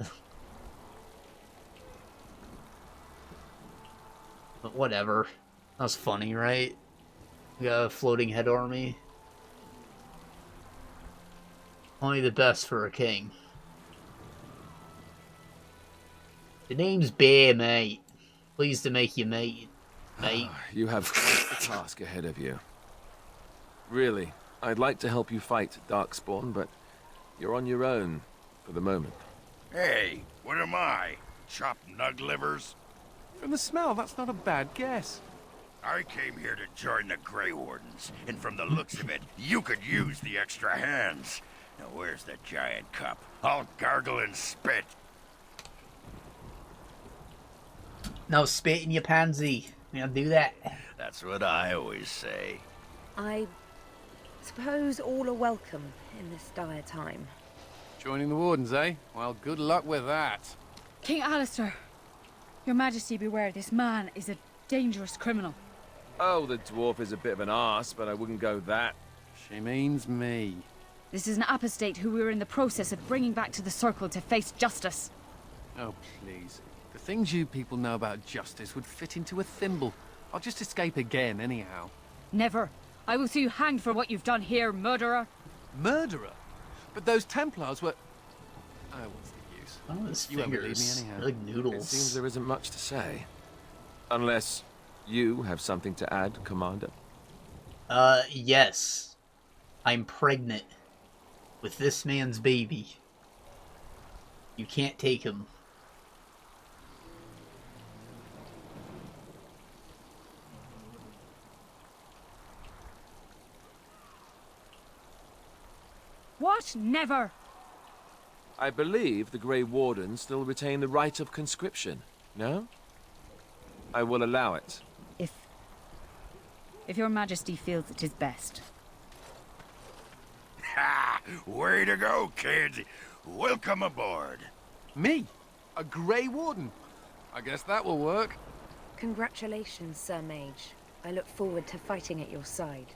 But whatever. That was funny, right? We got a floating head army. Only the best for a king. The name's Bear, mate. Pleased to make you mate. You have a task ahead of you. Really, I'd like to help you fight Darkspawn, but you're on your own for the moment. Hey, what am I? Chopped nug livers? From the smell, that's not a bad guess. I came here to join the Grey Wardens, and from the looks of it, you could use the extra hands. Now where's the giant cup? I'll gargle and spit. No spit in your pansy. We don't do that. That's what I always say. I suppose all are welcome in this dire time. Joining the Wardens, eh? Well, good luck with that. King Alistair, Your Majesty beware, this man is a dangerous criminal. Oh, the dwarf is a bit of an arse, but I wouldn't go that. She means me. This is an apostate who we were in the process of bringing back to the Circle to face justice. Oh, please. The things you people know about justice would fit into a thimble. I'll just escape again, anyhow. Never. I will see you hanged for what you've done here, murderer. Murderer? But those Templars were... Oh, what's the use? Oh, his You won't believe me fingers. anyhow. They're like noodles. It seems there isn't much to say. Unless you have something to add, Commander. Yes. I'm pregnant with this man's baby. You can't take him. What? Never! I believe the Grey Wardens still retain the right of conscription, no? I will allow it. If Your Majesty feels it is best. Ha! Way to go, kid! Welcome aboard. Me? A Grey Warden? I guess that will work. Congratulations, Sir Mage. I look forward to fighting at your side.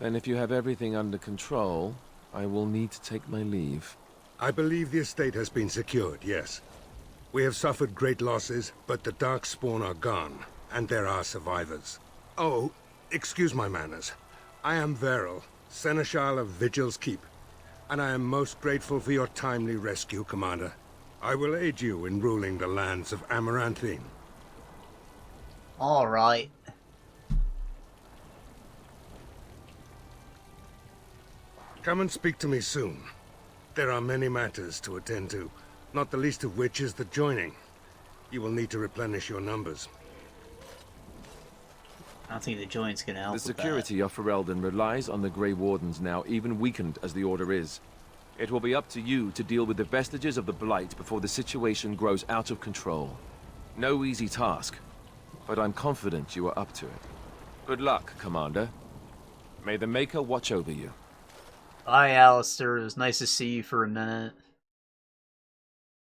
Then if you have everything under control, I will need to take my leave. I believe the estate has been secured, yes. We have suffered great losses, but the Darkspawn are gone, and there are survivors. Oh, excuse my manners. I am Veril, Seneschal of Vigil's Keep, and I am most grateful for your timely rescue, Commander. I will aid you in ruling the lands of Amaranthine. Alright. Come and speak to me soon. There are many matters to attend to, not the least of which is the joining. You will need to replenish your numbers. I don't think the joint's gonna help The security of Ferelden relies on the Grey Wardens now, even weakened as the Order is. It will be up to you to deal with the vestiges of the Blight before the situation grows out of control. No easy task, but I'm confident you are up to it. Good luck, Commander. May the Maker watch over you. Bye, Alistair. It was nice to see you for a minute.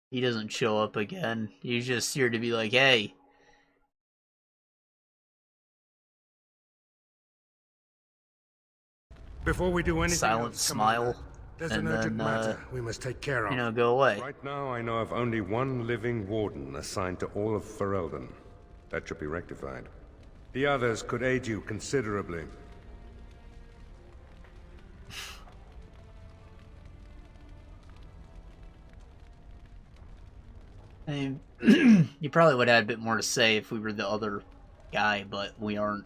He doesn't show up again. He's just here to be like, hey. Before we do anything Silent else, smile. Commander, there's an urgent matter we must take care of. You know, go away. Right now, I know of only one living warden assigned to all of Ferelden. That should be rectified. The others could aid you considerably. I mean, you probably would have had a bit more to say if we were the other guy, but we aren't.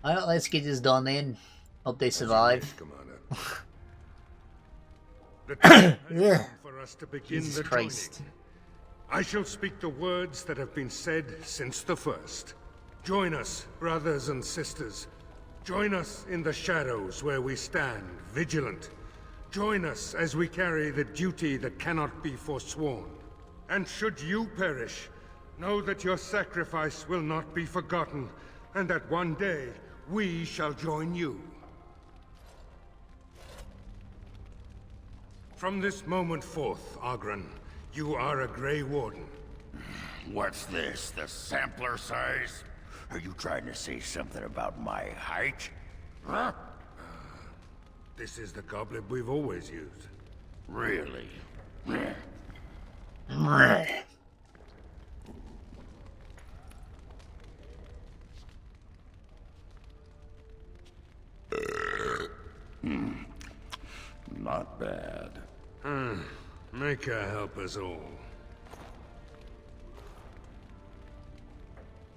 Well, let's get this done then. Hope they survive. The time has come for us to begin Jesus the Christ. joining. I shall speak the words that have been said since the first. Join us, brothers and sisters. Join us in the shadows where we stand, vigilant. Join us as we carry the duty that cannot be forsworn. And should you perish, know that your sacrifice will not be forgotten, and that one day we shall join you. From this moment forth, Oghren, you are a Grey Warden. What's this, the sampler size? Are you trying to say something about my height? Huh? This is the goblet we've always used. Really? Not bad. Maker help us all.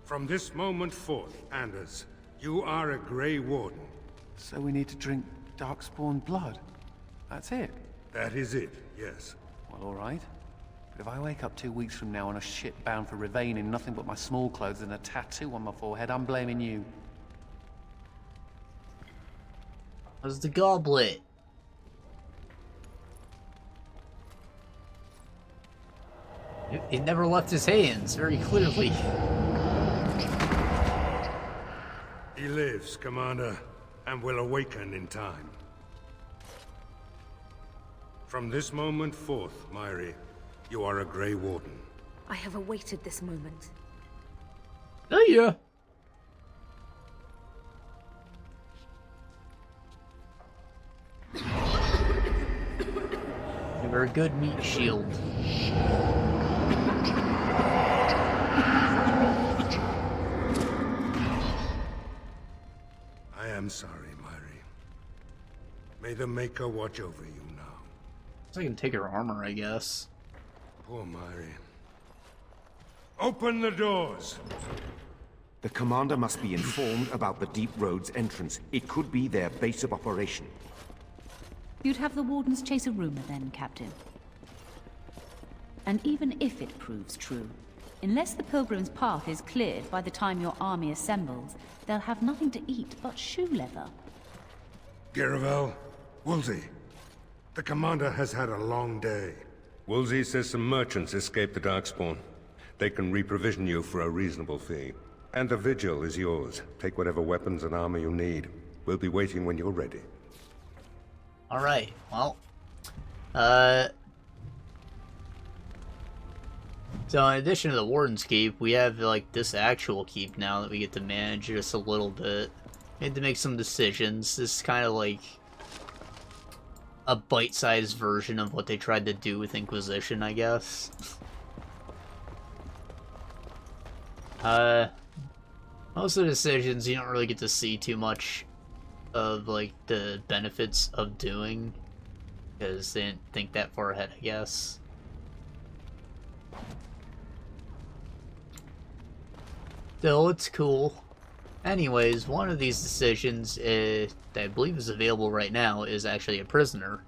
From this moment forth, Anders, you are a Grey Warden. So we need to drink Darkspawn blood? That's it? That is it, yes. Well, alright. But if I wake up 2 weeks from now on a ship bound for Rivain in nothing but my small clothes and a tattoo on my forehead, I'm blaming you. Where's the goblet? It never left his hands, very clearly. He lives, Commander, and will awaken in time. From this moment forth, Myri, you are a Grey Warden. I have awaited this moment. Oh yeah. You were a good meat shield. I am sorry, Myri. May the Maker watch over you now. So I can take her armor, I guess. Poor Myri. Open the doors! The commander must be informed about the Deep Road's entrance. It could be their base of operation. You'd have the Wardens chase a rumor then, Captain. And even if it proves true, unless the Pilgrim's path is cleared by the time your army assembles, they'll have nothing to eat but shoe leather. Giravel, Woolsey. The commander has had a long day. Woolsey says some merchants escaped the Darkspawn. They can reprovision you for a reasonable fee. And the Vigil is yours. Take whatever weapons and armor you need. We'll be waiting when you're ready. Alright, well. So in addition to the Warden's Keep, we have, like, this actual keep now that we get to manage just a little bit. We had to make some decisions. This is kind of like a bite-sized version of what they tried to do with Inquisition, I guess. Most of the decisions you don't really get to see too much of, like, the benefits of doing, because they didn't think that far ahead, I guess. Still, it's cool. Anyways, one of these decisions that I believe is available right now is actually a prisoner,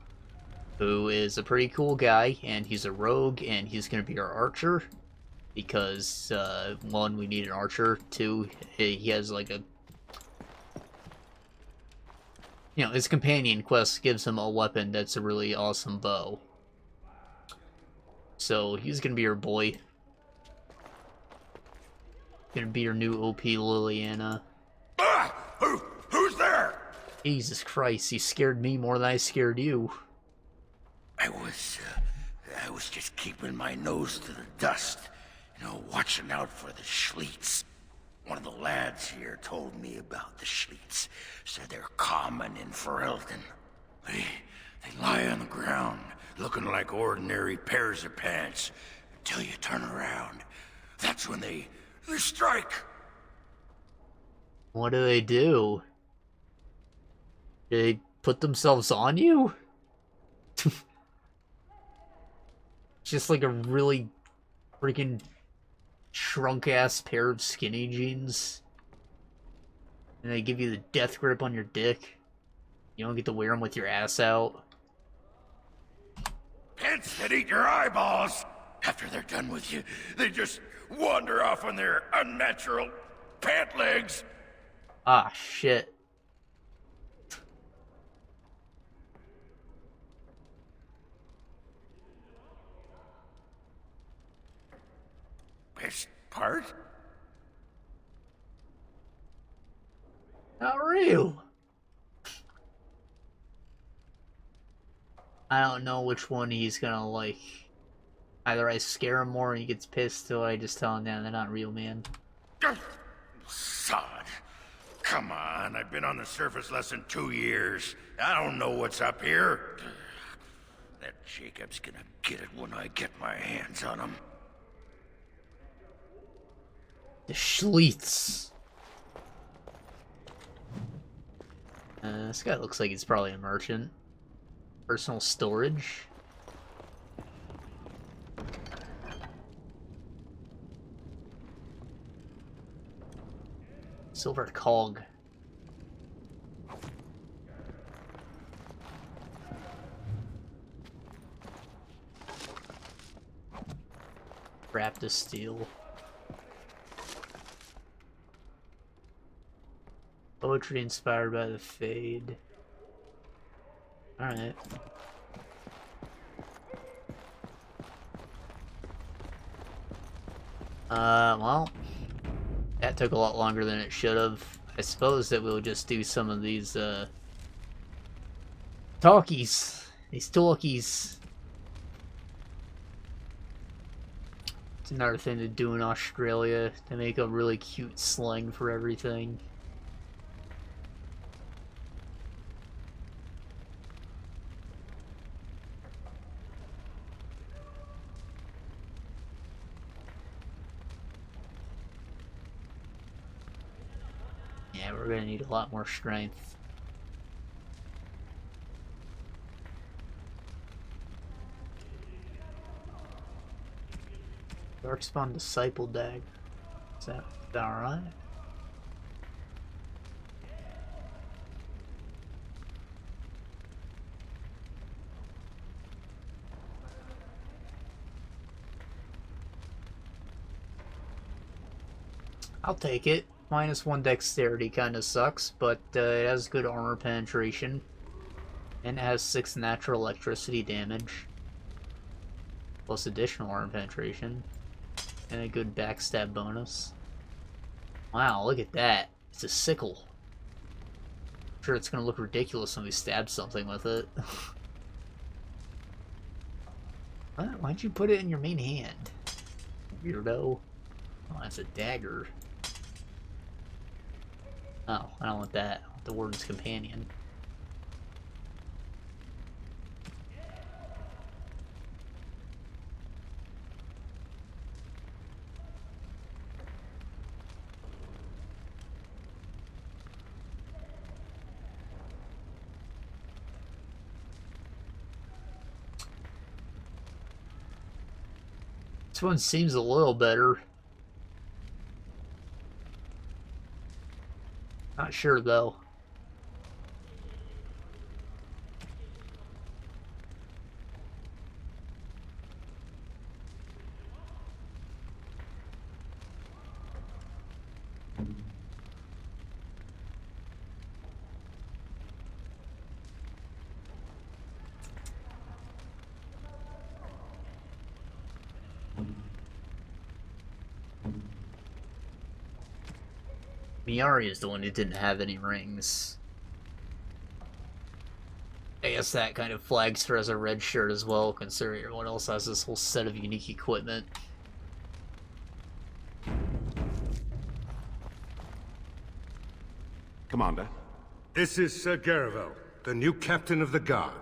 who is a pretty cool guy, and he's a rogue, and he's going to be our archer, because, one, we need an archer, two, he has, like, a... You know, his companion quest gives him a weapon that's a really awesome bow. So, he's going to be your boy. Gonna be your new OP Liliana. Ah! Who's there? Jesus Christ, he scared me more than I scared you. I was just keeping my nose to the dust, you know, watching out for the Schliets. One of the lads here told me about the Schliets. Said they're common in Ferelden. They lie on the ground, looking like ordinary pairs of pants, until you turn around. That's when they strike. What do? Do they put themselves on you? Just like a really freaking shrunk-ass pair of skinny jeans. And they give you the death grip on your dick. You don't get to wear them with your ass out. Pants that eat your eyeballs. After they're done with you, they just wander off on their unnatural pant legs. Ah, shit. Best part? Not real. I don't know which one he's gonna like. Either I scare him more and he gets pissed, or I just tell him, nah, they're not real, man. Sod. Come on, I've been on the surface less than 2 years. I don't know what's up here. That Jacob's gonna get it when I get my hands on him. The Schliets. This guy looks like he's probably a merchant. Personal storage. Silver cog. Wrapped of steel. Poetry inspired by the Fade. Alright. Well, that took a lot longer than it should have. I suppose that we'll just do some of these, talkies. These talkies. It's another thing to do in Australia, to make a really cute slang for everything. Yeah, we're gonna need a lot more strength. Darkspawn Disciple Dag. Is that alright? I'll take it. -1 dexterity kinda sucks, but it has good armor penetration. And it has 6 natural electricity damage. Plus additional armor penetration. And a good backstab bonus. Wow, look at that. It's a sickle. Sure, it's gonna look ridiculous when we stab something with it. What? Why'd you put it in your main hand? Weirdo. Oh, that's a dagger. Oh, I don't want that. I want the Warden's Companion. This one seems a little better. Not sure though. Miyari is the one who didn't have any rings. I guess that kind of flags her as a red shirt as well, considering everyone else has this whole set of unique equipment. Commander? This is Sir Garavel, the new captain of the guard.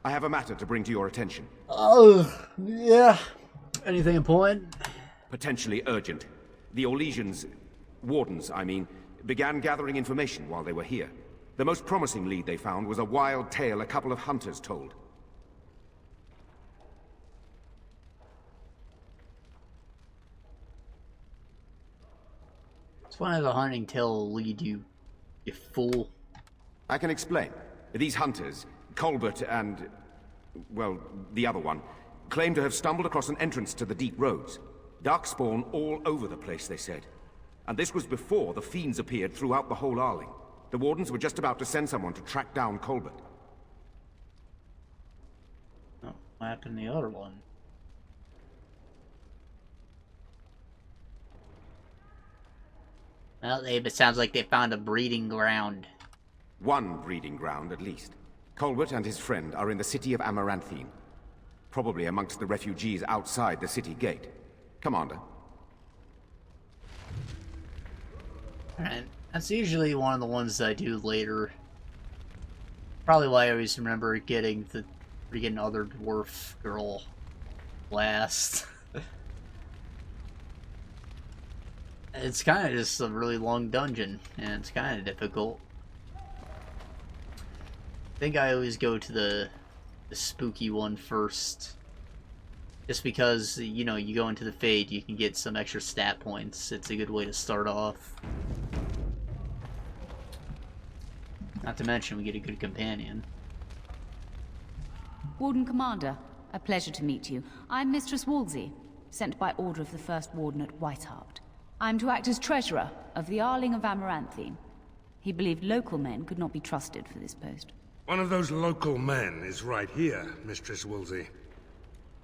I have a matter to bring to your attention. Oh, yeah. Anything important? Potentially urgent. The Orlesians, wardens, I mean, began gathering information while they were here. The most promising lead they found was a wild tale a couple of hunters told. It's why the hunting tale will lead you, you fool. I can explain. These hunters, Colbert and, well, the other one, claim to have stumbled across an entrance to the deep roads. Darkspawn all over the place, they said. And this was before the fiends appeared throughout the whole Arling. The Wardens were just about to send someone to track down Colbert. Oh, what happened to the other one? Well, it sounds like they found a breeding ground. One breeding ground, at least. Colbert and his friend are in the city of Amaranthine. Probably amongst the refugees outside the city gate. Commander. Alright, that's usually one of the ones that I do later. Probably why I always remember getting the freaking other dwarf girl last. It's kind of just a really long dungeon, and it's kind of difficult. I think I always go to the spooky one first. Just because, you know, you go into the Fade, you can get some extra stat points. It's a good way to start off. Not to mention, we get a good companion. Warden Commander, a pleasure to meet you. I'm Mistress Wolsey, sent by order of the First Warden at Whiteheart. I'm to act as treasurer of the Arling of Amaranthine. He believed local men could not be trusted for this post. One of those local men is right here, Mistress Wolsey.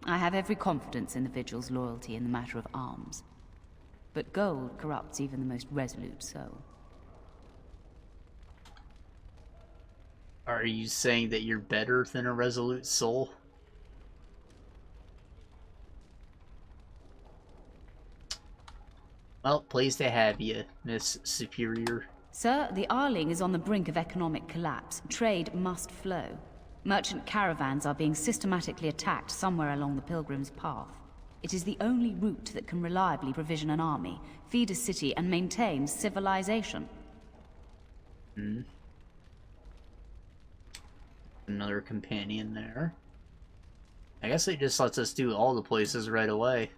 I have every confidence in the Vigil's loyalty in the matter of arms. But gold corrupts even the most resolute soul. Are you saying that you're better than a resolute soul? Well, pleased to have you, Miss Superior. Sir, the Arling is on the brink of economic collapse. Trade must flow. Merchant caravans are being systematically attacked somewhere along the Pilgrim's Path. It is the only route that can reliably provision an army, feed a city, and maintain civilization. Another companion there. I guess it just lets us do all the places right away.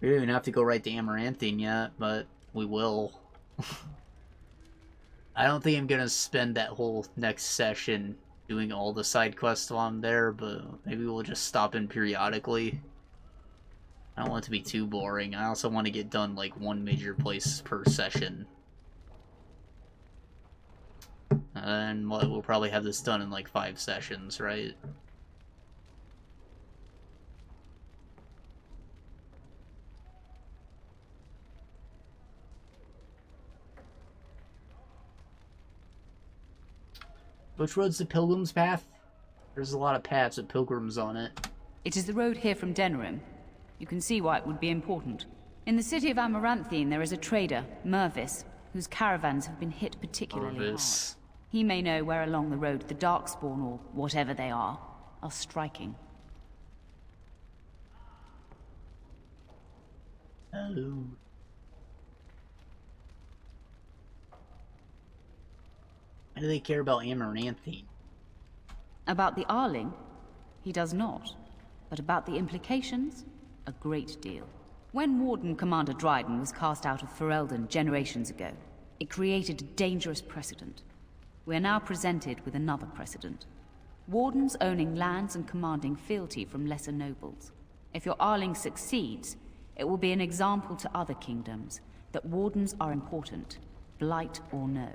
We don't even have to go right to Amaranthine yet, but we will. I don't think I'm gonna spend that whole next session doing all the side quests while I'm there, but maybe we'll just stop in periodically. I don't want it to be too boring. I also want to get done like one major place per session. And we'll probably have this done in like 5 sessions, right? Which road's the Pilgrim's Path? There's a lot of paths with pilgrims on it. It is the road here from Denerim. You can see why it would be important. In the city of Amaranthine, there is a trader, Mervis, whose caravans have been hit particularly hard. He may know where along the road the Darkspawn, or whatever they are striking. Oh. Why do they care about Amaranthine? About the Arling? He does not. But about the implications? A great deal. When Warden Commander Dryden was cast out of Ferelden generations ago, it created a dangerous precedent. We are now presented with another precedent. Wardens owning lands and commanding fealty from lesser nobles. If your Arling succeeds, it will be an example to other kingdoms that wardens are important, blight or no.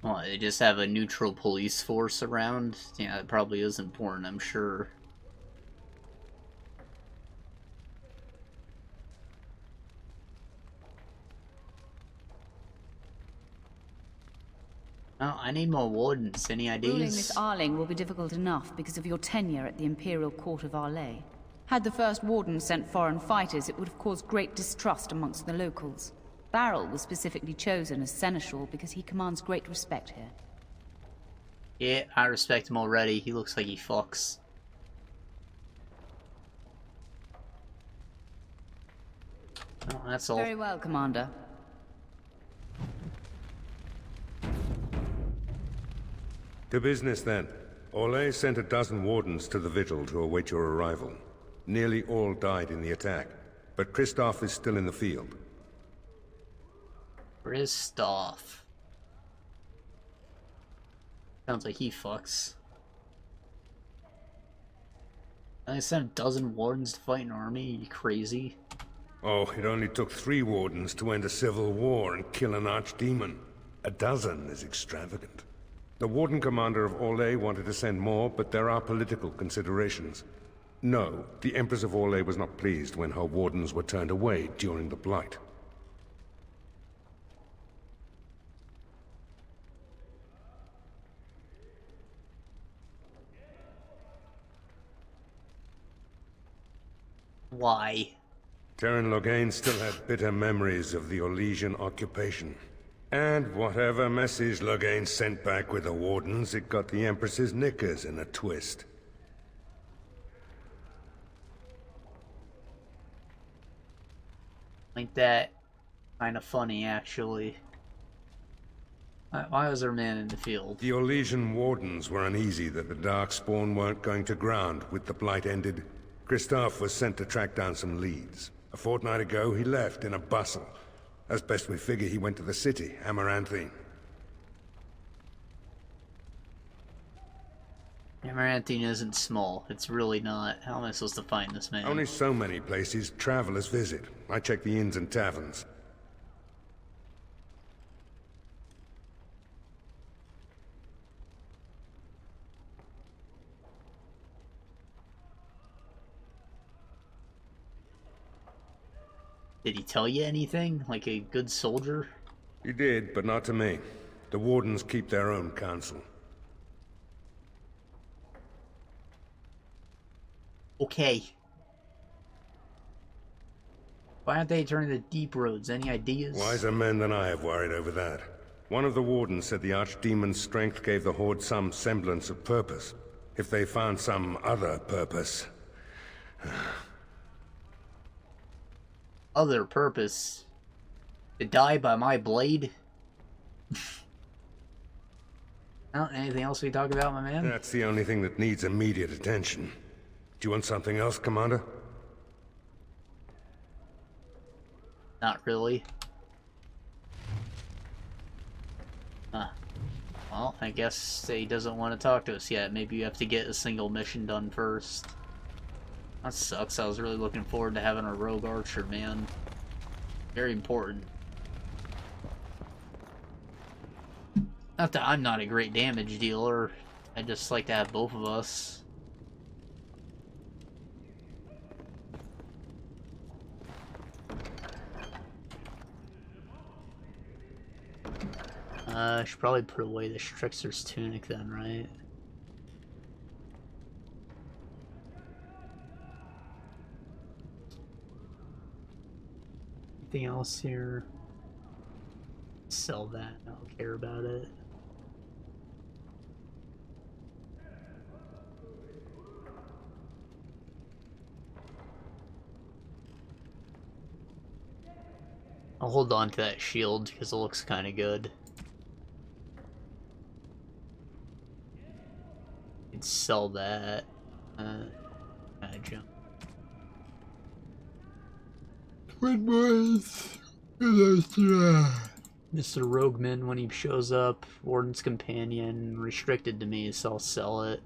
Well, they just have a neutral police force around? Yeah, it probably is important, I'm sure. Oh, I need more wardens. Any ideas? Ruling this Arling will be difficult enough because of your tenure at the Imperial Court of Arlay. Had the first warden sent foreign fighters, it would have caused great distrust amongst the locals. Barrel was specifically chosen as seneschal because he commands great respect here. Yeah, I respect him already. He looks like he fucks. Oh, that's all. Very well, Commander. To business, then. Orlais sent a dozen wardens to the Vigil to await your arrival. Nearly all died in the attack, but Kristoff is still in the field. Kristoff. Sounds like he fucks. I sent a dozen wardens to fight an army? Are you crazy? Oh, it only took 3 wardens to end a civil war and kill an archdemon. A dozen is extravagant. The warden commander of Orlais wanted to send more, but there are political considerations. No, the Empress of Orlais was not pleased when her wardens were turned away during the Blight. Why? Terran Loghain still had bitter memories of the Orlesian occupation. And whatever message Loghain sent back with the wardens, it got the Empress's knickers in a twist. Like that. Kinda funny, actually. Why was there a man in the field? The Orlesian wardens were uneasy that the Darkspawn weren't going to ground with the Blight ended. Kristoff was sent to track down some leads. A fortnight ago, he left in a bustle. As best we figure, he went to the city, Amaranthine. Amaranthine isn't small. It's really not. How am I supposed to find this man? Only so many places travelers visit. I check the inns and taverns. Did he tell you anything? Like a good soldier? He did, but not to me. The wardens keep their own counsel. Okay. Why aren't they turning to deep roads? Any ideas? Wiser men than I have worried over that. One of the wardens said the archdemon's strength gave the Horde some semblance of purpose. If they found some other purpose... Other purpose? To die by my blade? Well, anything else we talk about, my man? That's the only thing that needs immediate attention. Do you want something else, Commander? Not really. Well, I guess he doesn't want to talk to us yet. Maybe you have to get a single mission done first. That sucks. I was really looking forward to having a rogue archer, man. Very important. Not that I'm not a great damage dealer. I just like to have both of us. I should probably put away this Trickster's tunic then, right? Anything else here? Sell that, I don't care about it. I'll hold on to that shield because it looks kind of good. You can sell that. Jump. Twin boys. Mr. Rogueman, when he shows up, Warden's Companion, restricted to me, so I'll sell it.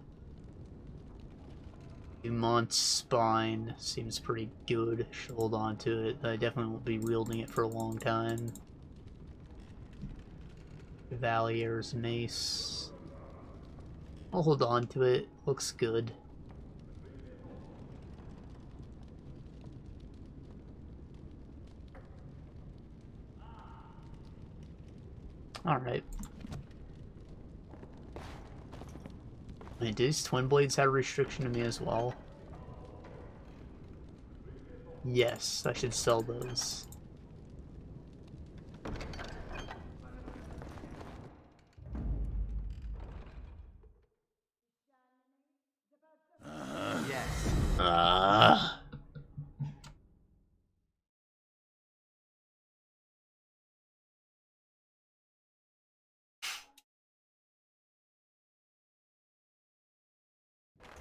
Dumont's Spine seems pretty good. Should hold on to it. I definitely won't be wielding it for a long time. Cavalier's Mace. I'll hold on to it. Looks good. Alright. Wait, do these Twin Blades have a restriction to me as well? Yes, I should sell those.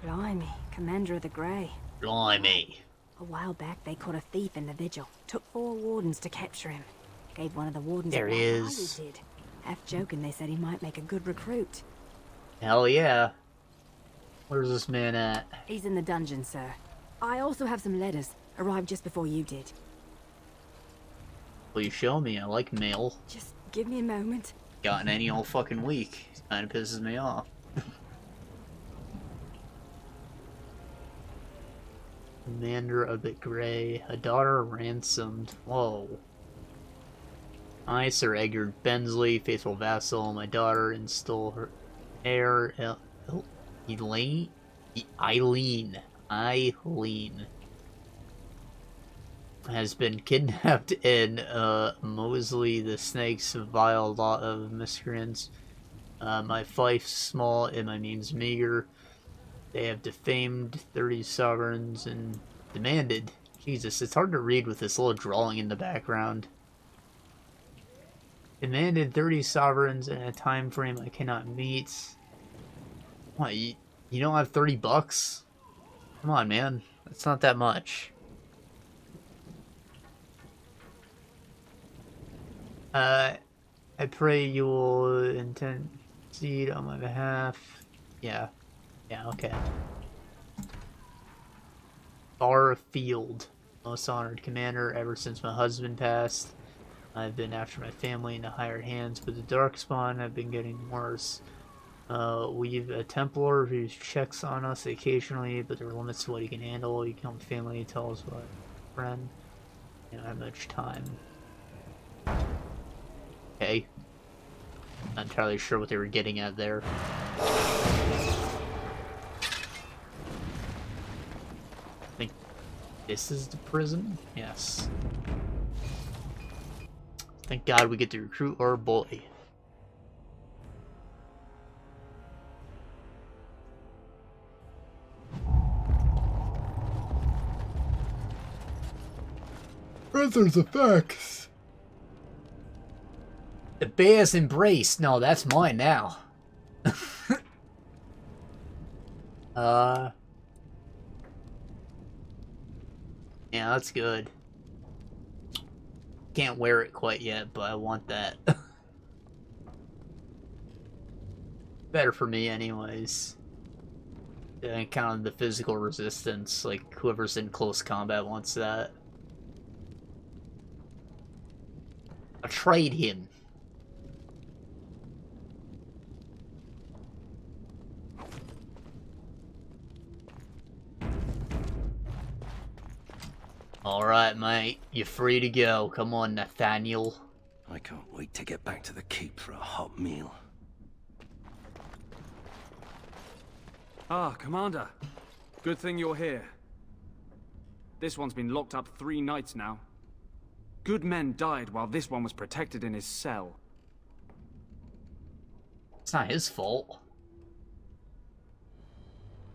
Blimey, Commander of the Grey. Blimey. A while back, they caught a thief in the Vigil. Took 4 wardens to capture him. Gave one of the wardens There a he black eye, is. he did. Half joking, they said he might make a good recruit. Hell yeah. Where's this man at? He's in the dungeon, sir. I also have some letters. Arrived just before you did. Will you show me? I like mail. Just give me a moment. Gotten any old fucking week. Kinda pisses me off. Commander of the Grey. A daughter ransomed. Whoa. I, Sir Egbert Bensley, faithful vassal, my daughter, and stole her heir, Eileen, has been kidnapped in Mosley the Snake's vile lot of miscreants. My fife's small and my means meager. They have defamed 30 sovereigns and demanded. Jesus, it's hard to read with this little drawing in the background. Demanded 30 sovereigns in a time frame I cannot meet. What, you don't have 30 bucks? Come on, man. That's not that much. I pray you will intercede on my behalf. Yeah. Yeah, okay. Barfield. Most honored commander ever since my husband passed. I've been after my family into higher hands, but the Darkspawn have been getting worse. We've a Templar who checks on us occasionally, but there are limits to what he can handle. You come family, tell us what friend. You don't have much time. Okay. Not entirely sure what they were getting at there. I think this is the prison? Yes. Thank God we get to recruit our boy. Brother's effects. The bear's embrace. No, that's mine now. Yeah, that's good. Can't wear it quite yet, but I want that. Better for me anyways. Kind of the physical resistance, like whoever's in close combat wants that. I'll trade him. Alright, mate. You're free to go. Come on, Nathaniel. I can't wait to get back to the keep for a hot meal. Ah, Commander. Good thing you're here. This one's been locked up 3 nights now. Good men died while this one was protected in his cell. It's not his fault.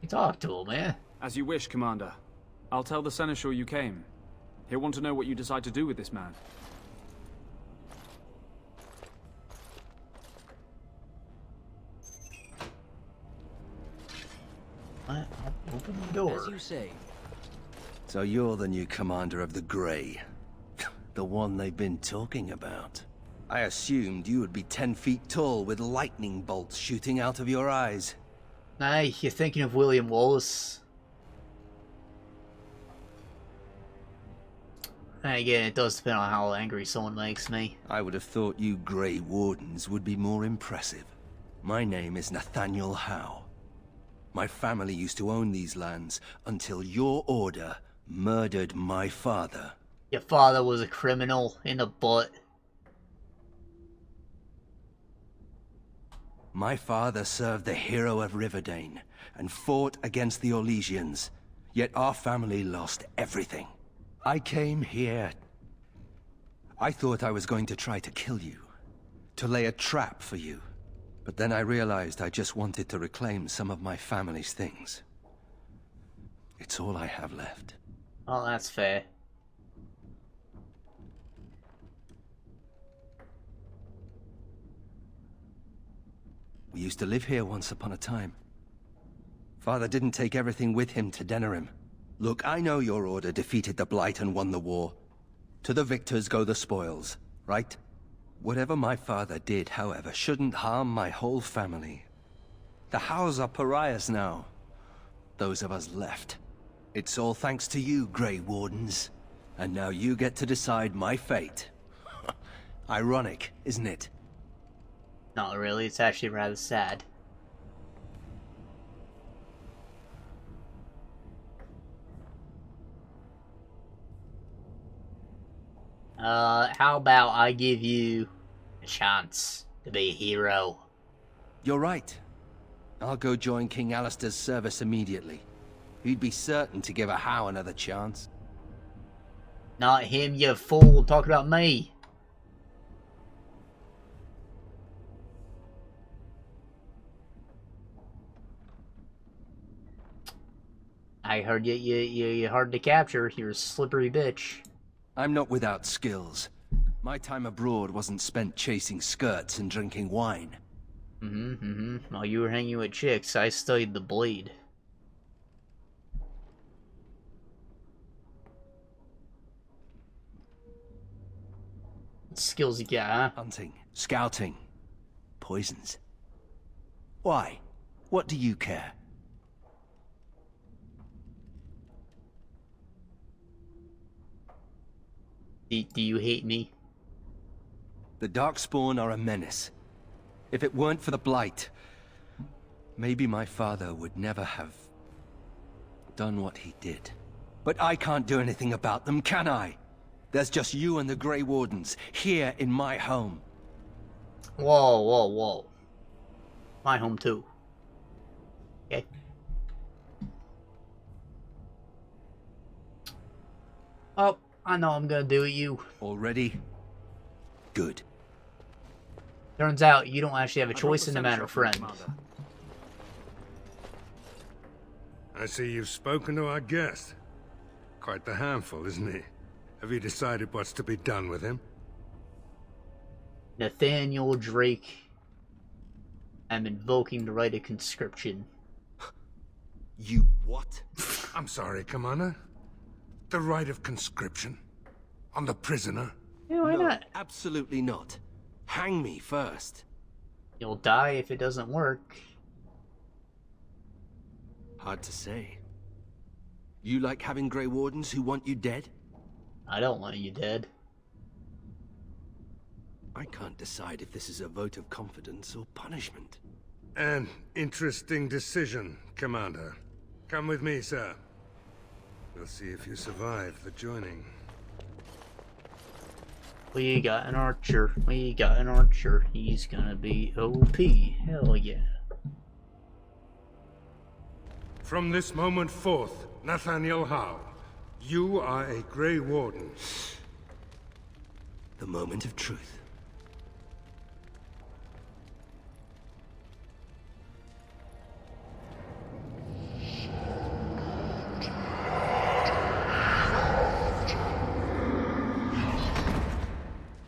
You talk to him, man. As you wish, Commander. I'll tell the Seneschal you came. He'll want to know what you decide to do with this man. Open the door. As you say. So you're the new commander of the Grey. The one they've been talking about. I assumed you would be 10 feet tall with lightning bolts shooting out of your eyes. Hey, you're thinking of William Wallace. And again, it does depend on how angry someone makes me. I would have thought you Grey Wardens would be more impressive. My name is Nathaniel Howe. My family used to own these lands until your order murdered my father. Your father was a criminal in the butt. My father served the hero of Riverdane and fought against the Orlesians, yet our family lost everything. I came here. I thought I was going to try to kill you, to lay a trap for you. But then I realized I just wanted to reclaim some of my family's things. It's all I have left. Oh, that's fair. We used to live here once upon a time. Father didn't take everything with him to Denerim. Look, I know your order defeated the Blight and won the war. To the victors go the spoils, right? Whatever my father did, however, shouldn't harm my whole family. The Howes are pariahs now. Those of us left. It's all thanks to you, Grey Wardens. And now you get to decide my fate. Ironic, isn't it? Not really, it's actually rather sad. How about I give you a chance to be a hero? You're right. I'll go join King Alistair's service immediately. He'd be certain to give a Howe another chance. Not him, you fool. Talk about me. I heard you're hard to capture. You're a slippery bitch. I'm not without skills. My time abroad wasn't spent chasing skirts and drinking wine. While you were hanging with chicks, I studied the blade. What skills you got, huh? Hunting, scouting, poisons. Why? What do you care? Do you hate me? The Darkspawn are a menace. If it weren't for the Blight, maybe my father would never have done what he did. But I can't do anything about them, can I? There's just you and the Grey Wardens here in my home. Whoa, whoa, whoa. My home too. Okay. Oh, I know I'm gonna do it, you. Already? Good. Turns out you don't actually have a choice in the matter, friend. I see you've spoken to our guest. Quite the handful, isn't he? Have you decided what's to be done with him? Nathaniel Drake. I'm invoking the right of conscription. You what? I'm sorry, Commander. The right of conscription? On the prisoner? Yeah, why No, not? absolutely not. Hang me first. You'll die if it doesn't work. Hard to say. You like having Grey Wardens who want you dead? I don't want you dead. I can't decide if this is a vote of confidence or punishment. An interesting decision, Commander. Come with me, sir. We'll see if you survive the joining. We got an archer. We got an archer. He's gonna be OP. Hell yeah. From this moment forth, Nathaniel Howe, you are a Grey Warden. The moment of truth.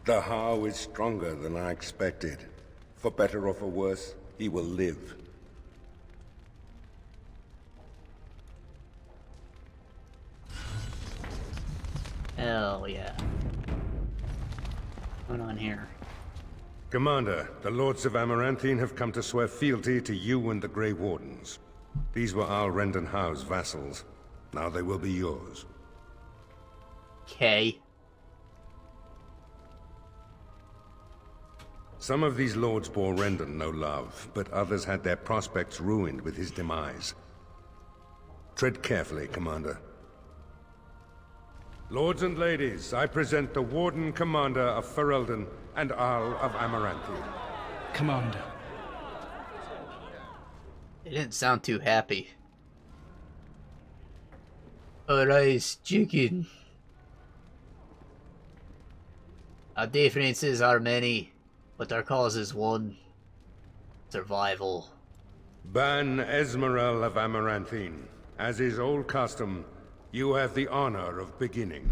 The Howe is stronger than I expected. For better or for worse, he will live. Hell yeah. What's going on here? Commander, the Lords of Amaranthine have come to swear fealty to you and the Grey Wardens. These were Al Rendon Howe's vassals. Now they will be yours. Okay. Some of these lords bore Rendon no love, but others had their prospects ruined with his demise. Tread carefully, Commander. Lords and ladies, I present the Warden Commander of Ferelden and Arl of Amaranthine. Commander. They didn't sound too happy. Alright, chicken. Our differences are many, but our cause is one. Survival. Ban Esmeralda of Amaranthine. As is old custom, you have the honor of beginning.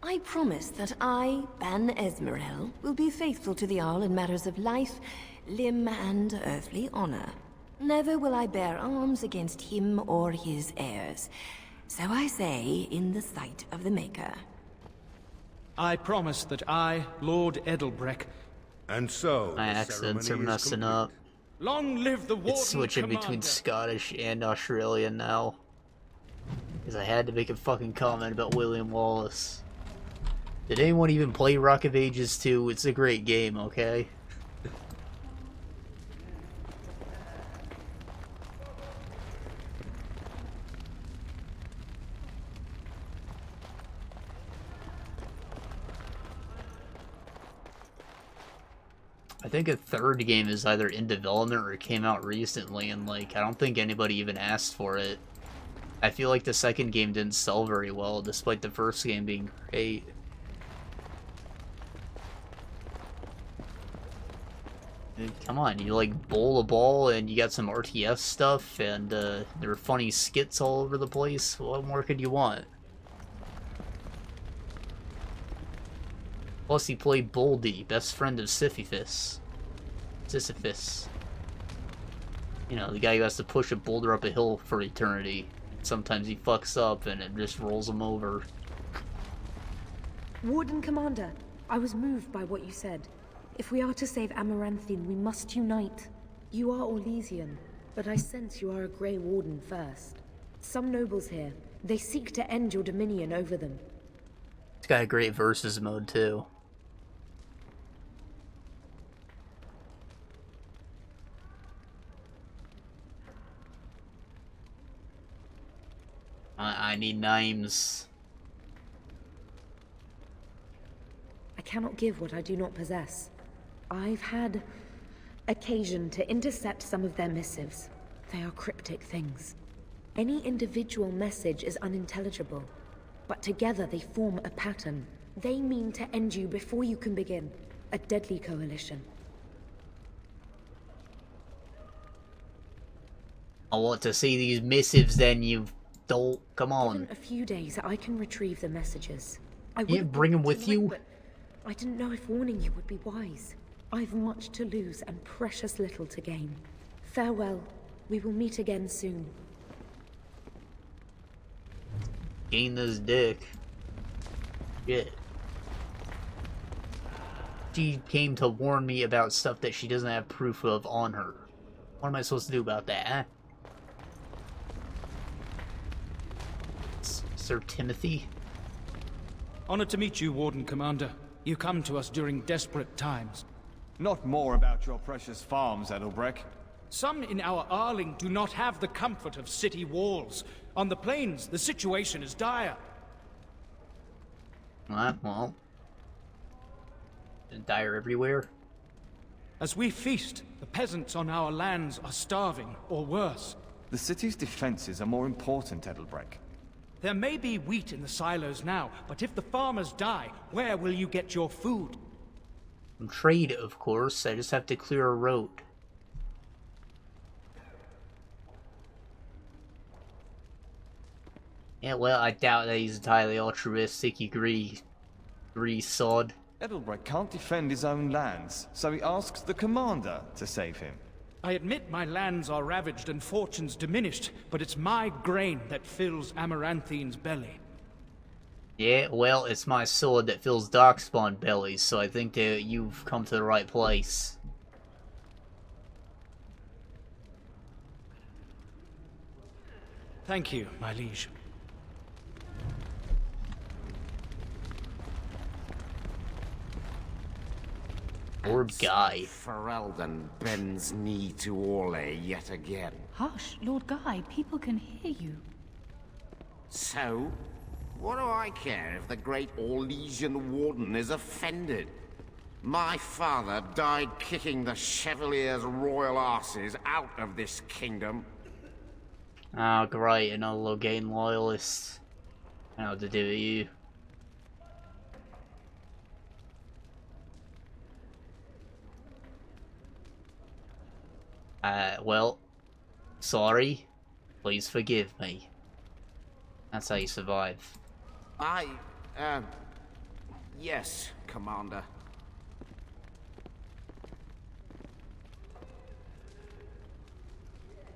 I promise that I, Ban Esmeralda, will be faithful to the Arl in matters of life, limb, and earthly honor. Never will I bear arms against him or his heirs. So I say, in the sight of the Maker. I promise that I, Lord Edelbreck... And so, my accents are messing up. Long live the Warden It's switching Commander. between Scottish and Australian now. Because I had to make a fucking comment about William Wallace. Did anyone even play Rock of Ages 2? It's a great game, okay? I think a third game is either in development or it came out recently, and like, I don't think anybody even asked for it. I feel like the second game didn't sell very well, despite the first game being great. And come on, you like bowl a ball and you got some RTS stuff, and there were funny skits all over the place. What more could you want? Plus, he played Boldy, best friend of Sisyphus. Sisyphus. You know, the guy who has to push a boulder up a hill for eternity. Sometimes he fucks up and it just rolls him over. Warden Commander, I was moved by what you said. If we are to save Amaranthine, we must unite. You are Orlesian, but I sense you are a Grey Warden first. Some nobles here, they seek to end your dominion over them. It's got a great versus mode, too. I need names. I cannot give what I do not possess. I've had occasion to intercept some of their missives. They are cryptic things. Any individual message is unintelligible, but together they form a pattern. They mean to end you before you can begin. A deadly coalition. I want to see these missives then, you dolt. Come on. In a few days, I can retrieve the messages. I You would bring them with you? But I didn't know if warning you would be wise. I've much to lose and precious little to gain. Farewell. We will meet again soon. Gain this dick. Shit. She came to warn me about stuff that she doesn't have proof of on her. What am I supposed to do about that, huh? Sir Timothy? Honored to meet you, Warden Commander. You come to us during desperate times. Not more about your precious farms, Edelbreck. Some in our Arling do not have the comfort of city walls. On the plains, the situation is dire. Well, dire everywhere. As we feast, the peasants on our lands are starving, or worse. The city's defenses are more important, Edelbrecht. There may be wheat in the silos now, but if the farmers die, where will you get your food? From trade, of course. I just have to clear a road. Yeah, well, I doubt that he's entirely altruistic. You agree, sod? Edelbrecht can't defend his own lands, so he asks the commander to save him. I admit my lands are ravaged and fortunes diminished, but it's my grain that fills Amaranthine's belly. Yeah, well, it's my sword that fills Darkspawn bellies, so I think that you've come to the right place. Thank you, my liege. Poor guy. Ferelden bends knee to Orlais yet again. Hush, Lord Guy, people can hear you. So, what do I care if the great Orlesian warden is offended? My father died kicking the Chevalier's royal asses out of this kingdom. Oh, great, another Loghain loyalist. I know what to do with you. Well, sorry. Please forgive me. That's how you survive. Yes, Commander.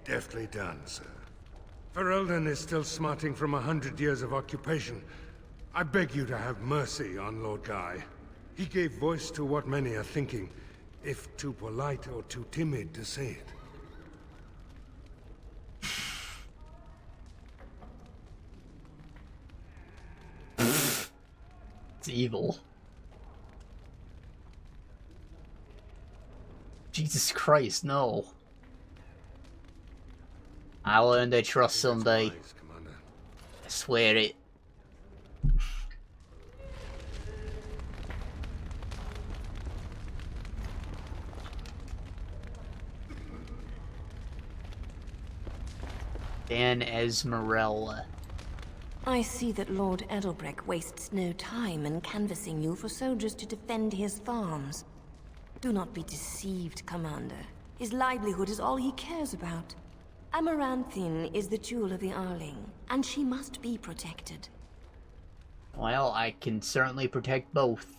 Deftly done, sir. Ferelden is still smarting from 100 years of occupation. I beg you to have mercy on Lord Guy. He gave voice to what many are thinking, if too polite or too timid to say it. It's evil. Jesus Christ, no. I'll earn their trust someday. I swear it. Dan Esmerella. I see that Lord Edelbrecht wastes no time in canvassing you for soldiers to defend his farms. Do not be deceived, Commander. His livelihood is all he cares about. Amaranthine is the jewel of the Arling, and she must be protected. Well, I can certainly protect both.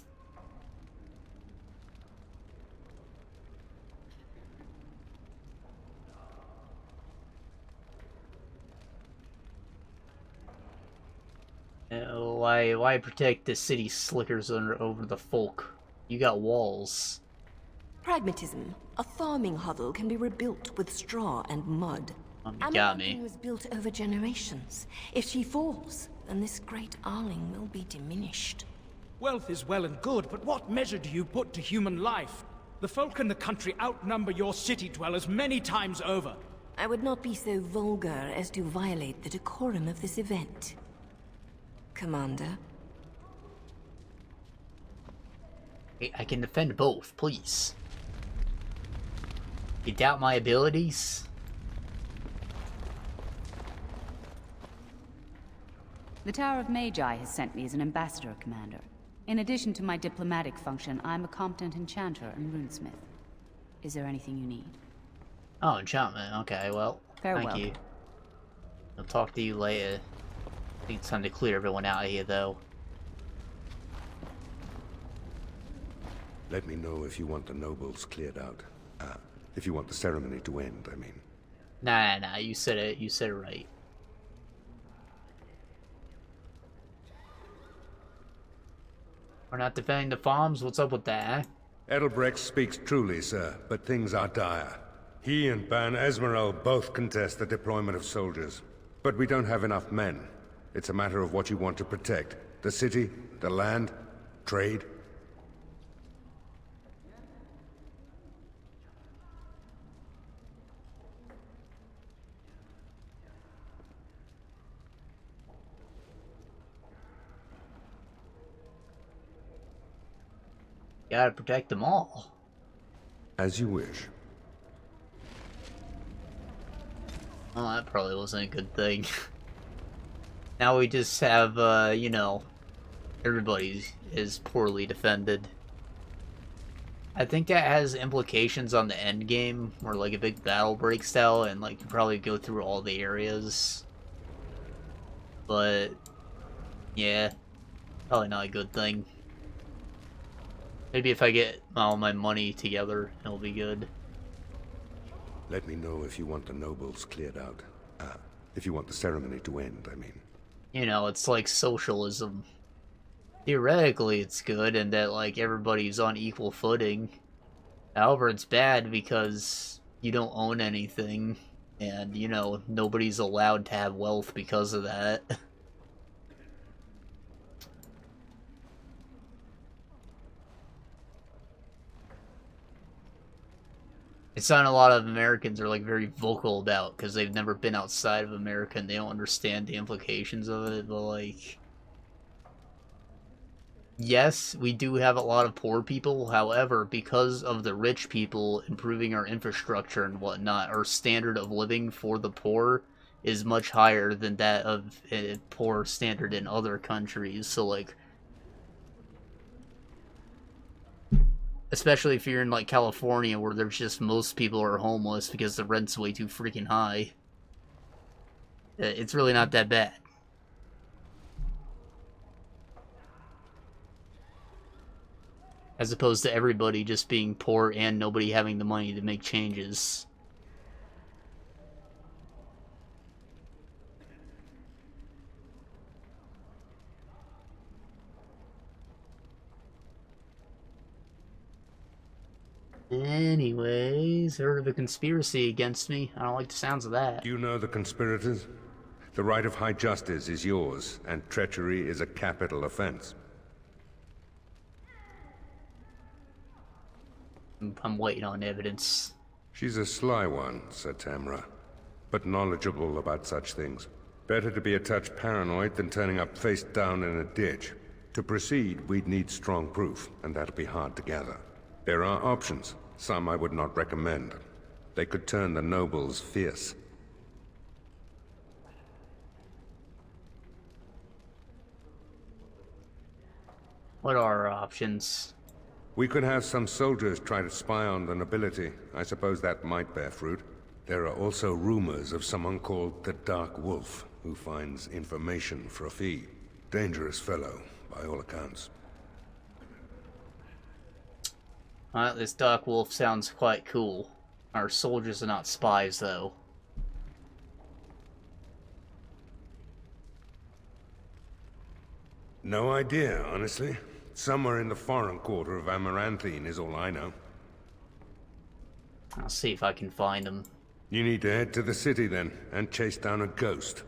Why protect the city slickers over the folk? You got walls. Pragmatism. A farming hovel can be rebuilt with straw and mud. You got me. Amaranthine was built over generations. If she falls, then this great Arling will be diminished. Wealth is well and good, but what measure do you put to human life? The folk in the country outnumber your city dwellers many times over. I would not be so vulgar as to violate the decorum of this event. Commander? I can defend both, please. You doubt my abilities? The Tower of Magi has sent me as an ambassador, Commander. In addition to my diplomatic function, I'm a competent enchanter and runesmith. Is there anything you need? Oh, enchantment. Okay, well, Farewell. thank you. I'll talk to you later. I think it's time to clear everyone out of here, though. Let me know if you want the nobles cleared out. If you want the ceremony to end, I mean. Nah, you said it. You said it right. We're not defending the farms? What's up with that, eh? Edelbrecht speaks truly, sir, but things are dire. He and Ban Esmeralda both contest the deployment of soldiers. But we don't have enough men. It's a matter of what you want to protect. The city, the land, trade. Gotta protect them all. As you wish. Well, that probably wasn't a good thing. Now we just have, you know, everybody is poorly defended. I think that has implications on the end game, where like a big battle breaks out and like you probably go through all the areas. But yeah, probably not a good thing. Maybe if I get all my money together, it'll be good. Let me know if you want the nobles cleared out. If you want the ceremony to end, I mean. You know, it's like socialism. Theoretically, it's good and that, like, everybody's on equal footing. However, it's bad because you don't own anything, and, you know, nobody's allowed to have wealth because of that. It's something a lot of Americans are, like, very vocal about, because they've never been outside of America and they don't understand the implications of it, but, like... Yes, we do have a lot of poor people, however, because of the rich people improving our infrastructure and whatnot, our standard of living for the poor is much higher than that of a poor standard in other countries, so, like... Especially if you're in, like, California, where there's just most people are homeless because the rent's way too freaking high. It's really not that bad. As opposed to everybody just being poor and nobody having the money to make changes. Anyways, heard of a conspiracy against me. I don't like the sounds of that. Do you know the conspirators? The right of high justice is yours, and treachery is a capital offense. I'm waiting on evidence. She's a sly one, said Tamra, but knowledgeable about such things. Better to be a touch paranoid than turning up face down in a ditch. To proceed, we'd need strong proof, and that'll be hard to gather. There are options, some I would not recommend. They could turn the nobles fierce. What are our options? We could have some soldiers try to spy on the nobility. I suppose that might bear fruit. There are also rumors of someone called the Dark Wolf, who finds information for a fee. Dangerous fellow, by all accounts. This Dark Wolf sounds quite cool. Our soldiers are not spies, though. No idea, honestly. Somewhere in the foreign quarter of Amaranthine is all I know. I'll see if I can find them. You need to head to the city then, and chase down a ghost.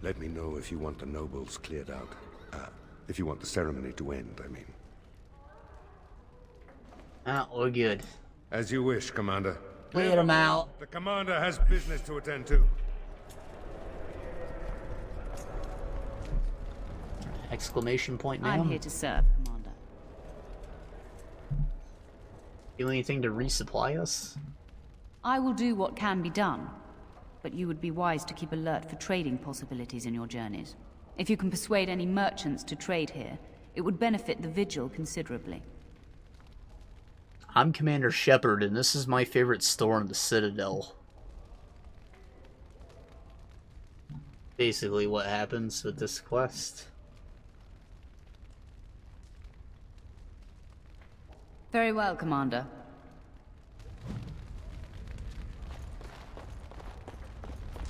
Let me know if you want the nobles cleared out. If you want the ceremony to end, I mean. We're good. As you wish, Commander. Clear them out. The Commander has business to attend to. Exclamation point, ma'am. I'm here to serve, Commander. Do anything to resupply us? I will do what can be done, but you would be wise to keep alert for trading possibilities in your journeys. If you can persuade any merchants to trade here, it would benefit the Vigil considerably. I'm Commander Shepard, and this is my favorite store in the Citadel. Basically what happens with this quest. Very well, Commander.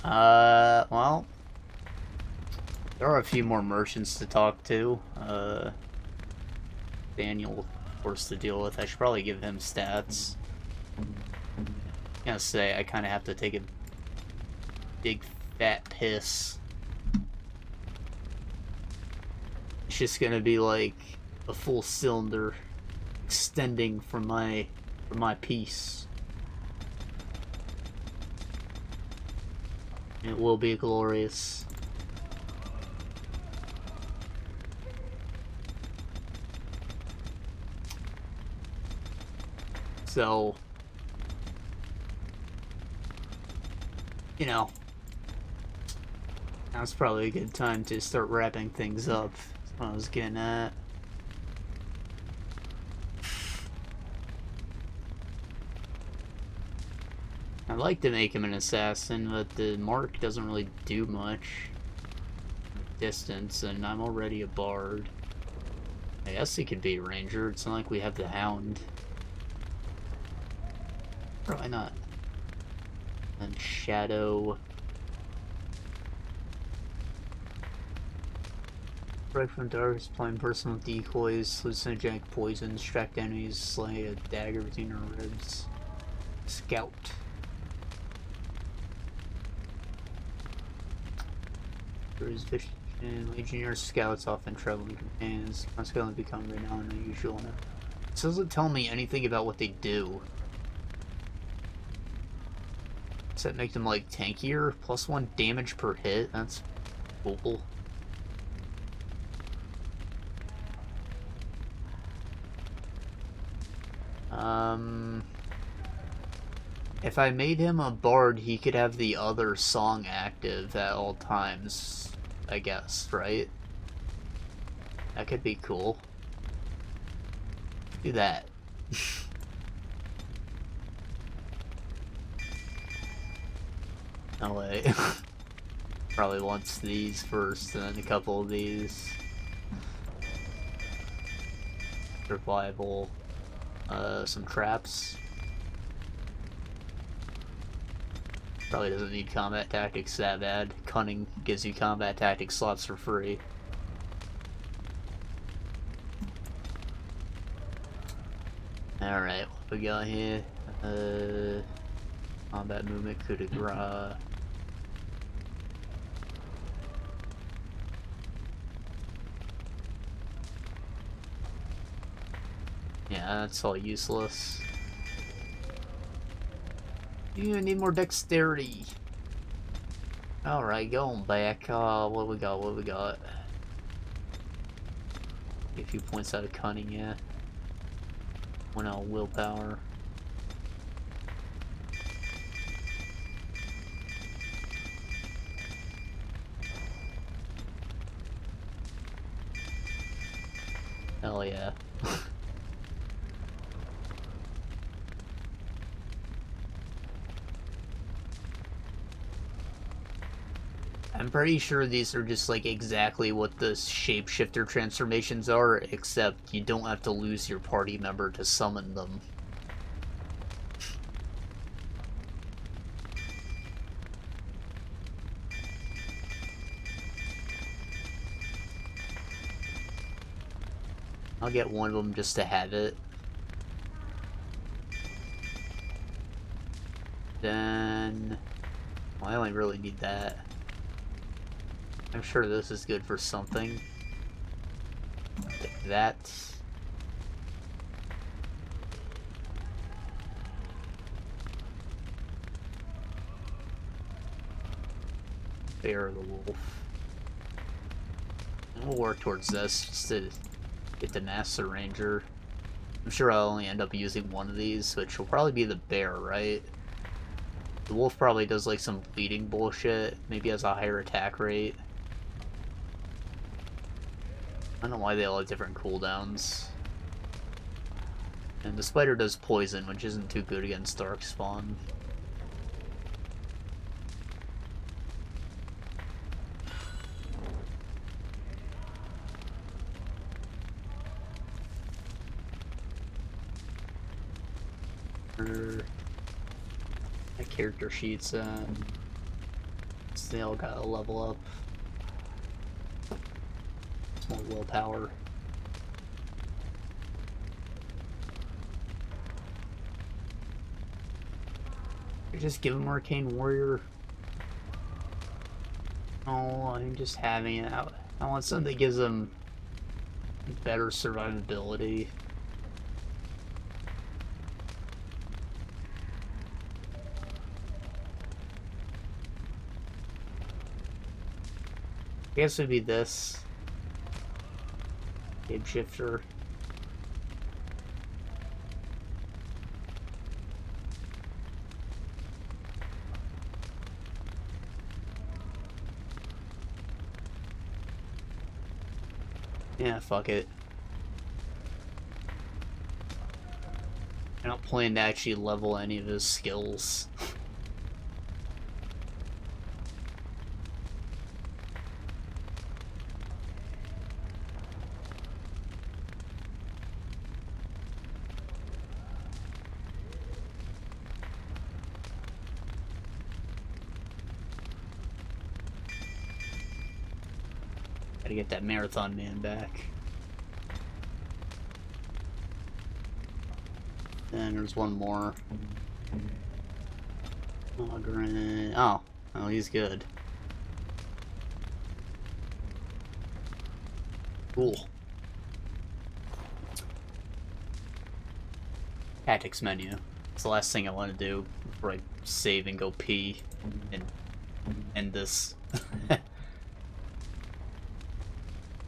Well, there are a few more merchants to talk to. Nathaniel, of course, to deal with. I should probably give him stats. I'm gonna say I kind of have to take a big fat piss. It's just gonna be like a full cylinder extending from my piece. It will be glorious. So, you know, now's probably a good time to start wrapping things up. That's what I was getting at. I'd like to make him an assassin, but the mark doesn't really do much distance, and I'm already a bard. I guess he could be a ranger. It's not like we have the hound. Probably not. And shadow. Right from dark, playing personal decoys, hallucinogenic poison, distract enemies, slay a dagger between her ribs. Scout. His vision, legionnaire scouts often traveling companions, consequently become renowned and unusual. This doesn't tell me anything about what they do. Does that make them like tankier? +1 damage per hit? That's cool. If I made him a bard, he could have the other song active at all times, I guess, right? That could be cool. Do that. No way. Probably wants these first, and then a couple of these. Survival. Some traps. Probably doesn't need combat tactics that bad. Cunning gives you combat tactics slots for free. Alright, what we got here? Combat movement, coup de grace. Yeah, that's all useless. You need more dexterity. Alright, going back. What we got? What we got? A few points out of cunning, yeah. 1 out of willpower. Hell yeah. I'm pretty sure these are just like exactly what the shapeshifter transformations are, except you don't have to lose your party member to summon them. I'll get one of them just to have it. Then... well, I only really need that. I'm sure this is good for something. Take that. Bear of the wolf. And we'll work towards this just to get the Master Ranger. I'm sure I'll only end up using one of these, which will probably be the bear, right? The wolf probably does like some bleeding bullshit, maybe has a higher attack rate. I don't know why they all have different cooldowns. And the spider does poison, which isn't too good against Darkspawn. My character sheets, they all got a level up. It's more willpower. Just give him Arcane Warrior. Oh, I'm just having it out. I want something that gives him better survivability. I guess it would be this. Shapeshifter. Yeah, fuck it. I don't plan to actually level any of his skills. Gotta get that marathon man back. And there's one more. Oghren. Oh, he's good. Cool. Tactics menu. It's the last thing I want to do before I save and go pee and end this. How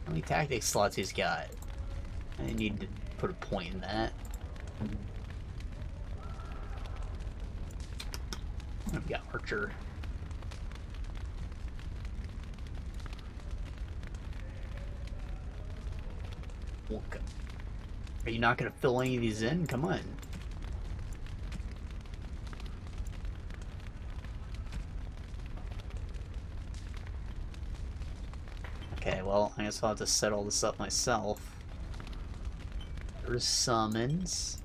many tactics slots he's got? I need to put a point in that. I've got Archer. Are you not gonna fill any of these in? Come on. Okay, well, I guess I'll have to set all this up myself. There's summons.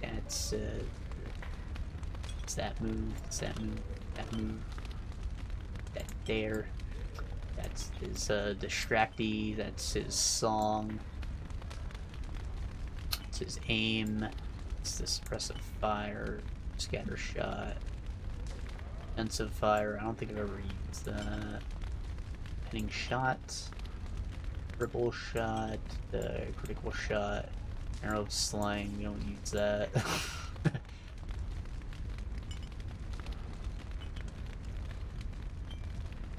That's it's that move, it's that move, that move, that there. That's his distractee, that's his song. It's his aim. It's the suppressive fire, scatter shot, defensive fire. I don't think I've ever used that. Pinning shot, ripple shot, the critical shot, arrow slang. We don't use that.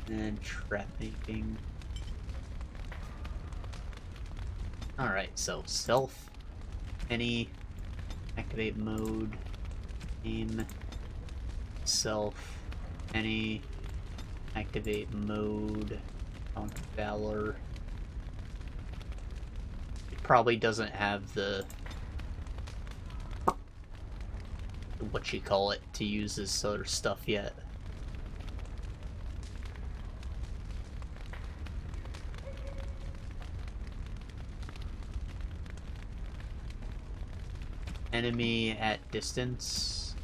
And trap making. Alright, so stealth, any, activate mode, aim, self, any, activate mode, valor. It probably doesn't have the what you call it to use this other stuff yet. Enemy at distance,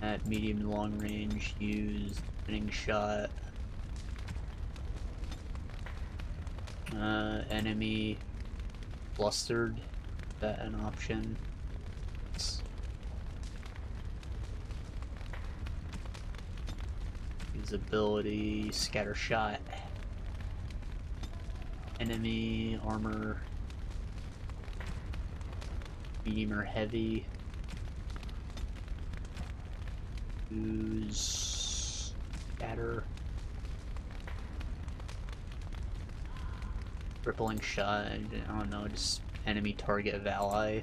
at medium and long range, use pinning shot. Enemy flustered, is that an option? Use ability, scatter shot. Enemy armor, medium or heavy. Use scatter. Rippling shot, I don't know, just enemy target of ally.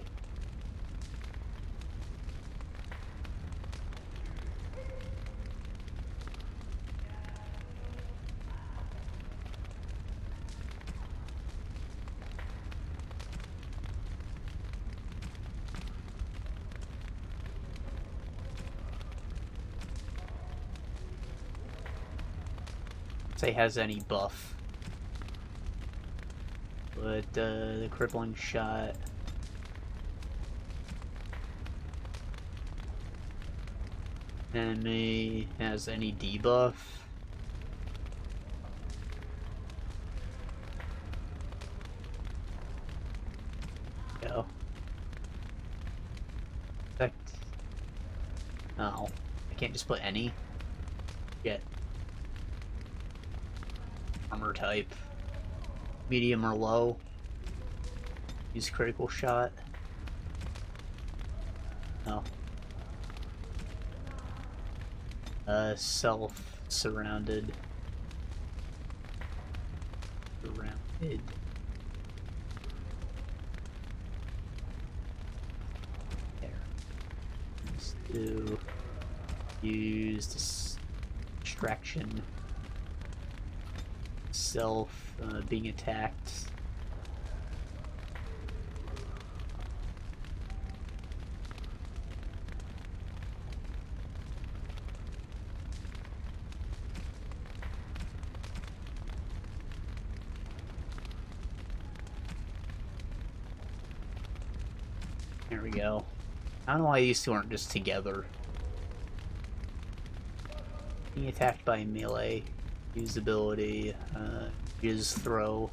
Say has any buff, but the crippling shot, enemy has any debuff. Go. Effect. Oh, I can't just put any. Yet. Armor type, medium or low. Use critical shot. No. Self surrounded. Surrounded. There. Let's do use distraction. yourself being attacked. There we go. I don't know why these two aren't just together. Being attacked by melee. Use ability. Use throw.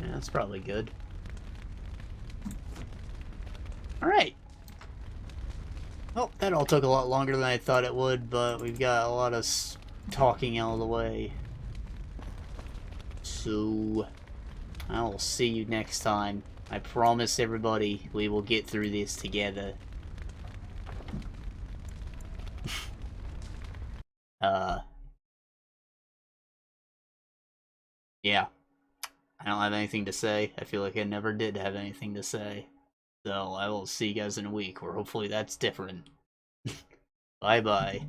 Yeah, that's probably good. Alright. Well, that all took a lot longer than I thought it would, but we've got a lot of talking out of the way. So, I will see you next time. I promise everybody we will get through this together. Yeah. I don't have anything to say. I feel like I never did have anything to say. So I will see you guys in a week, or hopefully that's different. Bye-bye.